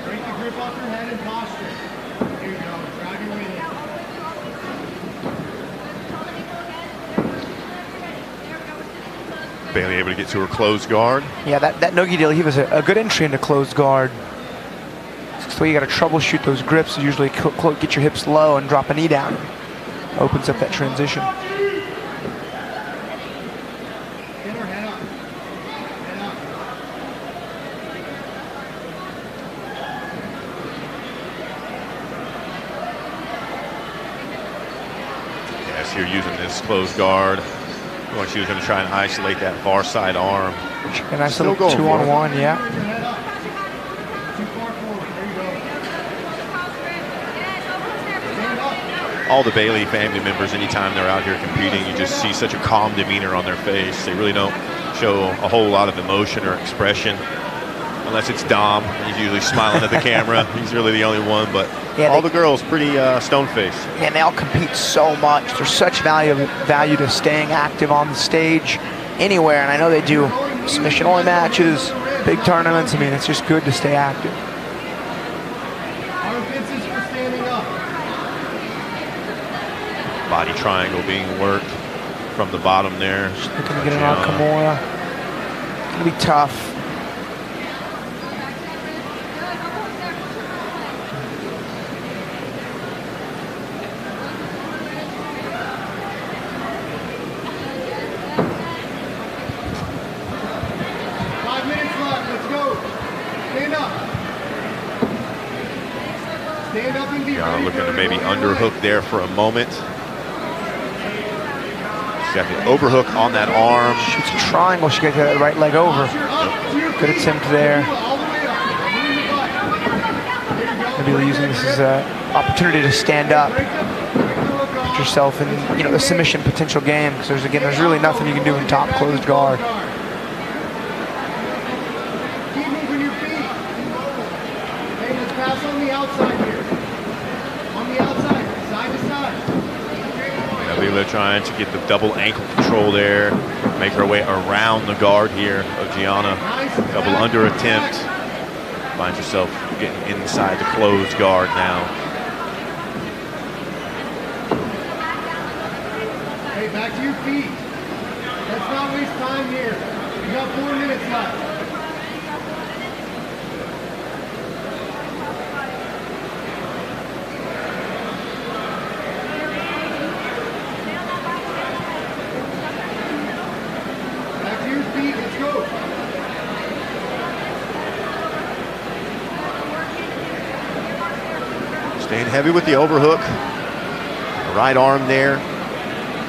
Break the grip off your head and posture. There you go, drag your weight in. Bailey able to get to her closed guard. Yeah, that NoGi de la Hiva is a good entry into closed guard. So you got to troubleshoot those grips. Usually get your hips low and drop a knee down. Opens up that transition. Get her head up. Head up. Yes, you're using this closed guard. Well, she was going to try and isolate that far side arm. A nice Still little going for it. 2-on-1, yeah. Head up. Too far forward. There you go. Stand up. All the Bailey family members, anytime they're out here competing, you just see such a calm demeanor on their face. They really don't show a whole lot of emotion or expression, unless it's Dom. He's usually smiling at the camera. He's really the only one, but Yeah, all the girls pretty stone-faced. And they all compete so much. There's such value to staying active on the stage anywhere. And I know they do submission-only matches, big tournaments. I mean, it's just good to stay active. Our fences for standing up. Body triangle being worked from the bottom there. Looking to get an Kimura. It's going to be tough. Looking to maybe underhook there for a moment. She's got the overhook on that arm. Shoots a triangle. She got that right leg over. Good attempt there. Maybe using this as an opportunity to stand up. Put yourself in, the submission potential game. Because there's really nothing you can do in top closed guard. Keep moving your feet. Hey, let's pass on the outside here. On the outside, side to side. Nabila trying to get the double ankle control there. Make her way around the guard here of Gianna. Double under attempt. Find yourself getting inside the closed guard now. Hey, back to your feet. Let's not waste time here. We got 4 minutes left. Back to your feet. Let's go. Staying heavy with the overhook. The right arm there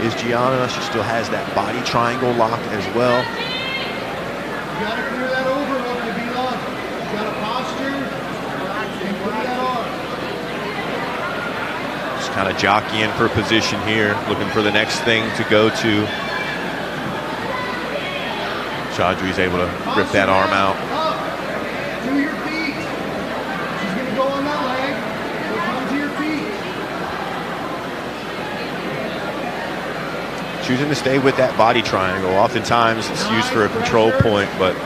is Gianna. She still has that body triangle lock as well. You gotta clear that overhook to be long. You gotta posture, relax, and clear that arm. Just kind of jockeying for position here, looking for the next thing to go to. Chaudhry's able to rip that arm out. Up to your feet. She's gonna go on that leg. So come to your feet. Choosing to stay with that body triangle. Oftentimes it's used for a control point, but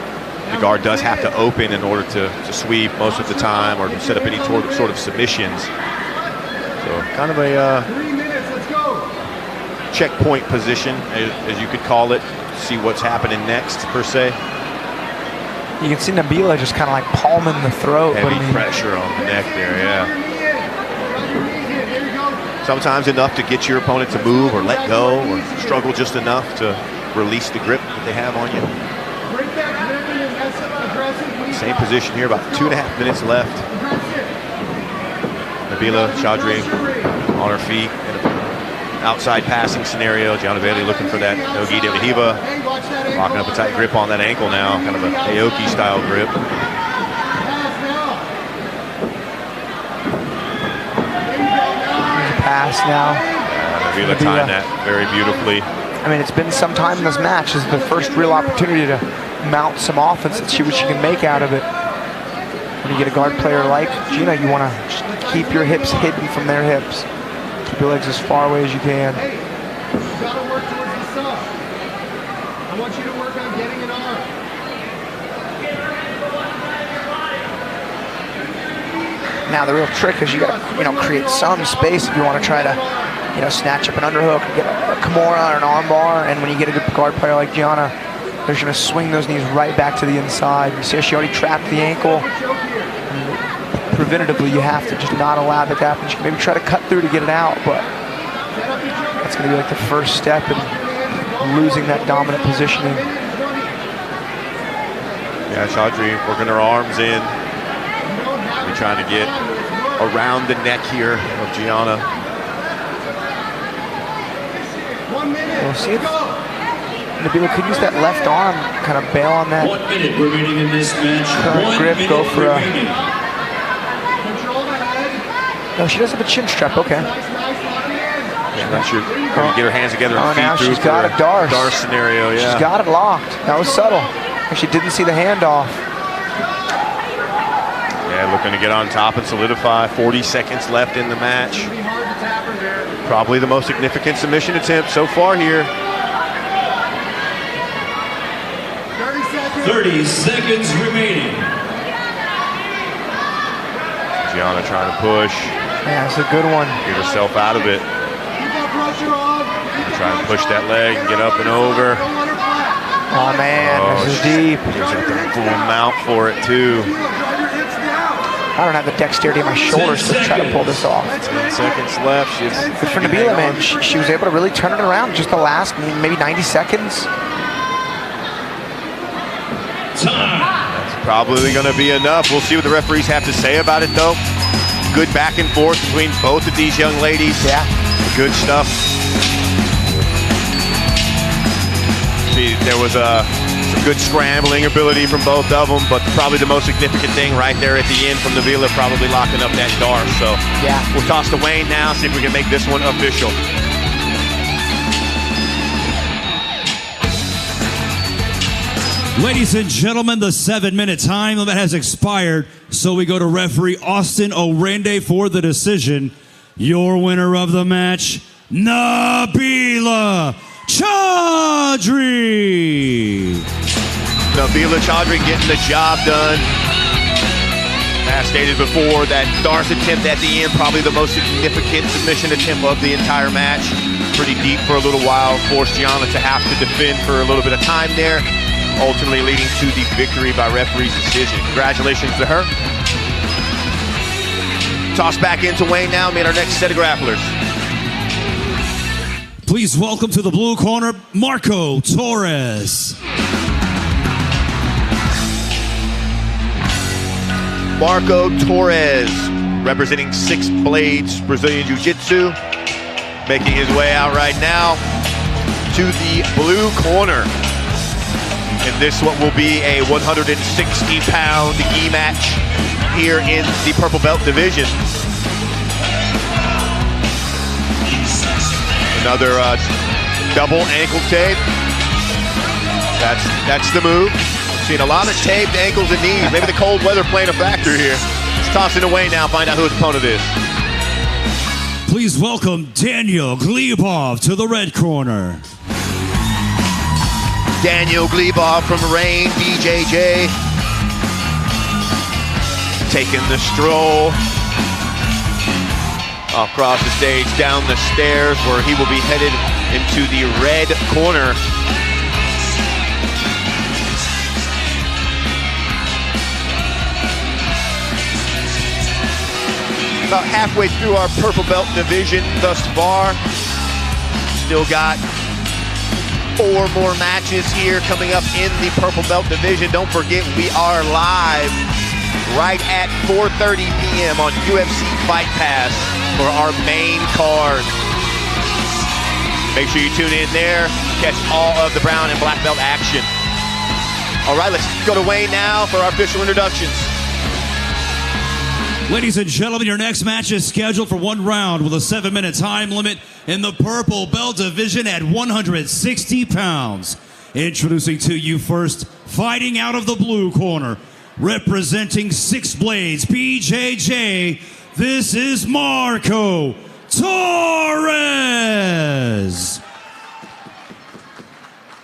the guard does have to open in order to sweep most of the time or to set up any sort of submissions. So kind of a 3 minutes, let's go. checkpoint position, as you could call it. See what's happening next, per se. You can see Nabila just kind of like palming the throat. Heavy but I mean, pressure on the neck there, yeah. Drive your knees in. There you go. Sometimes enough to get your opponent to move or let go or struggle just enough to release the grip that they have on you. Break that grip and then aggressive. Same position here, about 2.5 minutes left. Nabila Chaudhry on her feet in an outside passing scenario. Gianna Bailey looking for that NoGi de Hiva. Locking up a tight grip on that ankle now, kind of a Aoki style grip. pass now. Nabila timed that very beautifully. I mean, it's been some time in this match. This is the first real opportunity to mount some offense and see what she can make out of it. When you get a guard player like Gina, you want to just keep your hips hidden from their hips. Keep your legs as far away as you can. Hey, you gotta work towards the sub. I want you to work on getting an arm. Now the real trick is you got to, create some space if you want to try to, snatch up an underhook, get a Kimura or an armbar. And when you get a good guard player like Gianna, they're just going to swing those knees right back to the inside. You see how she already trapped the ankle. Preventatively, you have to just not allow that to happen. She can maybe try to cut through to get it out, but that's going to be like the first step in losing that dominant positioning. Yeah, Chaudhry working her arms in. We're trying to get around the neck here of Gianna. 1 minute. We'll see if Nabila could use that left arm, kind of bail on that 1 minute remaining in this match. current grip, go for a... Control the head. No, she does have a chin strap, okay. Yeah, not sure. Trying to get her hands together and feed now through she's got for a Darce. Darce scenario, yeah. She's got it locked. That was subtle. She didn't see the handoff. Yeah, looking to get on top and solidify. 40 seconds left in the match. It'll be hard to tap her there. Probably the most significant submission attempt so far here. 30 seconds remaining. Gianna trying to push, Yeah, it's a good one. get herself out of it. Keep that pressure on. Trying to push that leg and get up and over. Don't let her flat. Oh, man, this is deep. Gives her the full mount for it, too. Drive your hips down. I don't have the dexterity in my shoulders to try to pull this off. 10 seconds left. She's Good for Nabila, man. She was able to really turn it around just the last maybe 90 seconds. Time. That's probably going to be enough. We'll see what the referees have to say about it, though. Good back and forth between both of these young ladies. Yeah. Good stuff. See, there was some good scrambling ability from both of them, but probably the most significant thing right there at the end from Nabila, probably locking up that Darce. So Yeah. we'll toss to Wayne now, see if we can make this one official. Ladies and gentlemen, the 7-minute time limit has expired, so we go to referee Austin Orende for the decision. Your winner of the match, Nabila Chaudhry. Nabila Chaudhry getting the job done. As stated before, that Darce attempt at the end, probably the most significant submission attempt of the entire match. Pretty deep for a little while, forced Gianna to have to defend for a little bit of time there, ultimately leading to the victory by referee's decision. Congratulations to her. Toss back into Wayne now, meet our next set of grapplers. Please welcome to the blue corner, Marco Torres. Marco Torres representing 6 Blades Brazilian Jiu-Jitsu, making his way out right now to the blue corner. And this what will be a 160-pound gi match here in the purple belt division. Another double ankle tape. That's the move. Seen a lot of taped ankles and knees. Maybe the cold weather playing a factor here. Let's toss it away now, find out who his opponent is. Please welcome Daniel Glebov to the red corner. Daniel Glebov from Rain, BJJ. Taking the stroll across the stage, down the stairs, where he will be headed into the red corner. About halfway through our purple belt division thus far. Still got 4 more matches here coming up in the purple belt division. Don't forget, we are live right at 4:30 p.m. on UFC Fight Pass for our main card. Make sure you tune in there, catch all of the brown and black belt action. All right, let's go to Wayne now for our official introductions. Ladies and gentlemen, your next match is scheduled for 1 round with a 7-minute time limit in the purple belt division at 160 pounds. Introducing to you first, fighting out of the blue corner, representing 6 Blades BJJ, this is Marco Torres.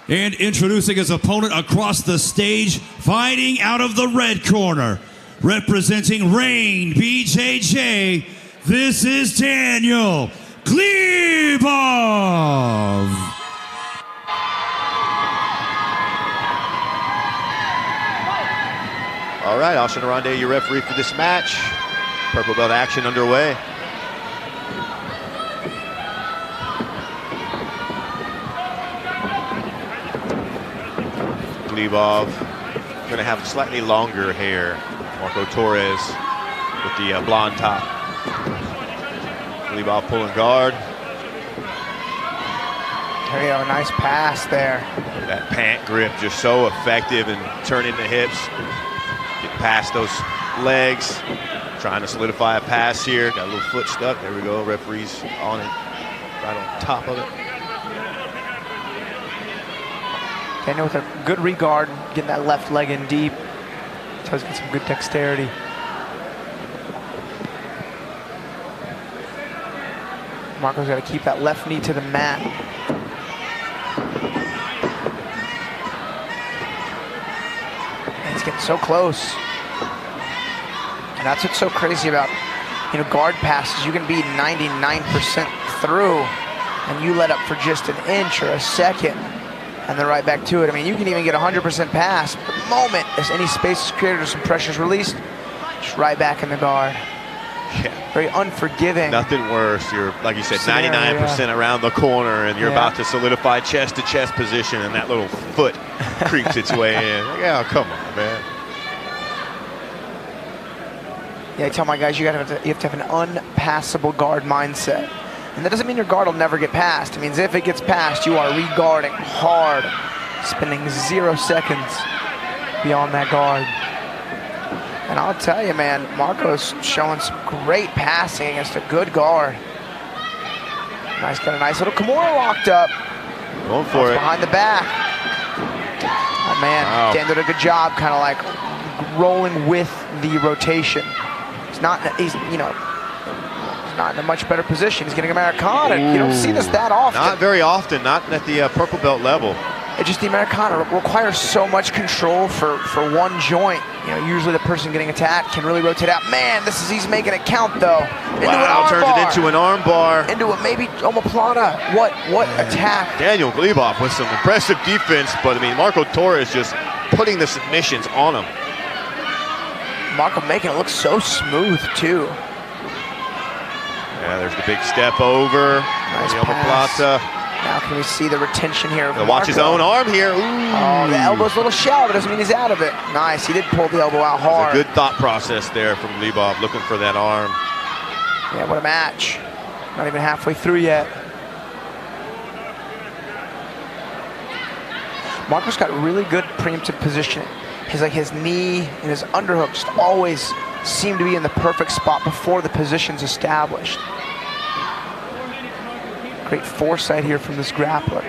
And introducing his opponent across the stage, fighting out of the red corner, representing Rain BJJ, this is Daniel Glebov. All right, Austin Arande, your referee for this match. Purple belt action underway. Glebov going to have slightly longer hair. Marco Torres with the blonde top. Glebov pulling guard. There you go, nice pass there. That pant grip just so effective and turning the hips. Get past those legs. Trying to solidify a pass here. Got a little foot stuck. There we go. Referee's on it. Right on top of it. Daniel with a good regard, getting that left leg in deep. Does get some good dexterity. Marco's got to keep that left knee to the mat. And he's getting so close. And that's what's so crazy about, guard passes. You can be 99% through, and you let up for just an inch or a second, and then right back to it. I mean, you can even get 100% pass, but the moment as any space is created or some pressure is released, just right back in the guard. Yeah. Very unforgiving. Nothing worse. You're, like you said, 99% around the corner, and you're about to solidify chest-to-chest position, and that little foot creeps its way in. Like, oh, come on, man. Yeah, I tell my guys, you have to have an unpassable guard mindset. And that doesn't mean your guard will never get passed. It means if it gets passed, you are re-guarding hard, spending 0 seconds beyond that guard. And I'll tell you, man, Marco's showing some great passing against a good guard. Nice, got a nice little Kimura locked up. Going for it. Behind the back. Oh, man, wow. Dan did a good job kind of like rolling with the rotation. He's not in a much better position. He's getting Americana. You don't see this that often. Not very often, not at the purple belt level. It's just the Americana requires so much control for one joint. Usually the person getting attacked can really rotate out. Man, he's making it count though. Wow, turns it into an arm bar. Into a maybe omoplata. What attack? Daniel Glebov with some impressive defense, but I mean, Marco Torres just putting the submissions on him. Marco making it look so smooth too. Yeah, there's the big step over. Nice the omoplata. Now can we see the retention here? He'll watch his own arm here. Ooh. Oh, the elbow's a little shallow, but doesn't mean he's out of it. Nice, he did pull the elbow out hard. A good thought process there from Glebov, looking for that arm. Yeah, what a match. Not even halfway through yet. Marco's got really good preemptive positioning. His knee and his underhook just always seem to be in the perfect spot before the position's established. Great foresight here from this grappler.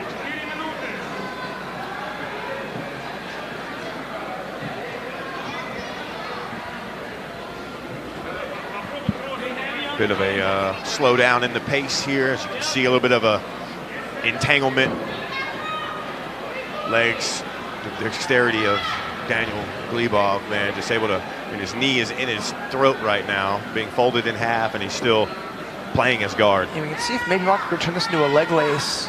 Bit of a slowdown in the pace here. As you can see, a little bit of a entanglement. Legs, the dexterity of Daniel Glebov, man, just able to, and his knee is in his throat right now, being folded in half, and he's still playing his guard. And we can see if maybe Marco could turn this into a leg lace.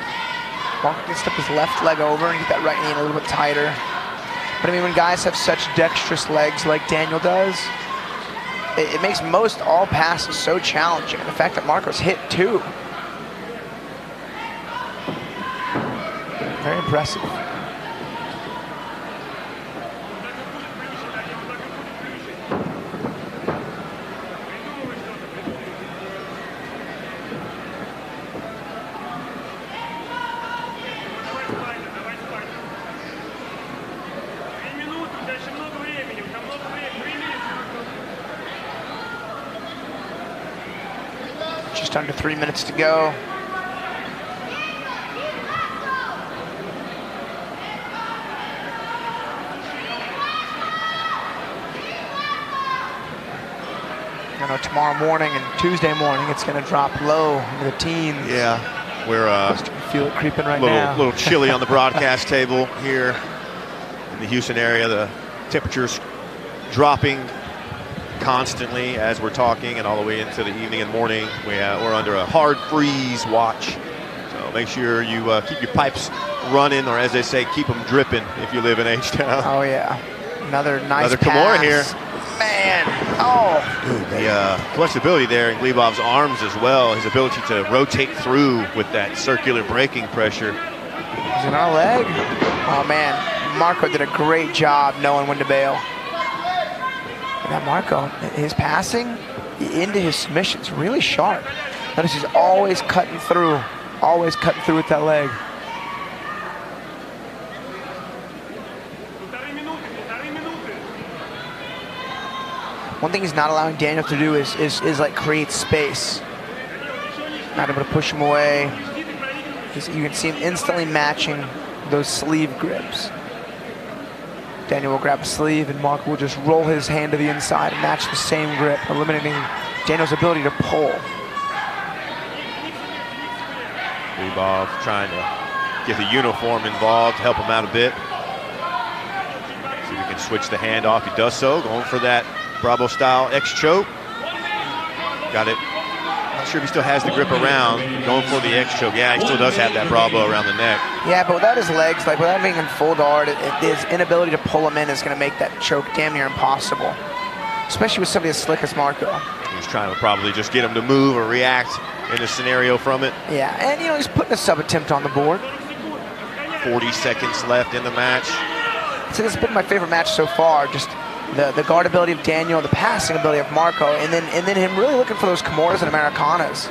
Marco can step his left leg over and get that right knee in a little bit tighter. But I mean, when guys have such dexterous legs like Daniel does, it makes most all passes so challenging. And the fact that Marco's hit too. Very impressive. Just under 3 minutes to go. I know tomorrow morning and Tuesday morning it's going to drop low into the teens. Yeah, we're feel it creeping right now. A little chilly on the broadcast table here in the Houston area. The temperature's dropping constantly as we're talking, and all the way into the evening and morning. We're under a hard freeze watch. So make sure you keep your pipes running, or as they say, keep them dripping if you live in H-Town. Oh yeah, another nice Another pass. Kimura here. Man, oh. The flexibility there in Glebov's arms as well, his ability to rotate through with that circular braking pressure. Is it on a leg? Oh man, Marco did a great job knowing when to bail. Now Marco, his passing into his submission's really sharp. Notice he's always cutting through with that leg. One thing he's not allowing Daniel to do is like create space. Not able to push him away. You can see him instantly matching those sleeve grips. Daniel will grab a sleeve and Marco will just roll his hand to the inside and match the same grip, eliminating Daniel's ability to pull. Glebov trying to get the uniform involved, help him out a bit. See if he can switch the hand off. He does so, going for that Bravo style X choke. Got it. Not sure if he still has the grip around. Going for the X choke. Yeah, he still does have that Bravo around the neck. Yeah, but without his legs, like without being in full guard, his inability to pull him in is going to make that choke damn near impossible. Especially with somebody as slick as Marco. He's trying to probably just get him to move or react in a scenario from it. Yeah, and you know, he's putting a sub attempt on the board. 40 seconds left in the match. So this has been my favorite match so far. Just the guard ability of Daniel, the passing ability of Marco, and then him really looking for those Kimuras and Americanas.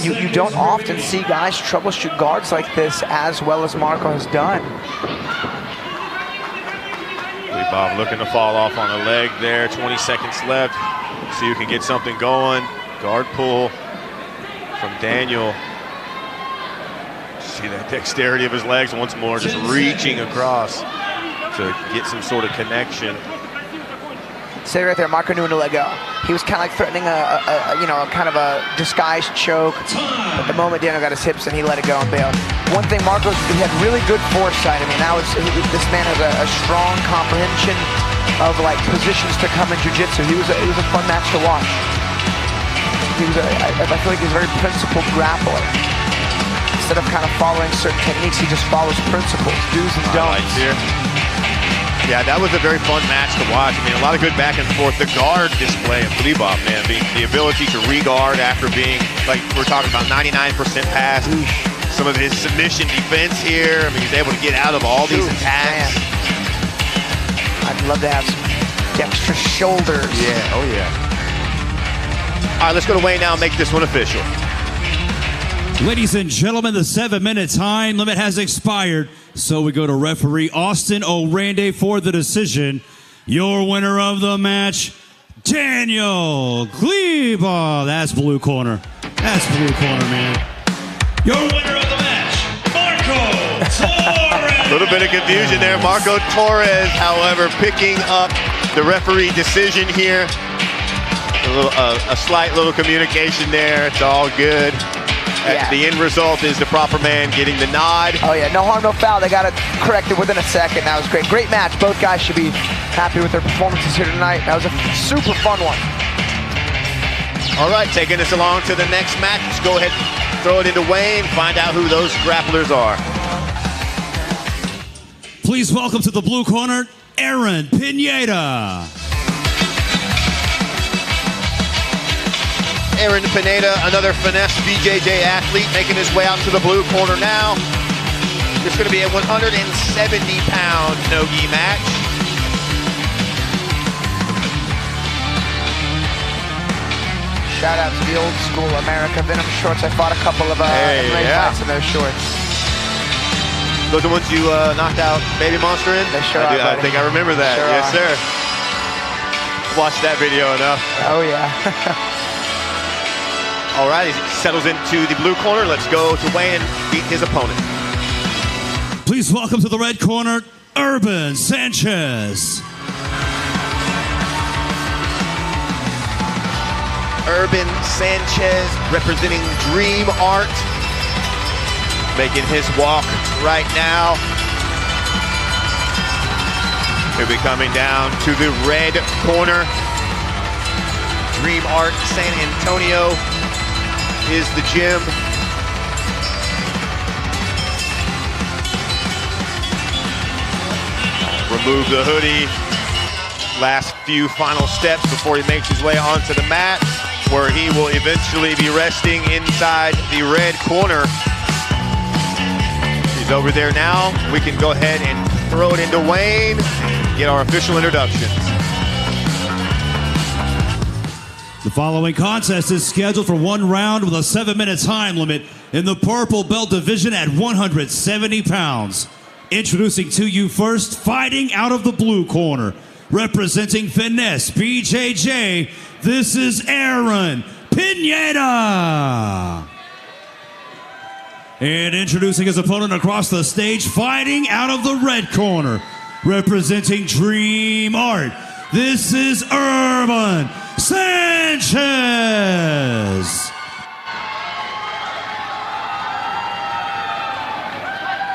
You don't often see guys troubleshoot guards like this as well as Marco has done. Glebov looking to fall off on a leg there. 20 seconds left. See who can get something going. Guard pull from Daniel. See that dexterity of his legs once more, just reaching across to get some sort of connection. See right there, Marco knew when to let go. He was kind of like threatening kind of a disguised choke. But the moment Daniel got his hips in, he let it go and bailed. One thing, Marco, he had really good foresight. I mean, this man has a strong comprehension of like positions to come in jiu-jitsu. It was a fun match to watch. I feel like he's a very principled grappler. Instead of kind of following certain techniques, he just follows principles, do's and don'ts. Yeah, that was a very fun match to watch. I mean, a lot of good back and forth. The guard display of Glebov, man, the ability to re-guard after being, like we're talking about, 99% pass. some of his submission defense here. I mean, he's able to get out of all these attacks. Man. I'd love to have some dexterous shoulders. Yeah, oh yeah. All right, let's go to Wayne now and make this one official. Ladies and gentlemen, the 7-minute time limit has expired. So we go to referee Austin O'Rande for the decision. Your winner of the match, Daniel Gleba. That's blue corner. That's blue corner, man. Your winner of the match, Marco Torres. A little bit of confusion there. Marco Torres, however, picking up the referee decision here. A slight little communication there. It's all good. Yeah. The end result is the proper man getting the nod. Oh yeah, no harm, no foul. They got it corrected within a second. That was great. Great match. Both guys should be happy with their performances here tonight. That was a super fun one. All right, taking us along to the next match. Let's go ahead, throw it into Wayne, find out who those grapplers are. Please welcome to the blue corner, Aaron Pineda. Aaron Pineda, another finesse BJJ athlete, making his way out to the blue corner now. It's going to be a 170-pound no-gi match. Shout out to the old school America Venom shorts. I fought a couple of MMA fights in those shorts. Those are the ones you knocked out Baby Monster in? They sure are, I think I remember that. Sure yes, are. sir. Watched that video enough. Oh, yeah. All right, he settles into the blue corner. Let's go to Wayne and beat his opponent. Please welcome to the red corner, Urban Sanchez. Urban Sanchez representing Dream Art, making his walk right now. He'll be coming down to the red corner. Dream Art San Antonio is the gym. Remove the hoodie. Last few final steps before he makes his way onto the mat, where he will eventually be resting inside the red corner. He's over there now. We can go ahead and throw it into Wayne and get our official introductions. The following contest is scheduled for one round with a 7-minute time limit in the purple belt division at 170 pounds. Introducing to you first, fighting out of the blue corner, representing Finesse BJJ, this is Aaron Pineda. And introducing his opponent across the stage, fighting out of the red corner, representing Dream Art, this is Urban Sanchez.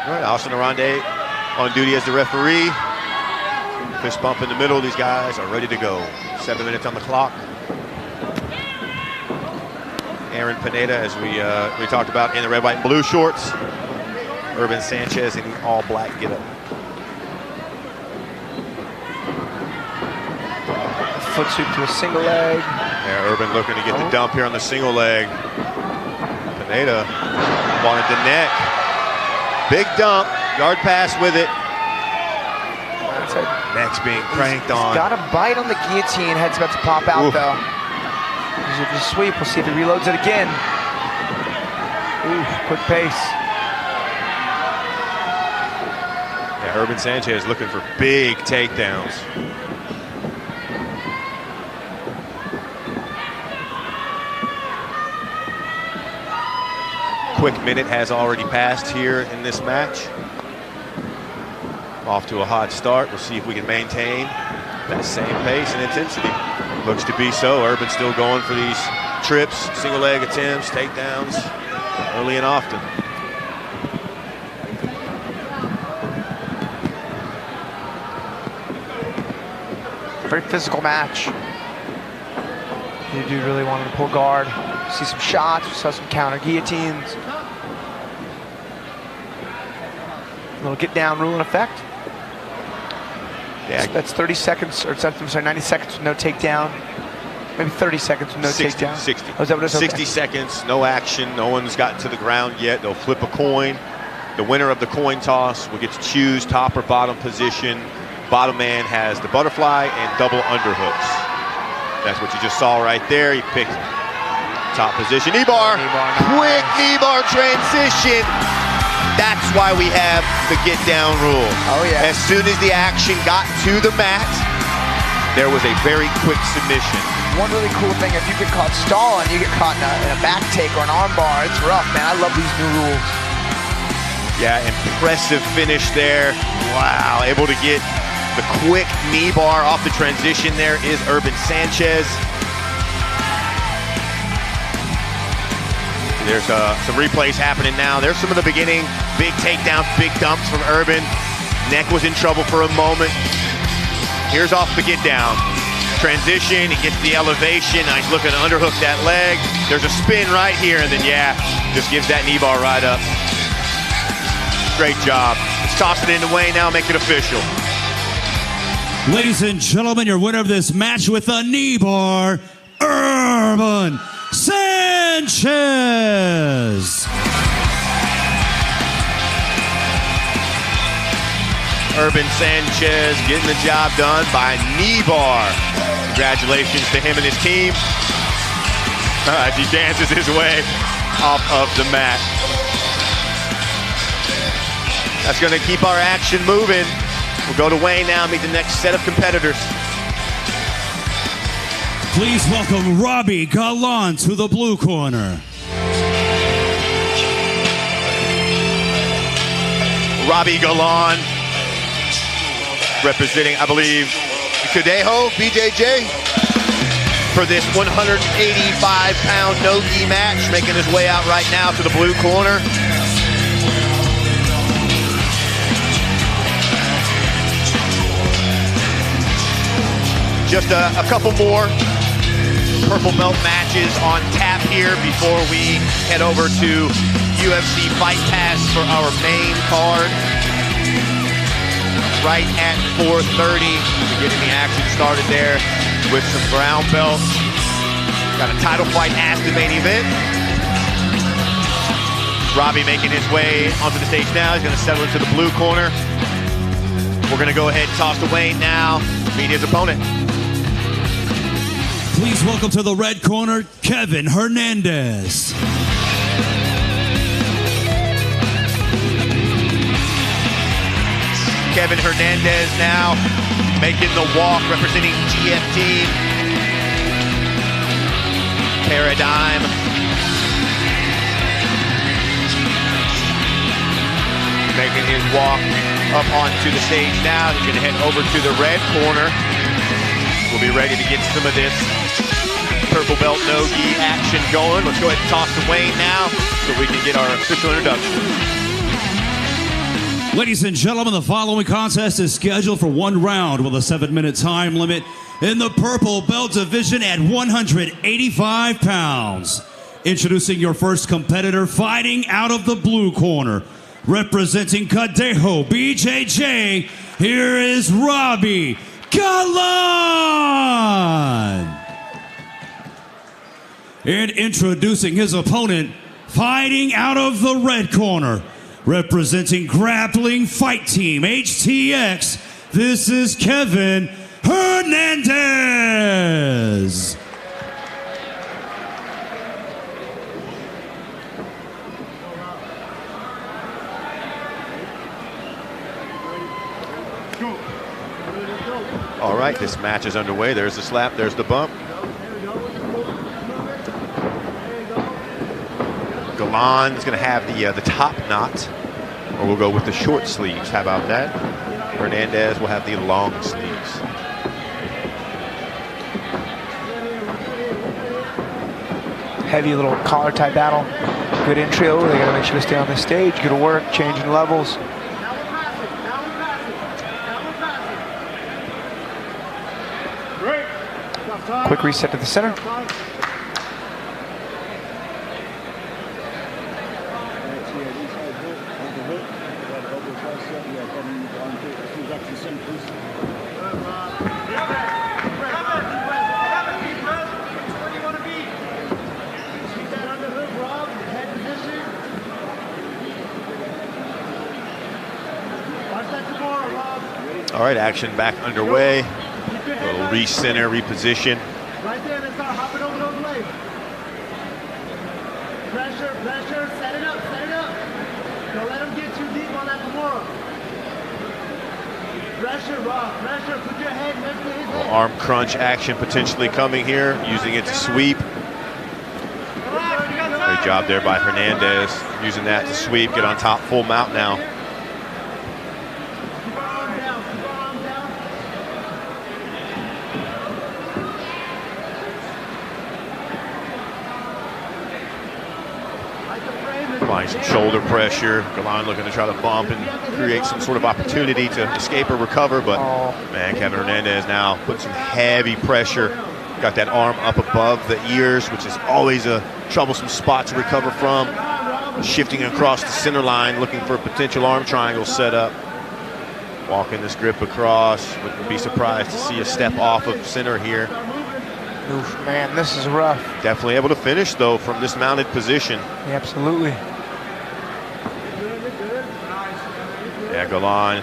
All right, Austin O'Rande on duty as the referee. Fist bump in the middle. These guys are ready to go. 7 minutes on the clock. Aaron Pineda, as we talked about, in the red, white, and blue shorts. Urban Sanchez in the all black getup. Foot sweep to a single leg. Yeah, Urban looking to get the dump here on the single leg. Pineda wanted the neck. Big dump, yard pass with it. Neck's being cranked on. Got a bite on the guillotine. Head's about to pop out, though. There's a sweep. We'll see if he reloads it again. Ooh, quick pace. Yeah, Urban Sanchez looking for big takedowns. Quick minute has already passed here in this match. Off to a hot start. We'll see if we can maintain that same pace and intensity. Looks to be so. Urban still going for these trips, single leg attempts, takedowns, early and often. Very physical match. You do really want him to pull guard. See some shots, we saw some counter guillotines. A little get down rule in effect. Yeah, that's 30 seconds, or I'm sorry, 90 seconds with no takedown. Maybe 30 seconds with no 60, takedown. 60. Oh, is that what it is? 60 Okay. seconds, no action. No one's gotten to the ground yet. They'll flip a coin. The winner of the coin toss will get to choose top or bottom position. Bottom man has the butterfly and double underhooks. That's what you just saw right there. He picked top position. Knee bar. Quick knee bar transition. That's why we have the get down rule. Oh, yeah. As soon as the action got to the mat, there was a very quick submission. One really cool thing, if you get caught stalling, you get caught in a back take or an arm bar, it's rough, man. I love these new rules. Yeah, impressive finish there. Wow, able to get the quick knee bar off the transition. There is Urban Sanchez. There's some replays happening now. There's some of the beginning. Big takedowns, big dumps from Urban. Neck was in trouble for a moment. Here's off the get down. Transition, he gets the elevation. Now he's looking to underhook that leg. There's a spin right here, and then, yeah, just gives that knee bar right up. Great job. Let's toss it into Wayne now, make it official. Ladies and gentlemen, your winner of this match with a knee bar, Urban Sanchez. Urban Sanchez getting the job done by knee bar. Congratulations to him and his team as he dances his way off of the mat. That's going to keep our action moving. We'll go to Wayne now and meet the next set of competitors. Please welcome Robbie Gallant to the blue corner. Robbie Gallant, representing, I believe, Cadejo, BJJ. for this 185-pound NoGi match, making his way out right now to the blue corner. Just a couple more purple belt matches on tap here before we head over to UFC Fight Pass for our main card. Right at 4:30, we're getting the action started there with some brown belts. Got a title fight as the main event. Robbie making his way onto the stage now. He's going to settle into the blue corner. We're going to go ahead and toss to Wayne now, meet his opponent. Please welcome to the red corner, Kevin Hernandez. Kevin Hernandez now making the walk, representing GFT Paradigm. Making his walk up onto the stage now. He's going to head over to the red corner. We'll be ready to get some of this purple belt NoGi action going. Let's go ahead and toss to Wayne now so we can get our official introduction. Ladies and gentlemen, the following contest is scheduled for 1 round with a 7-minute time limit in the purple belt division at 185 pounds. Introducing your first competitor, fighting out of the blue corner, representing Cadejo BJJ, here is Robbie Gallant. And introducing his opponent, fighting out of the red corner, representing Grappling Fight Team HTX, this is Kevin Hernandez. All right, this match is underway. There's the slap, there's the bump. Gallant is going to have the top knot, or we'll go with the short sleeves. How about that? Hernandez will have the long sleeves. Heavy little collar tie battle. Good intro. They gotta make sure to stay on the stage. Good work, changing levels. Quick reset to the center. All right, action back underway. A little re-center, reposition. Right there, let's start hopping over those legs. Pressure, pressure, set it up, set it up. Don't let them get too deep on that Kimura. Pressure, Rob, pressure, put your head next to his head. Arm crunch action potentially coming here, using it to sweep. Great job there by Hernandez, using that to sweep, get on top, full mount now. Keep our arm down, keep our arm down. Like the frame is- Applying some shoulder pressure. Galan looking to try to bump and create some sort of opportunity to escape or recover, but man, Kevin Hernandez now putting some heavy pressure. Got that arm up above the ears, which is always a troublesome spot to recover from. Shifting across the center line, looking for a potential arm triangle set up. Walking this grip across. Wouldn't be surprised to see a step off of center here. Oof, man, this is rough. Definitely able to finish, though, from this mounted position. Yeah, absolutely. Yeah, Galan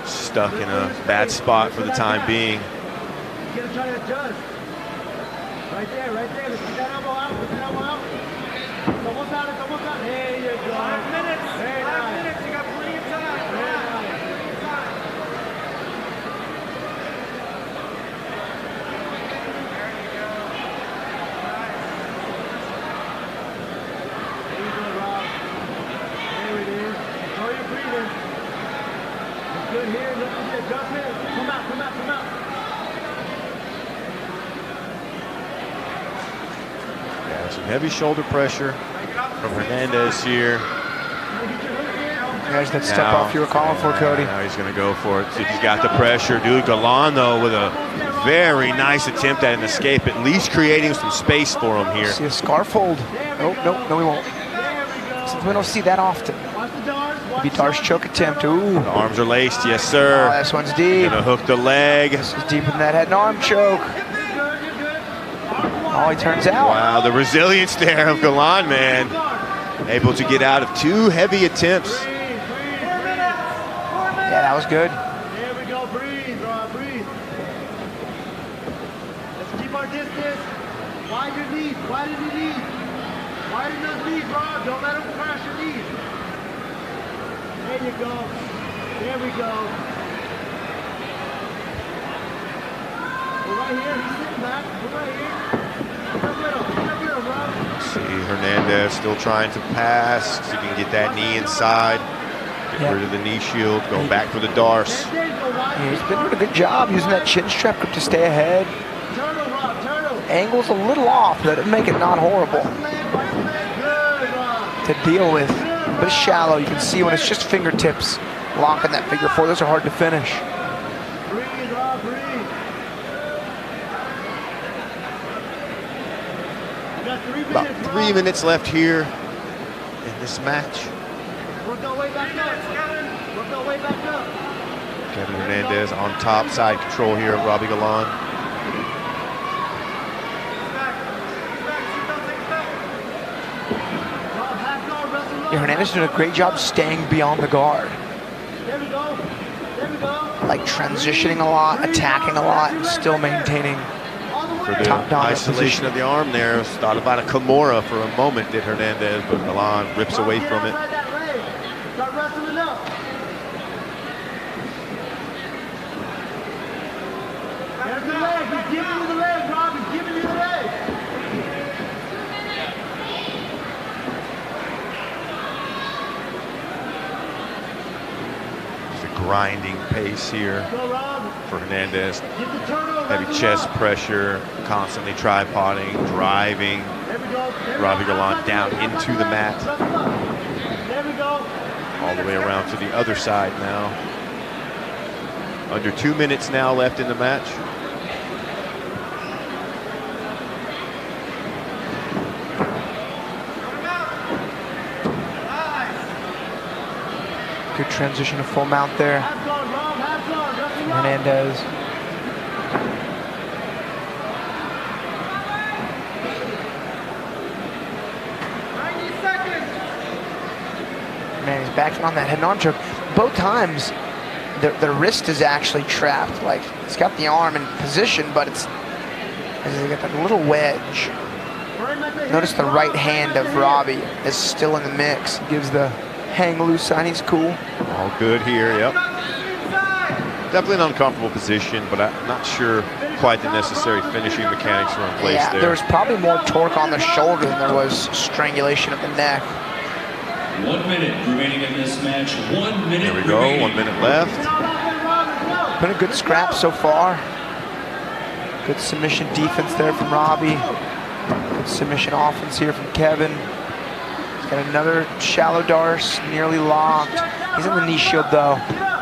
stuck in a bad spot for the time being. You gotta try to adjust. Right there, right there. Let's put that elbow out, put that elbow out. It's almost out, it's almost out. There you go. 5 minutes, very 5 nice. Minutes, you got plenty of time. Very nice. There you go, Rob. There it is. Control your breathing. It's good here, look at the adjustment. Come out, come out, come out. Yeah, some heavy shoulder pressure from Hernandez here. There's that step off you were calling for, Cody. Now he's going to go for it. See if he's got the pressure. Dude, Galan, though, with a very nice attempt at an escape, at least creating some space for him here. See a scarf hold. Nope, nope, no, we won't. Since we don't see that often. Maybe Darce choke attempt. Ooh. The arms are laced, yes, sir. Oh, this one's deep. Gonna hook the leg. This is deep in that head and arm choke. Oh, he turns out. Wow, the resilience there of Galan, man. Able to get out of 2 heavy attempts. Yeah, that was good. There we go, breathe, Rob, breathe. Let's keep our distance. Widen your knees, widen your knees. Widen those knees, Rob. Don't let them crash your knees. There you go. There we go. We're right here. He's sitting back. We're right here. Get up with him, Rob. See Hernandez still trying to pass. See if he can get that knee inside. Get rid of the knee shield. Go back for the Darce. Yeah, he's been doing a good job using that chin strap grip to stay ahead. Turtle, Rob, turtle. Angle's a little off, but it'll make it not horrible Good, Rob. to deal with. But it's shallow. You can see when it's just fingertips locking that figure 4. Those are hard to finish. Breathe, Rob, breathe. You got 3 minutes, About 3 Rob. minutes left here in this match. Work our way back up. Work our way back up. Kevin Hernandez on top, side control here of Robbie Galan. Yeah, Hernandez did a great job staying beyond the guard. There we go. There we go. Like transitioning a lot, attacking a lot, and still maintaining. All the For way. the Top dominant isolation position. of the arm there, thought about a Kimura for a moment, did Hernandez, but Galan rips away from it. Outside that leg. Start wrestling up. There's the leg. He's giving you the leg, Rob. He's giving you the leg. Just a grinding pace here Go, Rob. for Hernandez. Get the turtle. Heavy wrestle chest up. pressure, constantly tripoding, driving. There we go. There we Robbie go. Galan Outside down the leg, into outside the leg. mat. Wrestle up. There we go. All the way around to the other side now. Under 2 minutes now left in the match. Good transition to full mount there. Half guard, Rob. Half guard. Wrestle up. Hernandez. Man, he's backing on that head and arm choke. Both times, the wrist is actually trapped. Like, it's got the arm in position, but it's got that little wedge. Notice the right hand of Robbie is still in the mix. Gives the hang loose sign. He's cool. All good here, yep. Definitely an uncomfortable position, but I'm not sure quite the necessary finishing mechanics are in place there. There was probably more torque on the shoulder than there was strangulation of the neck. 1 minute remaining in this match. 1 minute There we go, remaining. 1 minute left. Been a good scrap so far. Good submission defense there from Robbie. Good submission offense here from Kevin. He's got another shallow darce, nearly locked. He's in the knee shield though.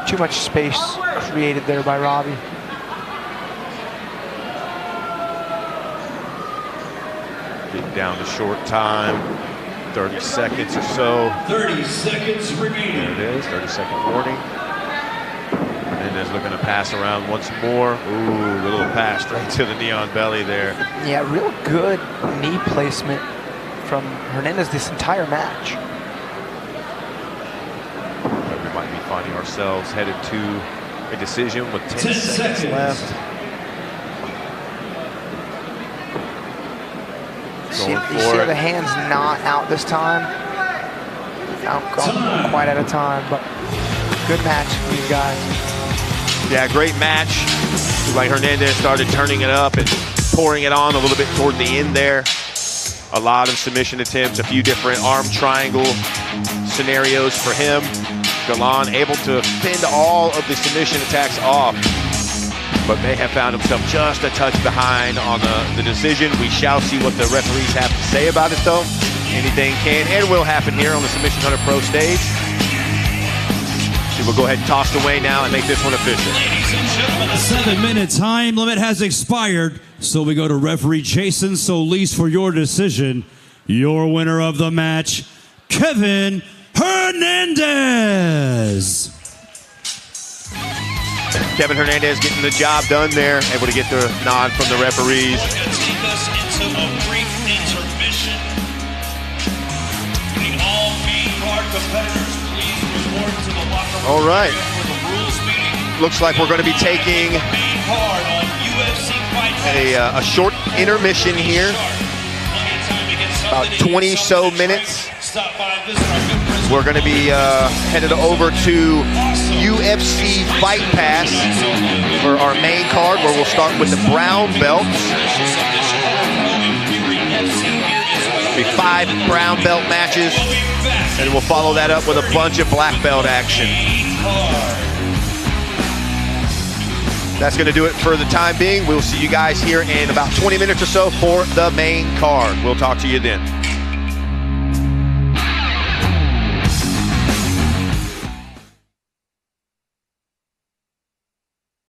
Too much space created there by Robbie. Getting down to short time, 30 seconds or so. 30 seconds remaining. There it is, 30-second warning. Hernandez looking to pass around once more. Ooh, the little pass straight to the knee on belly there. Yeah, real good knee placement from Hernandez this entire match. We might be finding ourselves headed to a decision with 10 seconds left. You see the hand's not out this time. Not quite out of time, but good match for these guys. Yeah, great match. Like Hernandez started turning it up and pouring it on a little bit toward the end there. A lot of submission attempts, a few different arm triangle scenarios for him. Galan able to fend all of the submission attacks off, but may have found himself just a touch behind on the decision. We shall see what the referees have to say about it though. Anything can and will happen here on the Submission Hunter Pro stage. We'll go ahead and toss it away now and make this one official. Ladies and gentlemen, the 7-minute time limit has expired, so we go to referee Jason Solis for your decision. Your winner of the match, Kevin Hernandez. Kevin Hernandez getting the job done there, able to get the nod from the referees. We're going to take us into a brief intermission. The all main card competitors, please report to the locker room. All right. For the rules meeting. Looks like we're going to be taking Main card on UFC Fight Pass. a short intermission here. About 20 so minutes. Stop by, visit our good friends. We're going to be headed over to UFC Fight Pass for our main card, where we'll start with the brown belts. Be 5 brown belt matches, and we'll follow that up with a bunch of black belt action. That's going to do it for the time being. We'll see you guys here in about 20 minutes or so for the main card. We'll talk to you then.